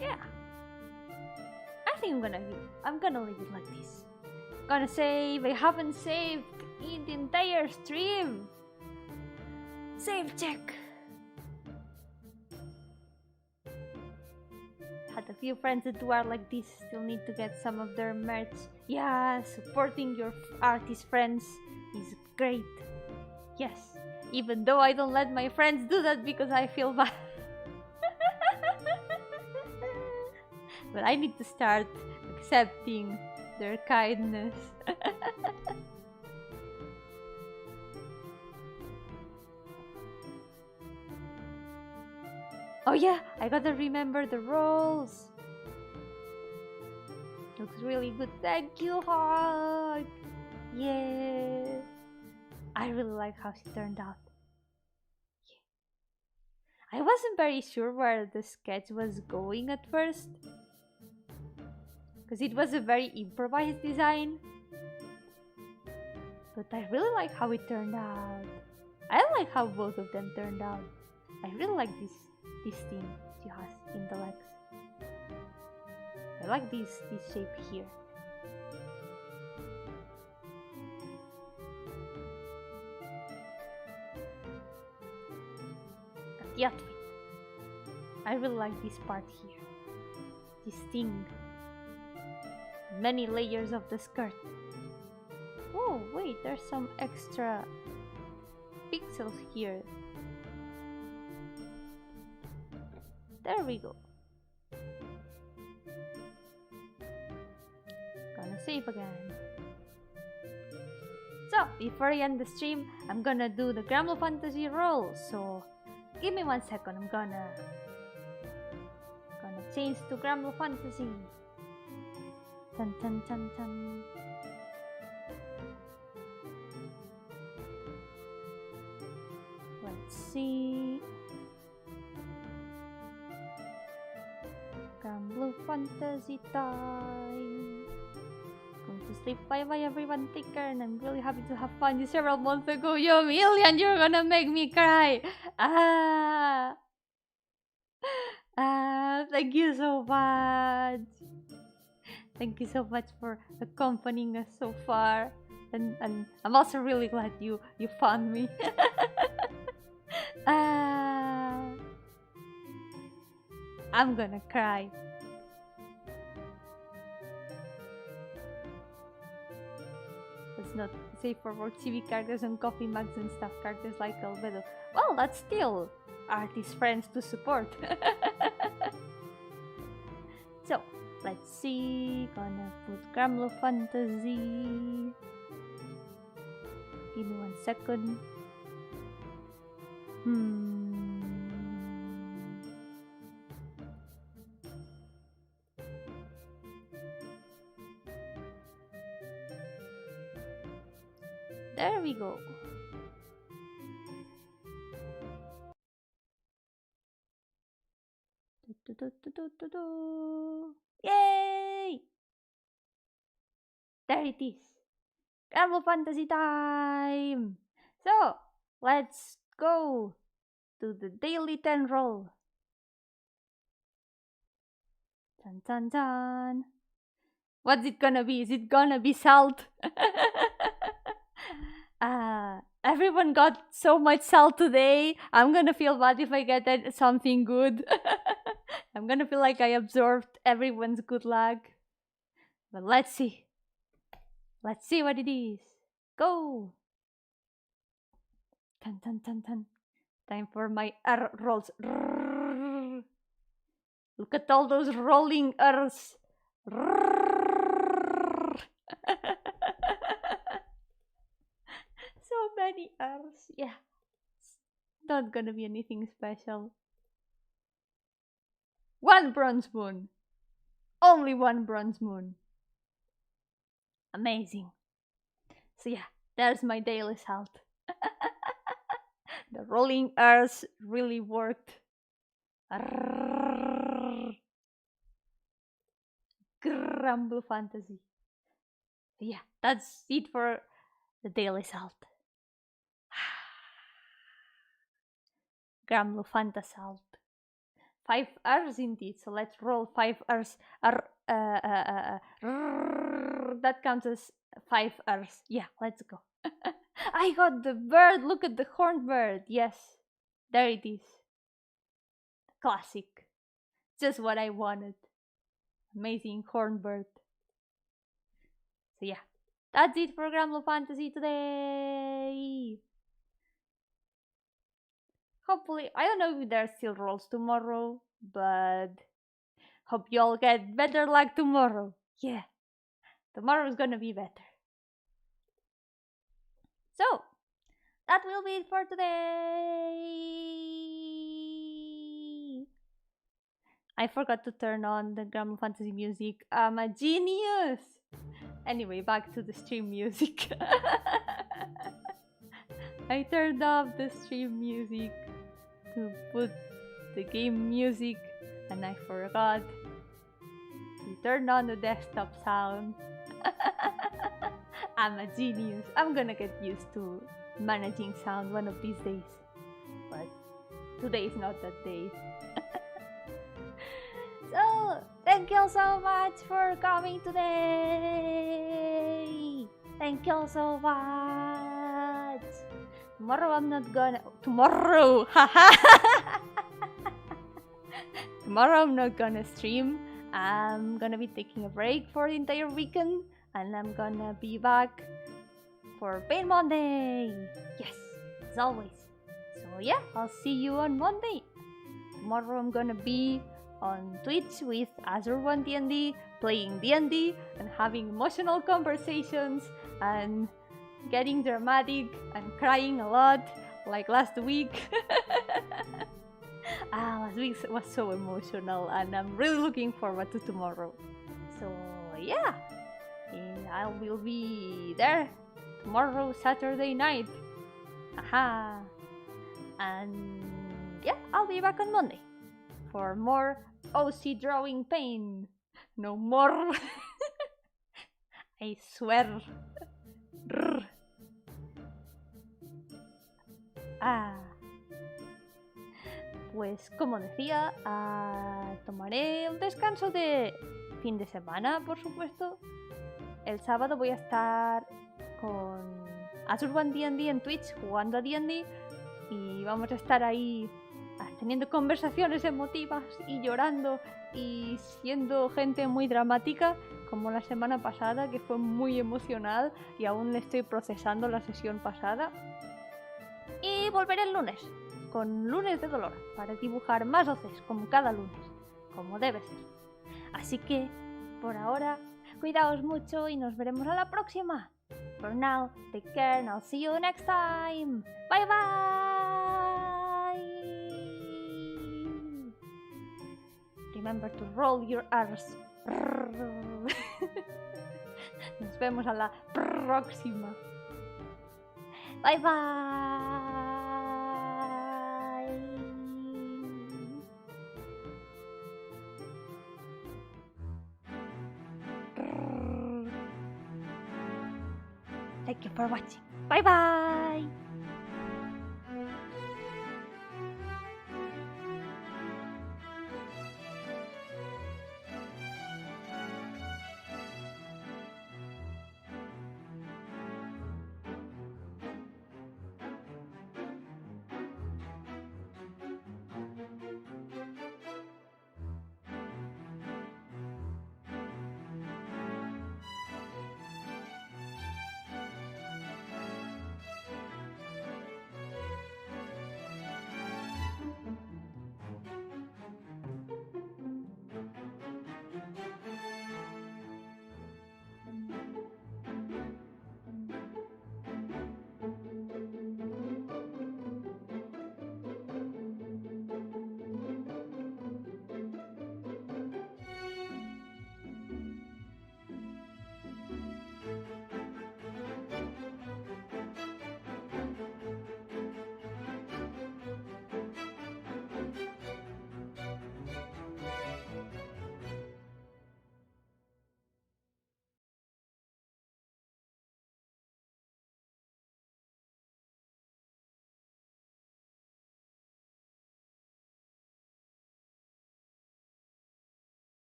Speaker 1: Yeah, I think I'm gonna leave it like this. Gonna save. I haven't saved in the entire stream. Save check. Had a few friends that are like this. Still need to get some of their merch. Yeah, supporting your artist friends is great. Yes, even though I don't let my friends do that because I feel bad. But I need to start accepting their kindness. Oh yeah, I gotta remember the roles. Looks really good. Thank you, Hawk. Yeah. I really like how she turned out. Yeah. I wasn't very sure where the sketch was going at first, because it was a very improvised design. But I really like how it turned out. I like how both of them turned out. I really like this thing she has in the legs. I like this shape here. And the outfit. I really like this part here. This thing. Many layers of the skirt. Oh wait, there's some extra pixels here. There we go. Gonna save again. So, before I end the stream, I'm gonna do the Gramlo Fantasy roll. So, give me 1 second. I'm gonna change to Gramlo Fantasy. Tan tan tan tan. let's see. Blue fantasy time. Going to sleep. Bye bye everyone. Take care. And I'm really happy to have found you several months ago. Yo, Million, you're gonna make me cry. Thank you so much. Thank you so much for accompanying us so far. And I'm also really glad you found me. I'm gonna cry. It's not safe for work. TV characters and coffee mugs and stuff. Characters like Albedo. Well, that's still artist friends to support. So, let's see. Gonna put Gramlo Fantasy. Give me 1 second. There we go. Yay! There it is. Gramlo Fantasy time! So, let's go to the daily 10 roll. Dun dun dun. What's it gonna be? Is it gonna be salt? Everyone got so much salt today. I'm gonna feel bad if I get something good. I'm gonna feel like I absorbed everyone's good luck. But let's see. Let's see what it is. Go! Dun dun dun dun. Time for my R rolls. Look at all those rolling R's. So many R's. Yeah. It's not gonna be anything special. 1 bronze moon. Only 1 bronze moon. Amazing. So yeah, there's my daily salt. The rolling R's really worked. Grumble Fantasy. Yeah, that's it for the daily salt. Grumble Fantasalt. 5 R's indeed, so let's roll 5 R's. That counts as 5 R's. Yeah, let's go. I got the bird. Look at the horned bird. Yes, there it is. Classic. Just what I wanted. Amazing horned bird. So yeah, that's it for Gramlo Fantasy today. Hopefully, I don't know if there's still rolls tomorrow, but hope you all get better luck tomorrow. Yeah, tomorrow is gonna be better. So, that will be it for today. I forgot to turn on the Gramlo Fantasy music. I'm a genius! Anyway, back to the stream music. I turned off the stream music to put the game music, and I forgot to turn on the desktop sound. I'm a genius. I'm gonna get used to managing sound one of these days. But today is not that day. So, thank you so much for coming today. Thank you so much. Tomorrow I'm not gonna... Tomorrow! Haha! Tomorrow I'm not gonna stream. I'm gonna be taking a break for the entire weekend. And I'm gonna be back for Pain Monday. Yes, as always. So yeah, I'll see you on Monday. Tomorrow I'm gonna be on Twitch with Azure1DND, playing D&D and having emotional conversations and getting dramatic and crying a lot like last week. Last week was so emotional and I'm really looking forward to tomorrow. So yeah, I will be there tomorrow, Saturday night. Aha! And yeah, I'll be back on Monday for more OC drawing pain. No more. I swear. Pues como decía, tomaré un descanso de fin de semana, por supuesto. El sábado voy a estar con Asurban D&D en Twitch jugando a D&D y vamos a estar ahí teniendo conversaciones emotivas y llorando y siendo gente muy dramática, como la semana pasada, que fue muy emocional y aún estoy procesando la sesión pasada. Y volveré el lunes, con lunes de dolor, para dibujar más voces, como cada lunes, como debe ser. Así que, por ahora, cuidaos mucho y nos veremos a la próxima. For now, take care and I'll see you next time. Bye bye! Remember to roll your R's. Nos vemos a la próxima. Bye bye! Thank you for watching. Bye bye!